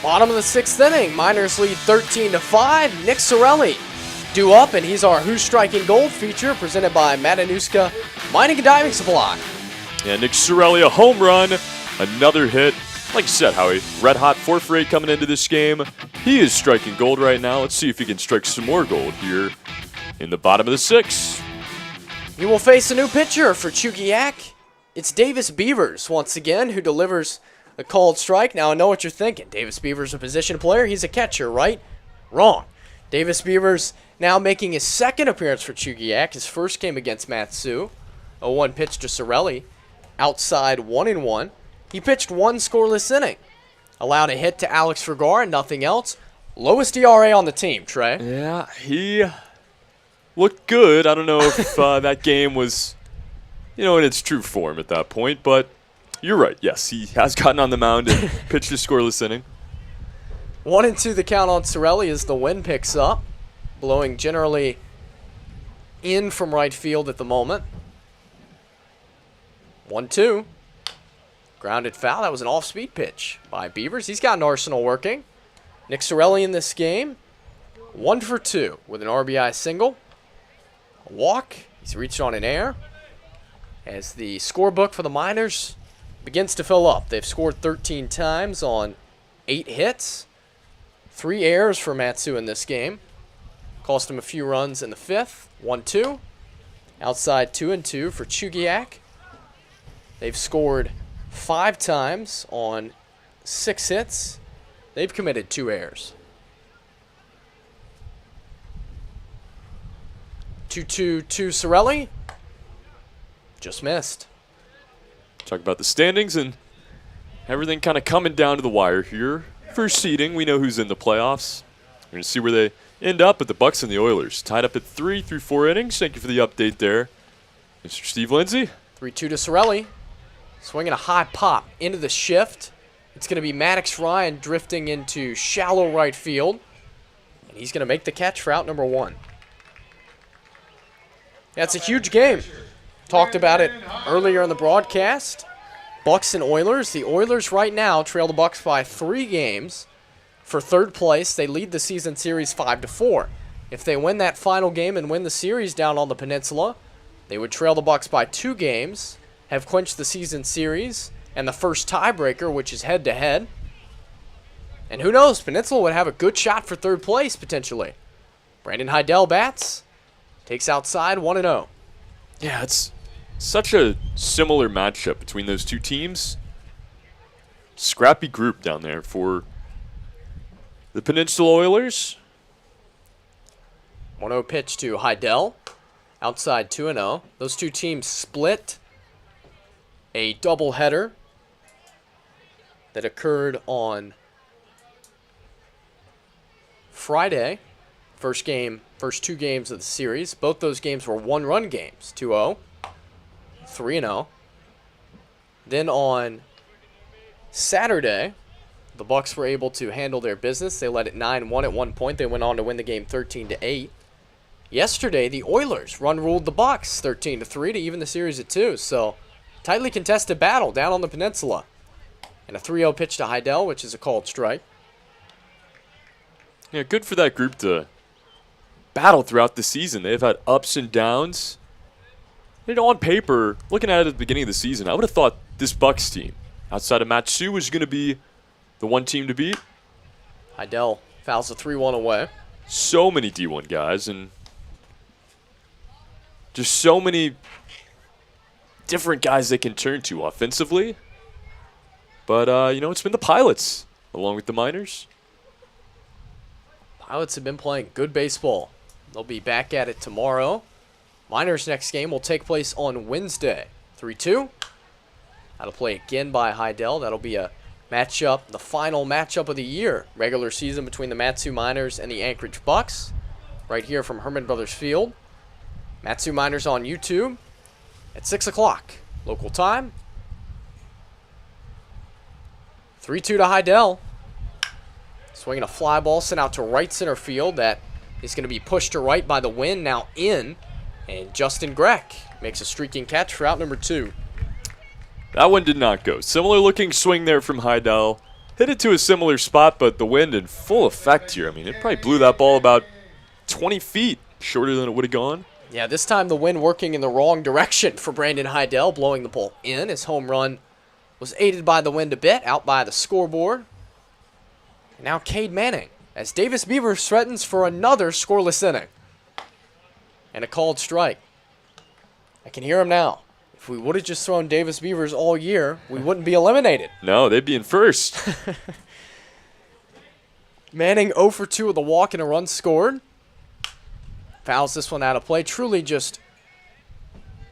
Bottom of the 6th inning, Miners lead 13-5. Nick Sorelli due up, and he's our Who's Striking Gold feature presented by Matanuska Mining and Diving Supply. Yeah, Nick Sorelli, a home run, another hit. Like you said, Howie, red hot 4 for 8 coming into this game. He is striking gold right now. Let's see if he can strike some more gold here in the bottom of the 6th. He will face a new pitcher for Chugiak. It's Davis Beavers once again who delivers a called strike. Now I know what you're thinking. Davis Beavers a position player. He's a catcher, right? Wrong. Davis Beavers now making his 2nd appearance for Chugiak. His first came against Mat2. A 1 pitch to Sorelli. Outside 1-1. He pitched 1 scoreless inning. Allowed a hit to Alex Vergara and nothing else. Lowest ERA on the team, Trey. Yeah, he looked good. I don't know if that game was, in its true form at that point, but you're right. Yes, he has gotten on the mound and pitched a scoreless inning. 1-2 the count on Sorelli as the wind picks up, blowing generally in from right field at the moment. 1-2. Grounded foul. That was an off-speed pitch by Beavers. He's got an arsenal working. Nick Sorelli in this game, 1 for 2 with an RBI single. A walk. He's reached on an error. As the scorebook for the Miners begins to fill up. They've scored 13 times on 8 hits. 3 errors for Mat2 in this game. Cost him a few runs in the 5th. 1-2. Outside 2-2 for Chugiak. They've scored 5 times on 6 hits. They've committed 2 errors. 2-2 to Sorelli. Just missed. Talk about the standings and everything kind of coming down to the wire here. First seeding, we know who's in the playoffs. We're going to see where they end up, but the Bucks and the Oilers tied up at 3 through 4 innings. Thank you for the update there, Mr. Steve Lindsay. 3-2 to Sorelli. Swinging a high pop into the shift. It's going to be Maddox Ryan drifting into shallow right field. And he's going to make the catch for out number 1. That's a huge game. Talked about it earlier in the broadcast. Bucks and Oilers. The Oilers right now trail the Bucks by 3 games. For 3rd place, they lead the season series 5-4. If they win that final game and win the series down on the peninsula, they would trail the Bucks by 2 games, have clinched the season series, and the first tiebreaker, which is head-to-head. And who knows, Peninsula would have a good shot for 3rd place, potentially. Brandon Heidel bats, takes outside 1-0. Yeah, it's such a similar matchup between those two teams. Scrappy group down there for the Peninsula Oilers. 1-0 pitch to Heidel, outside 2-0. Those two teams split a doubleheader that occurred on Friday. First 2 games of the series. Both those games were 1-run games. 2-0, 3-0. Then on Saturday, the Bucks were able to handle their business. They led it 9-1 at one point. They went on to win the game 13-8. Yesterday, the Oilers run-ruled the Bucks 13-3 to even the series at 2. So, tightly contested battle down on the peninsula. And a 3-0 pitch to Heidel, which is a called strike. Yeah, good for that group to battle throughout the season. They've had ups and downs. You know, on paper, looking at it at the beginning of the season, I would have thought this Bucks team, outside of Matsu, was going to be the one team to beat. Heidel fouls a 3-1 away. So many D1 guys and just so many different guys they can turn to offensively. But, you know, it's been the Pilots along with the Miners. Pilots have been playing good baseball. They'll be back at it tomorrow. Miners' next game will take place on Wednesday. 3-2. That'll play again by Heidel. That'll be a matchup, the final matchup of the year. Regular season between the Matsu Miners and the Anchorage Bucks. Right here from Herman Brothers Field. Matsu Miners on YouTube at 6 o'clock. Local time. 3-2 to Heidel. Swinging a fly ball sent out to right center field. That is going to be pushed to right by the wind. Now in. And Justin Greck makes a streaking catch for out number 2. That one did not go. Similar looking swing there from Heidel. Hit it to a similar spot, but the wind in full effect here. I mean, it probably blew that ball about 20 feet shorter than it would have gone. Yeah, this time the wind working in the wrong direction for Brandon Heidel, blowing the ball in. His home run was aided by the wind a bit, out by the scoreboard. And now Cade Manning, as Davis Beavers threatens for another scoreless inning. And a called strike. I can hear him now. If we would have just thrown Davis Beavers all year, we wouldn't be eliminated. No, they'd be in first. Manning 0 for 2 with a walk and a run scored. Fouls this one out of play. Truly just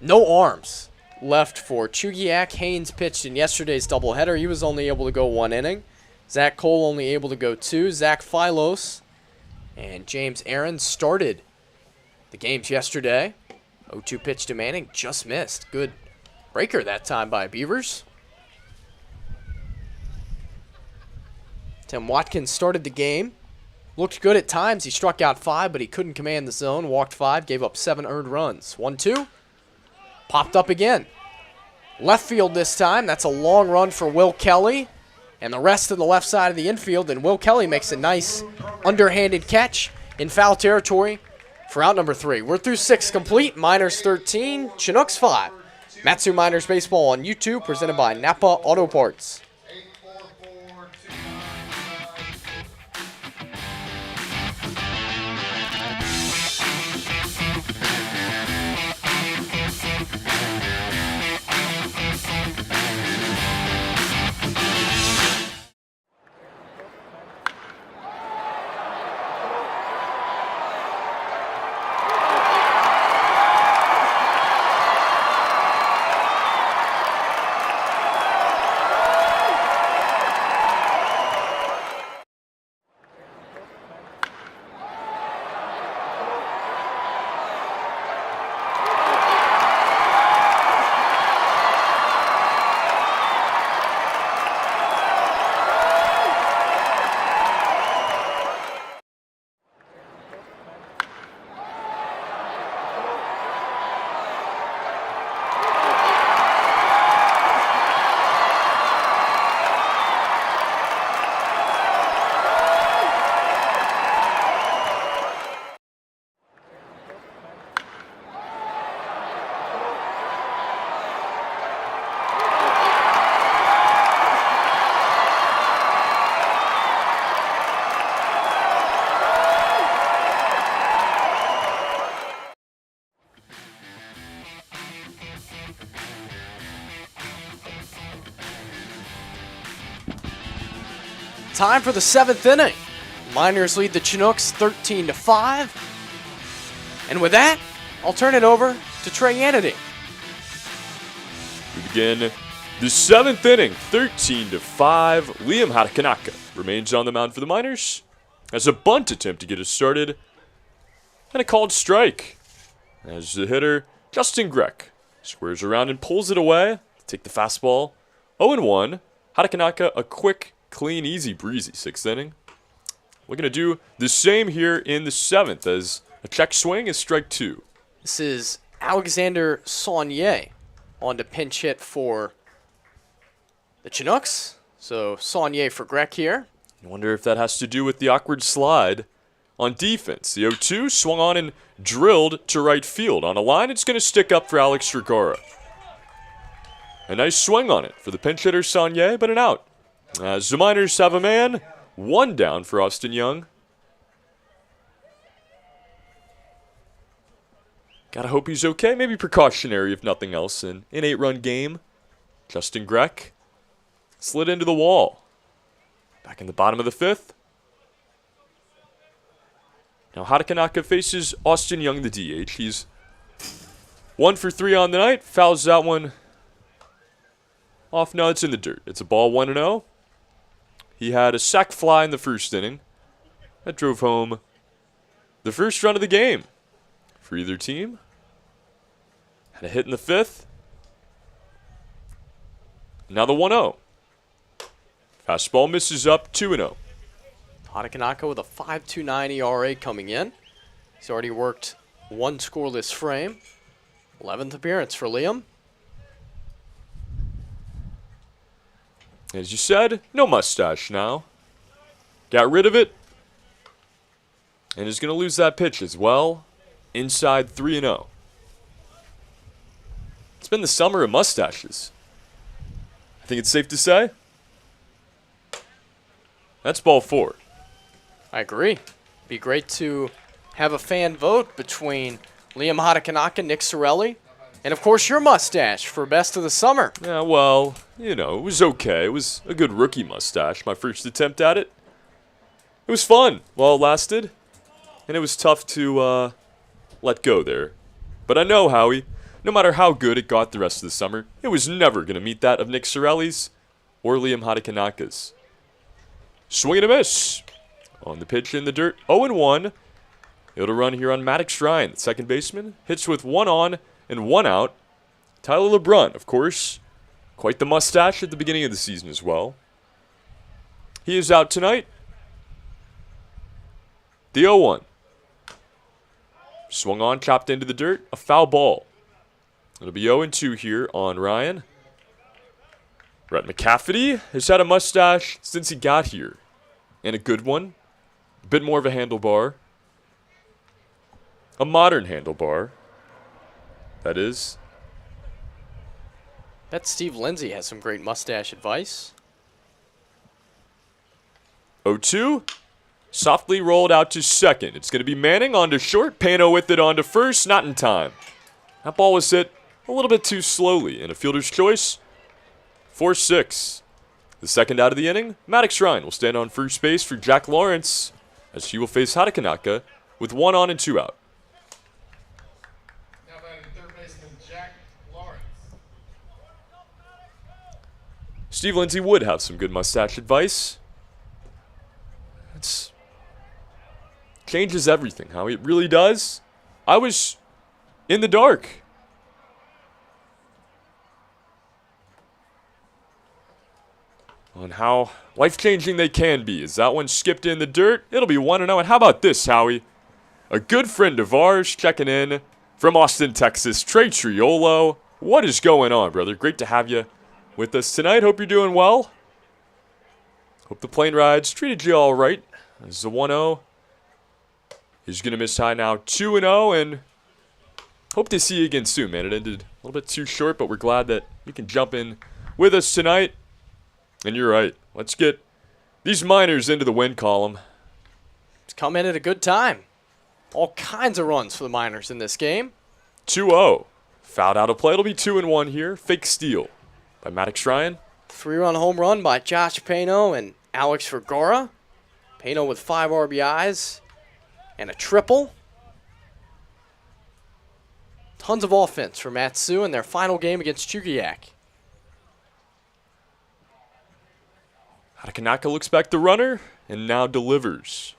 no arms left for Chugiak. Haynes pitched in yesterday's doubleheader. He was only able to go 1 inning. Zach Cole only able to go 2. Zach Phylos and James Aaron started the games yesterday. 0-2 pitch to Manning, just missed. Good breaker that time by Beavers. Tim Watkins started the game. Looked good at times. He struck out 5, but he couldn't command the zone. Walked 5, gave up 7 earned runs. 1-2. Popped up again. Left field this time. That's a long run for Will Kelly. And the rest of the left side of the infield. And Will Kelly makes a nice underhanded catch in foul territory for out number 3. We're through 6 complete. Miners 13, Chinooks 5. Matsu Miners Baseball on YouTube, presented by Napa Auto Parts. Time for the 7th inning. Miners lead the Chinooks 13-5. And with that, I'll turn it over to Trey Yannity. We begin the 7th inning, 13-5. Liam Hatakanaka remains on the mound for the Miners as a bunt attempt to get us started. And a called strike as the hitter, Justin Grech, squares around and pulls it away. Take the fastball. 0-1. Hatakanaka, a quick, clean, easy, breezy 6th inning. We're going to do the same here in the 7th as a check swing is strike 2. This is Alexander Saunier on to pinch hit for the Chinooks. So Saunier for Grech here. I wonder if that has to do with the awkward slide on defense. The 0-2 swung on and drilled to right field. On a line, it's going to stick up for Alex Strigara. A nice swing on it for the pinch hitter Saunier, but an out. As the Miners have a man, one down for Austin Young. Gotta hope he's okay. Maybe precautionary, if nothing else, in an 8-run game. Justin Grech slid into the wall. Back in the bottom of the 5th. Now Hatakanaka faces Austin Young, the DH. He's 1 for 3 on the night. Fouls that one off. No, it's in the dirt. It's a ball 1-0. He had a sac fly in the 1st inning. That drove home the 1st run of the game for either team. Had a hit in the 5th. Now the 1-0. Fastball misses up, 2-0. Hatakanaka with a 5.29 ERA coming in. He's already worked 1 scoreless frame. 11th appearance for Liam. As you said, no mustache now. Got rid of it. And is going to lose that pitch as well. Inside 3-0. It's been the summer of mustaches. I think it's safe to say. That's ball 4. I agree. Be great to have a fan vote between Liam Hatakanaka, Nick Sorelli, and of course your mustache for best of the summer. Yeah, well, you know, it was okay. It was a good rookie mustache, my first attempt at it. It was fun while it lasted, and it was tough to let go there. But I know, Howie, no matter how good it got the rest of the summer, it was never going to meet that of Nick Sorelli's or Liam Hatakanaka's. Swing and a miss. On the pitch in the dirt, 0-1. It'll run here on Maddox Ryan, the second baseman. Hits with 1 on and 1 out. Tyler LeBrun, of course. Quite the mustache at the beginning of the season as well. He is out tonight. The 0-1. Swung on, chopped into the dirt. A foul ball. It'll be 0-2 here on Ryan. Brett McCafferty has had a mustache since he got here. And a good one. A bit more of a handlebar. A modern handlebar. That is. Bet Steve Lindsay has some great mustache advice. 0-2. Softly rolled out to second. It's going to be Manning on to short. Pano with it on to first. Not in time. That ball was hit a little bit too slowly. And a fielder's choice. 4-6. The second out of the inning, Maddox Ryan will stand on first base for Jack Lawrence as he will face Hatakanaka with 1 on and 2 out. Now batting third baseman Jack Lawrence. Steve Lindsay would have some good mustache advice. It changes everything, how it really does. I was in the dark. On how life-changing they can be. As that one skipped in the dirt, it'll be 1-0. And how about this, Howie? A good friend of ours checking in from Austin, Texas, Trey Triolo. What is going on, brother? Great to have you with us tonight. Hope you're doing well. Hope the plane rides treated you all right. This is a 1-0. He's going to miss high now, 2-0, and hope to see you again soon, man. It ended a little bit too short, but we're glad that you can jump in with us tonight. And you're right. Let's get these Miners into the win column. It's come in at a good time. All kinds of runs for the Miners in this game. 2-0. Fouled out of play. It'll be 2-1 here. Fake steal by Maddox Ryan. 3-run home run by Josh Pano, and Alex Vergara. Pano with 5 RBIs and a triple. Tons of offense for Matsu in their final game against Chugiak. Hatakanaka looks back the runner and now delivers.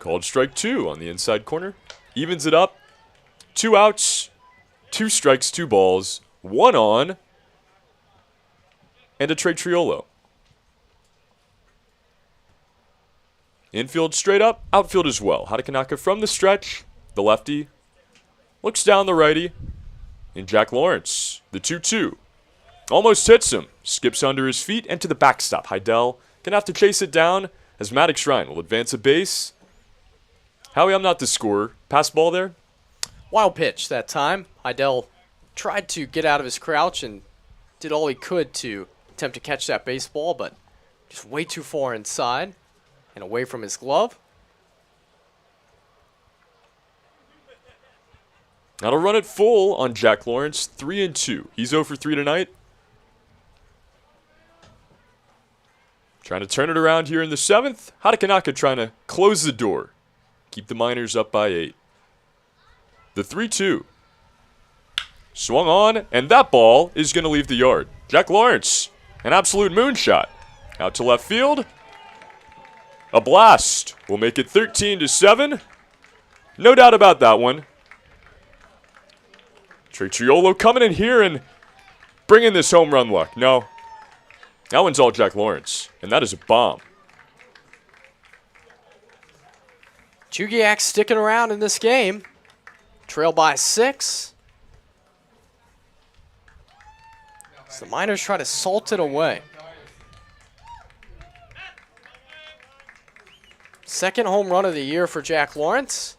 Called strike 2 on the inside corner. Evens it up. 2 outs, 2 strikes, 2 balls, 1 on, and a Trey Triolo. Infield straight up, outfield as well. Hatakanaka from the stretch, the lefty, looks down the righty, and Jack Lawrence, the 2-2. Almost hits him, skips under his feet, and to the backstop. Heidel gonna have to chase it down as Maddox Ryan will advance a base. Howie, I'm not the scorer. Pass ball there. Wild pitch that time. Heidel tried to get out of his crouch and did all he could to attempt to catch that baseball, but just way too far inside and away from his glove. Now to run it full on Jack Lawrence, 3-2. He's 0 for 3 tonight. Trying to turn it around here in the 7th. Hatakanaka trying to close the door. Keep the Miners up by 8. The 3-2. Swung on, and that ball is going to leave the yard. Jack Lawrence, an absolute moonshot. Out to left field. A blast will make it 13-7. No doubt about that one. Trey Triolo coming in here and bringing this home run luck. No, that one's all Jack Lawrence, and that is a bomb. Chugiak sticking around in this game. Trail by 6. So the Miners try to salt it away. Second home run of the year for Jack Lawrence.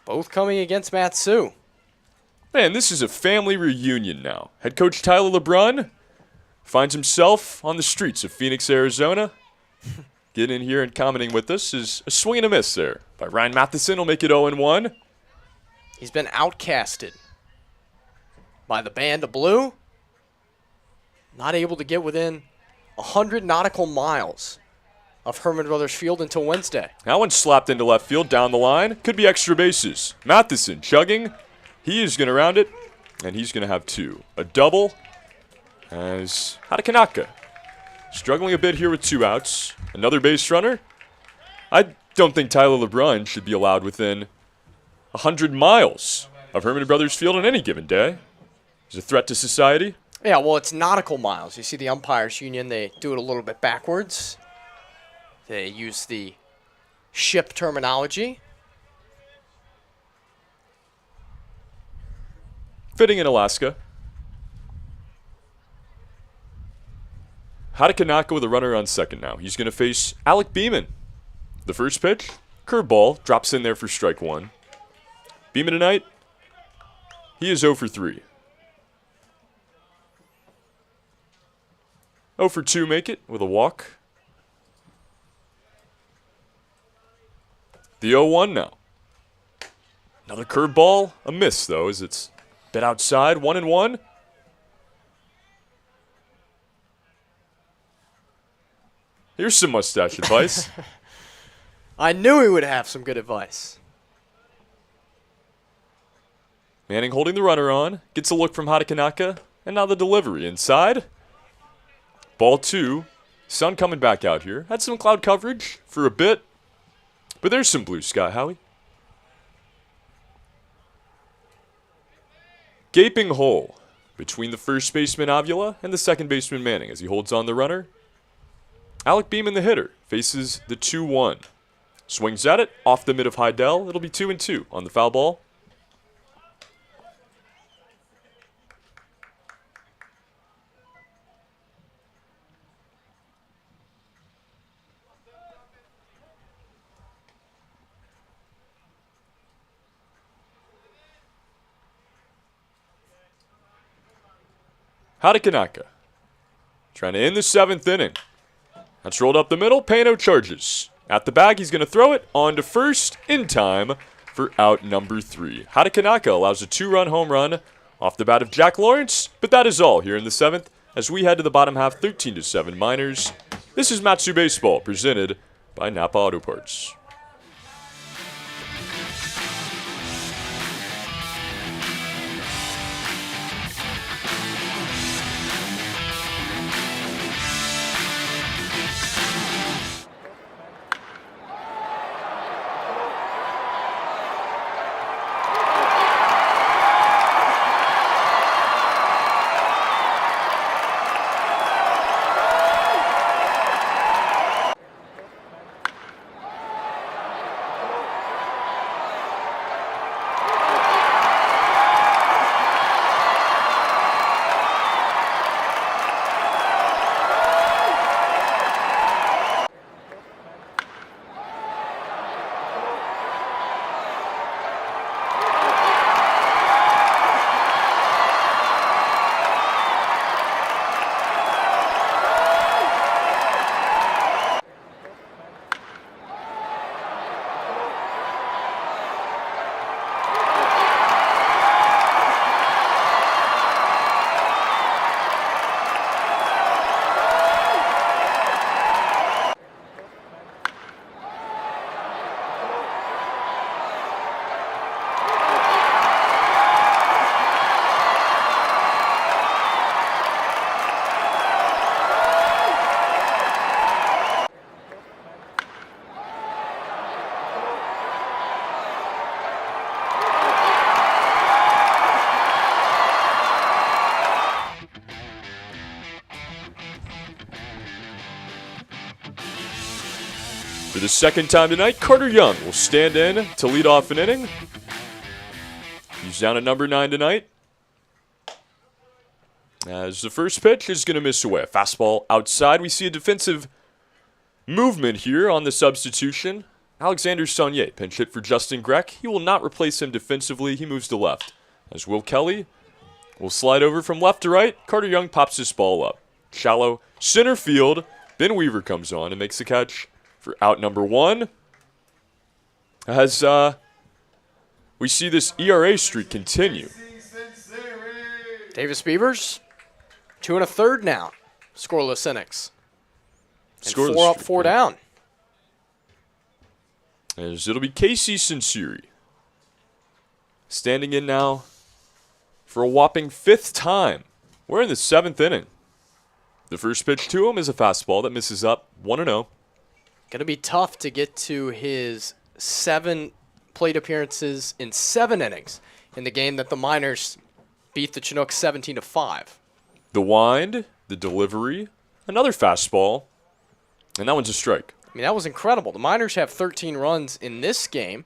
Both coming against Matsu. Man, this is a family reunion now. Head coach Tyler LeBrun finds himself on the streets of Phoenix, Arizona. Getting in here and commenting with us is a swing and a miss there by Ryan Matheson. Will make it 0-1. He's been outcasted by the Band of Blue. Not able to get within 100 nautical miles of Herman Brothers Field until Wednesday. That one slapped into left field down the line. Could be extra bases. Matheson chugging. He is going to round it, and he's going to have 2. A double as Hatakanaka struggling a bit here with 2 outs. Another base runner. I don't think Tyler LeBrun should be allowed within 100 miles of Herman Brothers Field on any given day. He's a threat to society. Yeah, well, it's nautical miles. You see the umpires union, they do it a little bit backwards. They use the ship terminology. Fitting in Alaska. Hatakanaka with a runner on second now. He's going to face Alec Beeman. The first pitch, curveball, drops in there for strike 1. Beeman tonight, he is 0 for 3. 0 for 2 make it with a walk. The 0-1 now. Another curveball, a miss though, as it's a bit outside, 1-1. Here's some mustache advice. I knew he would have some good advice. Manning holding the runner on, gets a look from Hatakanaka, and now the delivery inside. Ball 2. Sun coming back out here. Had some cloud coverage for a bit, but there's some blue sky, Howie. Gaping hole between the first baseman Avila and the second baseman Manning as he holds on the runner. Alec Beeman, the hitter, faces the 2-1. Swings at it, off the mid of Heidel. It'll be 2-2 on the foul ball. Hatakanaka trying to end the 7th inning. That's rolled up the middle. Pano charges. At the bag, he's going to throw it on to first in time for out number 3. Hatakanaka allows a 2-run home run off the bat of Jack Lawrence, but that is all here in the 7th as we head to the bottom half, 13-7 Miners. This is Matsu Baseball, presented by Napa Auto Parts. For the second time tonight, Carter Young will stand in to lead off an inning. He's down at number 9 tonight. As the first pitch is going to miss away. A fastball outside. We see a defensive movement here on the substitution. Alexander Saunier, pinch hit for Justin Grech. He will not replace him defensively. He moves to left. As Will Kelly will slide over from left to right. Carter Young pops this ball up. Shallow center field. Ben Weaver comes on and makes the catch for out number 1. As we see this ERA streak continue. Davis Beavers, 2 1/3 now. Scoreless innings. And Scoreless 4 up, streak, 4 yeah. down. As it'll be Casey Sinceri standing in now for a whopping 5th time. We're in the 7th inning. The first pitch to him is a fastball that misses up 1-0. Going to be tough to get to his 7 plate appearances in 7 innings in the game that the Miners beat the Chinooks 17-5. The wind, the delivery, another fastball, and that one's a strike. I mean, that was incredible. The Miners have 13 runs in this game.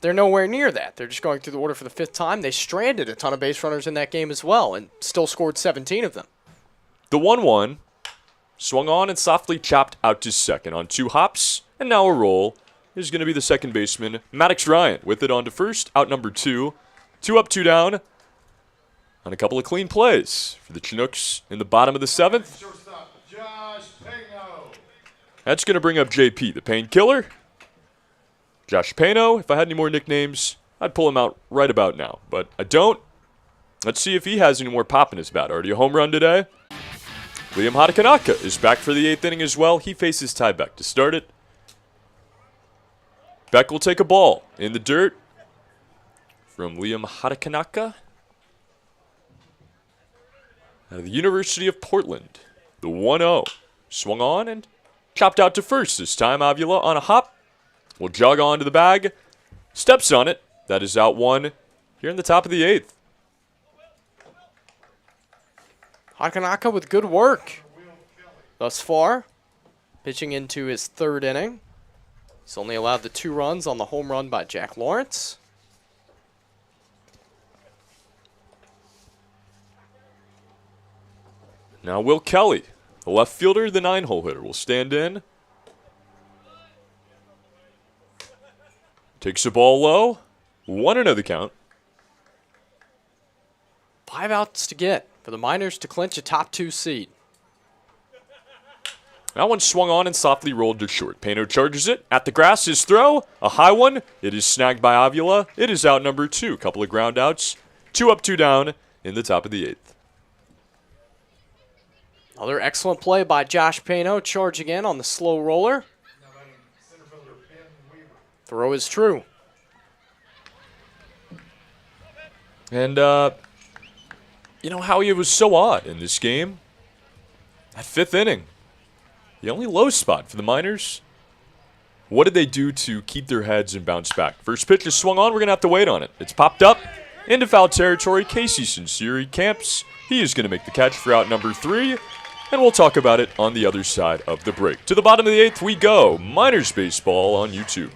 They're nowhere near that. They're just going through the order for the 5th time. They stranded a ton of base runners in that game as well and still scored 17 of them. The 1-1 swung on and softly chopped out to second on 2 hops, and now a roll is going to be the second baseman, Maddox Ryan, with it on to first, out number 2. 2 up, 2 down, on a couple of clean plays for the Chinooks in the bottom of the 7th. Shortstop, Josh Pano. That's going to bring up JP, the painkiller. Josh Pano, if I had any more nicknames, I'd pull him out right about now, but I don't. Let's see if he has any more pop in his bat. Already a home run today. Liam Hatakanaka is back for the 8th inning as well. He faces Ty Beck to start it. Beck will take a ball in the dirt from Liam Hatakanaka out of the University of Portland. The 1-0 swung on and chopped out to first. This time Avila on a hop will jog on to the bag. Steps on it. That is out 1 here in the top of the 8th. Hakanaka with good work thus far, pitching into his 3rd inning. He's only allowed the 2 runs on the home run by Jack Lawrence. Now Will Kelly, the left fielder, the 9-hole hitter, will stand in. Takes the ball low. 1-0 the count. 5 outs to get for the Miners to clinch a top 2 seed. That one swung on and softly rolled to short. Pano charges it. At the grass, his throw. A high one. It is snagged by Avila. It is out number 2. Couple of ground outs. 2 up, 2 down in the top of the 8th. Another excellent play by Josh Pano, charging in on the slow roller. Throw is true. And, you know, Howie, it was so odd in this game. That 5th inning, the only low spot for the Miners. What did they do to keep their heads and bounce back? First pitch is swung on. We're going to have to wait on it. It's popped up into foul territory. Casey Sinceri camps. He is going to make the catch for out number 3. And we'll talk about it on the other side of the break. To the bottom of the 8th we go. Miners baseball on YouTube.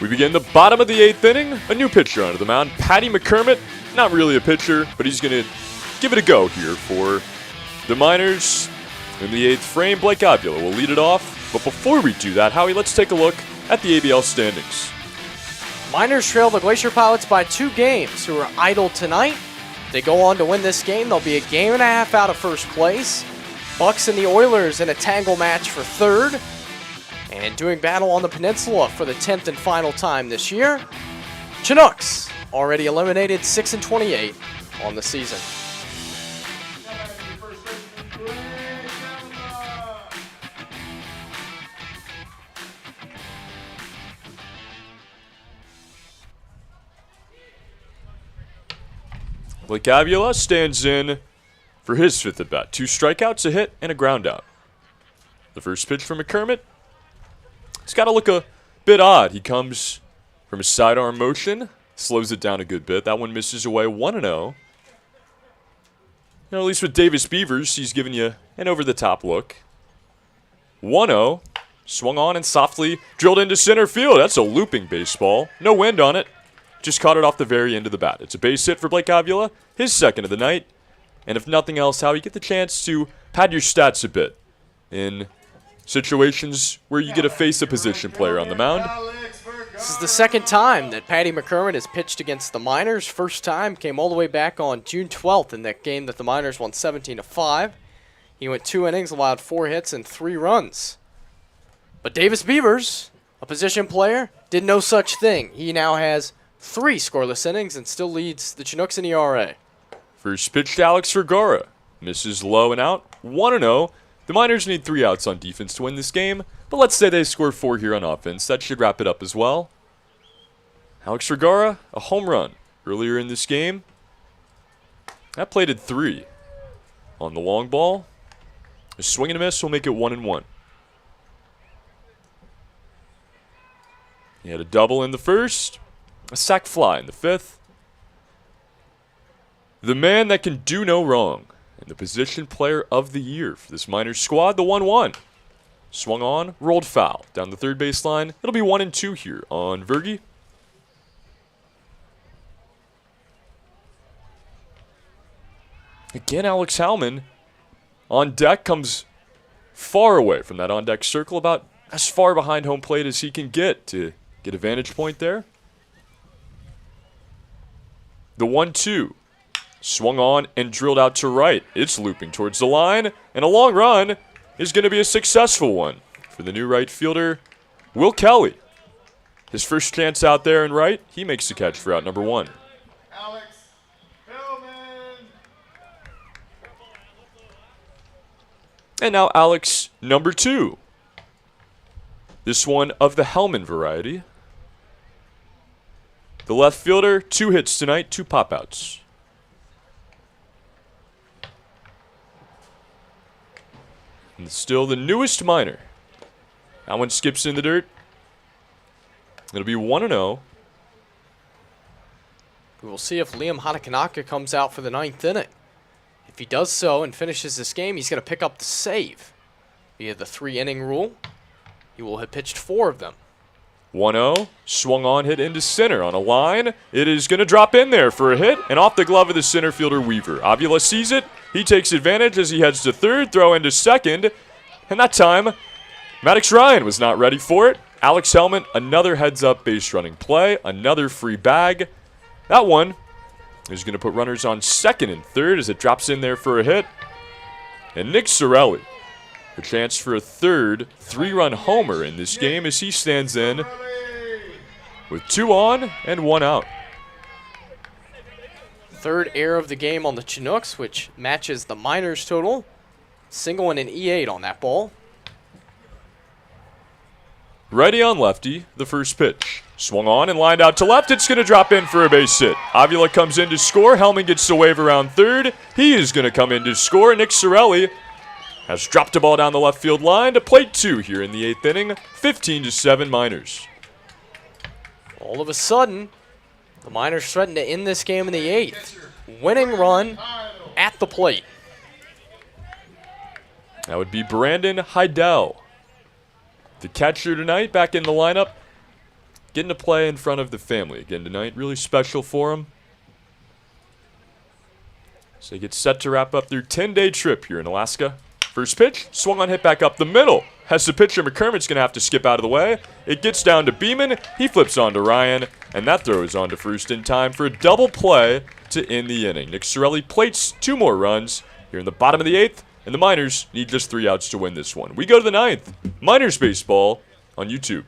We begin the bottom of the 8th inning. A new pitcher onto the mound, Patty McCormick. Not really a pitcher, but he's going to give it a go here for the Miners. In the 8th frame, Blake Avila will lead it off. But before we do that, Howie, let's take a look at the ABL standings. Miners trail the Glacier Pilots by 2 games, who are idle tonight. If they go on to win this game, they'll be a game and a half out of first place. Bucks and the Oilers in a tangle match for 3rd. And doing battle on the peninsula for the 10th and final time this year. Chinooks already eliminated 6-28 on the season. Blake Avila stands in for his 5th at bat. 2 strikeouts, a hit, and a ground out. The first pitch from McCormick. It's got to look a bit odd. He comes from a sidearm motion, slows it down a good bit. That one misses away 1-0. You know, at least with Davis Beavers, he's giving you an over-the-top look. 1-0, swung on and softly drilled into center field. That's a looping baseball. No wind on it. Just caught it off the very end of the bat. It's a base hit for Blake Avila, his 2nd of the night. And if nothing else, how you get the chance to pad your stats a bit in situations where you get to face a position player on the mound. This is the 2nd time that Patty McCormick has pitched against the Miners. First time came all the way back on June 12th in that game that the Miners won 17-5. He went 2 innings, allowed 4 hits and 3 runs. But Davis Beavers, a position player, did no such thing. He now has 3 scoreless innings and still leads the Chinooks in ERA. First pitch to Alex Vergara. Misses low and out. 1-0. The Miners need 3 outs on defense to win this game, but let's say they score 4 here on offense. That should wrap it up as well. Alex Vergara, a home run earlier in this game. That plated 3 on the long ball. A swing and a miss will make it 1-1. He had a double in the first, a sac fly in the 5th. The man that can do no wrong, and the position player of the year for this Miners squad, the 1-1. Swung on, rolled foul. Down the 3rd baseline. It'll be 1-2 here on Vergy. Again, Alex Howman on deck comes far away from that on-deck circle, about as far behind home plate as he can get to get a vantage point there. The 1-2. Swung on and drilled out to right. It's looping towards the line, and a long run is going to be a successful one for the new right fielder, Will Kelly. His first chance out there in right, he makes the catch for out number 1. Alex Hillman. And now Alex, number 2. This one of the Hellman variety. The left fielder, 2 hits tonight, 2 pop-outs. And still the newest minor. That one skips in the dirt. It'll be 1-0. We will see if Liam Hanakanaka comes out for the 9th inning. If he does so and finishes this game, he's going to pick up the save via the 3-inning rule. He will have pitched 4 of them. 1-0, swung on, hit into center on a line. It is going to drop in there for a hit, and off the glove of the center fielder Weaver. Avila sees it. He takes advantage as he heads to third, throw into second. And that time, Maddox Ryan was not ready for it. Alex Hellman, another heads-up base running play, another free bag. That one is going to put runners on second and third as it drops in there for a hit. And Nick Sorelli, a chance for a third 3-run homer in this game as he stands in with 2 on and 1 out. Third error of the game on the Chinooks, which matches the Miners total. Single and an E8 on that ball. Righty on lefty, the first pitch. Swung on and lined out to left. It's going to drop in for a base hit. Avila comes in to score. Hellman gets the wave around third. He is going to come in to score. Nick Sorelli has dropped a ball down the left field line to plate 2 here in the 8th inning. 15-7 Miners. All of a sudden, the Miners threaten to end this game in the 8th. Winning run at the plate. That would be Brandon Heidel. The catcher tonight, back in the lineup. Getting to play in front of the family again tonight. Really special for him. So they get set to wrap up their 10-day trip here in Alaska. First pitch, swung on, hit back up the middle. Has the pitcher, McCormick's going to have to skip out of the way. It gets down to Beeman. He flips on to Ryan, and that throws on to first in time for a double play to end the inning. Nick Sorelli plates 2 more runs here in the bottom of the 8th, and the Miners need just 3 outs to win this one. We go to the 9th. Miners Baseball on YouTube.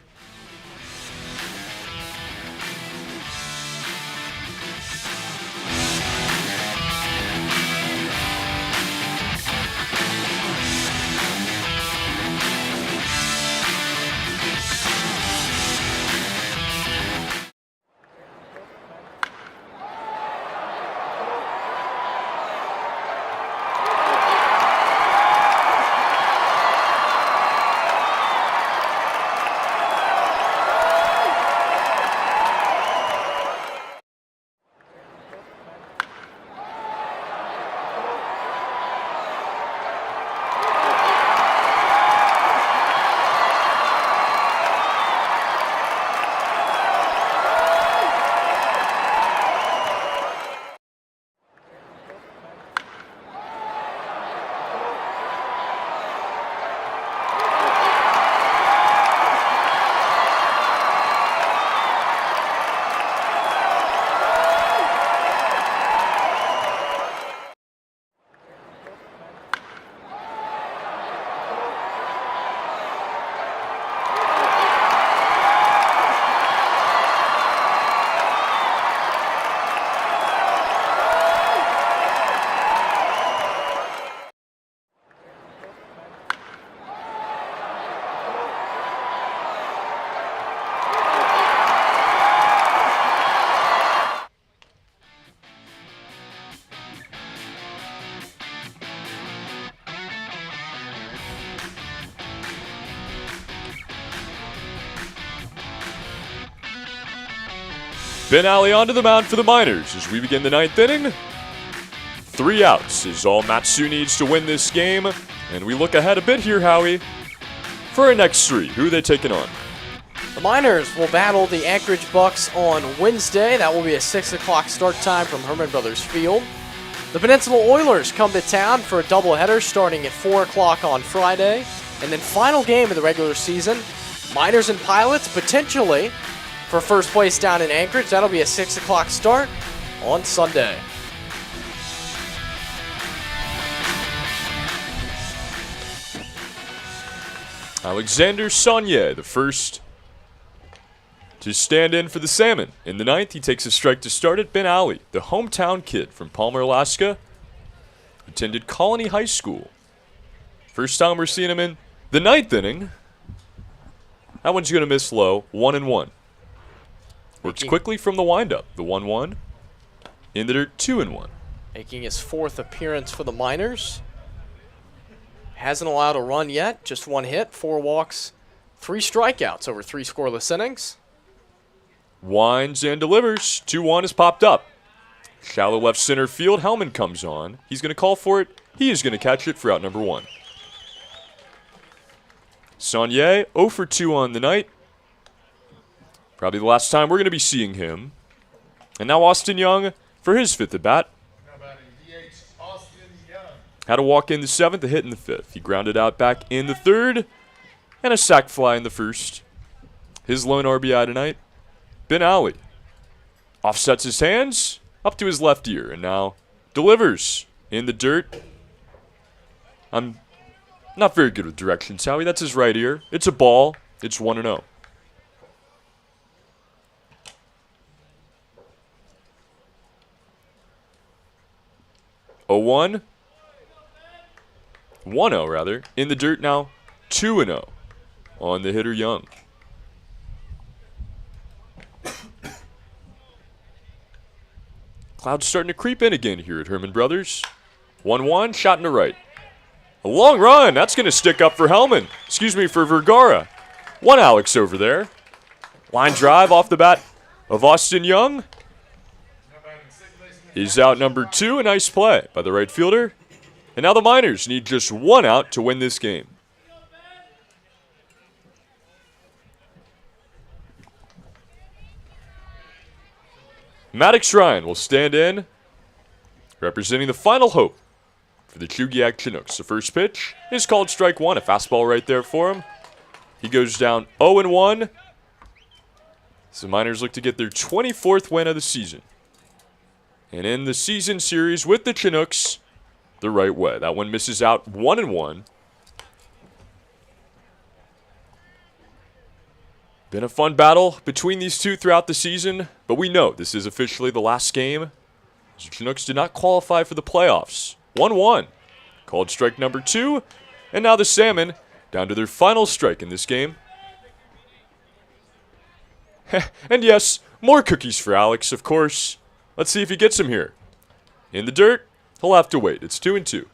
Ben Ali onto the mound for the Miners as we begin the 9th inning. 3 outs is all Matsu needs to win this game. And we look ahead a bit here, Howie, for our next 3. Who are they taking on? The Miners will battle the Anchorage Bucks on Wednesday. That will be a 6 o'clock start time from Herman Brothers Field. The Peninsula Oilers come to town for a doubleheader starting at 4 o'clock on Friday. And then final game of the regular season, Miners and Pilots potentially for first place down in Anchorage. That'll be a 6 o'clock start on Sunday. Alexander Saunier, the first to stand in for the Salmon. In the ninth, he takes a strike to start it. Ben Ali, the hometown kid from Palmer, Alaska, attended Colony High School. First time we're seeing him in the ninth inning. That one's going to miss low, 1-1. Works quickly from the windup. The 1-1. In the dirt, 2-1. Making his fourth appearance for the Miners. Hasn't allowed a run yet. Just 1 hit, 4 walks, 3 strikeouts over 3 scoreless innings. Winds and delivers. 2-1 has popped up. Shallow left center field. Hellman comes on. He's going to call for it. He is going to catch it for out number 1. Saunier, 0 for 2 on the night. Probably the last time we're going to be seeing him. And now Austin Young for his 5th at bat. Had a walk in the 7th, a hit in the 5th. He grounded out back in the 3rd, and a sac fly in the 1st. His lone RBI tonight. Ben Ali offsets his hands up to his left ear, and now delivers in the dirt. I'm not very good with directions, Howie. That's his right ear. It's a ball. It's 1-0. Oh, 1. 1-0 rather. In the dirt now. 2-0 on the hitter Young. Clouds starting to creep in again here at Herman Brothers. 1-1, shot in the right. A long run. That's going to stick up for Hellman. For Vergara. 1 Alex over there. Line drive off the bat of Austin Young. He's out number 2. A nice play by the right fielder. And now the Miners need just 1 out to win this game. Maddox Ryan will stand in, representing the final hope for the Chugiak Chinooks. The first pitch is called strike 1, a fastball right there for him. He goes down 0-1. So the Miners look to get their 24th win of the season. And in the season series with the Chinooks, the right way. That one misses out 1-1. Been a fun battle between these two throughout the season, but we know this is officially the last game. The Chinooks did not qualify for the playoffs. 1-1. Called strike number 2, and now the Salmon down to their final strike in this game. And yes, more cookies for Alex, of course. Let's see if he gets them here. In the dirt, he'll have to wait. It's 2-2.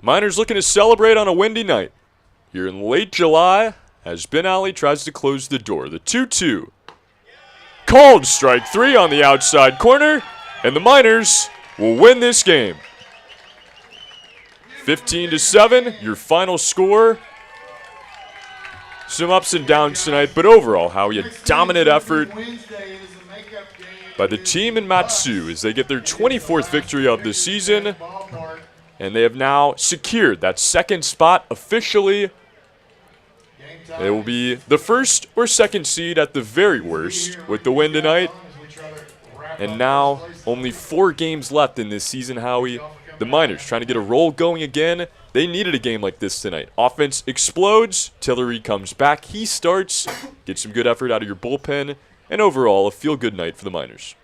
Miners looking to celebrate on a windy night here in late July as Ben Ali tries to close the door. The 2-2. Called strike 3 on the outside corner, and the Miners will win this game. 15-7, your final score. Some ups and downs tonight, but overall, Howie, a dominant effort by the team in Matsu as they get their 24th victory of the season. And they have now secured that second spot officially. They will be the first or second seed at the very worst with the win tonight. And now only 4 games left in this season, Howie. The Miners trying to get a roll going again. They needed a game like this tonight. Offense explodes. Tillery comes back. He starts. Get some good effort out of your bullpen. And overall, a feel-good night for the Miners.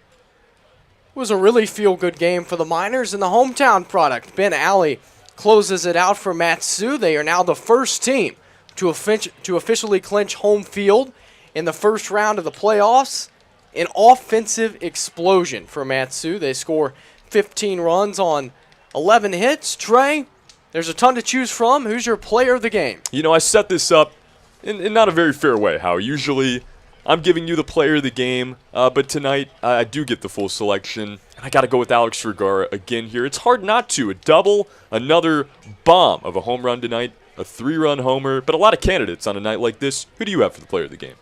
It was a really feel-good game for the Miners and the hometown product. Ben Ali closes it out for Matsu. They are now the first team to officially clinch home field in the first round of the playoffs. An offensive explosion for Matsu. They score 15 runs on 11 hits. Trey, there's a ton to choose from. Who's your player of the game? You know, I set this up in not a very fair way, Howie. Usually I'm giving you the player of the game, but tonight I do get the full selection, and I got to go with Alex Vergara again here. It's hard not to. A double, another bomb of a home run tonight, a 3-run homer, but a lot of candidates on a night like this. Who do you have for the player of the game?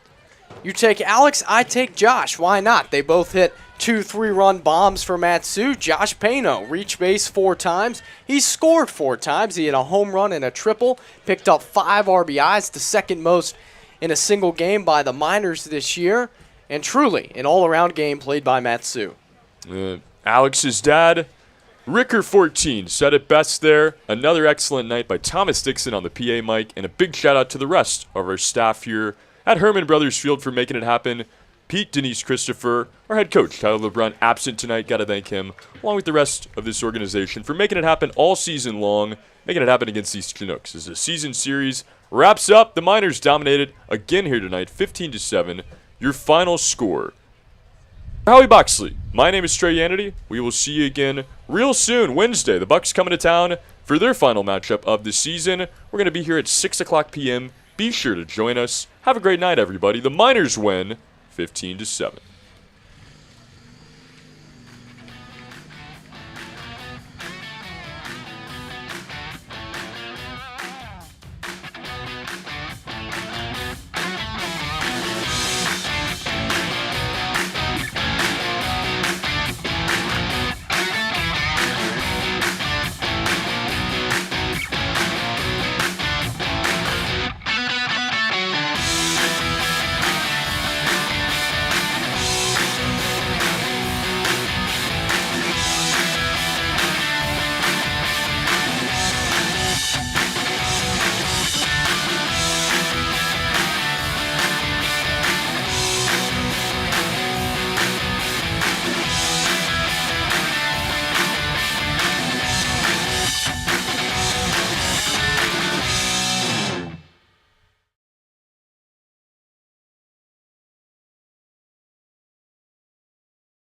You take Alex, I take Josh. Why not? They both hit 2 3-run bombs for Matsu. Josh Pano reached base 4 times. He scored 4 times. He hit a home run and a triple. Picked up 5 RBIs, the second most in a single game by the Miners this year. And truly, an all-around game played by Matsu. Alex's dad, Ricker14, said it best there. Another excellent night by Thomas Dixon on the PA mic. And a big shout out to the rest of our staff here at Herman Brothers Field for making it happen. Pete, Denise, Christopher, our head coach, Tyler LeBrun, absent tonight. Got to thank him, along with the rest of this organization, for making it happen all season long, making it happen against these Chinooks. As the season series wraps up, the Miners dominated again here tonight, 15-7. Your final score. Howie Boxley, my name is Trey Yanity. We will see you again real soon, Wednesday. The Bucks coming to town for their final matchup of the season. We're going to be here at 6 o'clock p.m. Be sure to join us. Have a great night, everybody. The Miners win 15-7.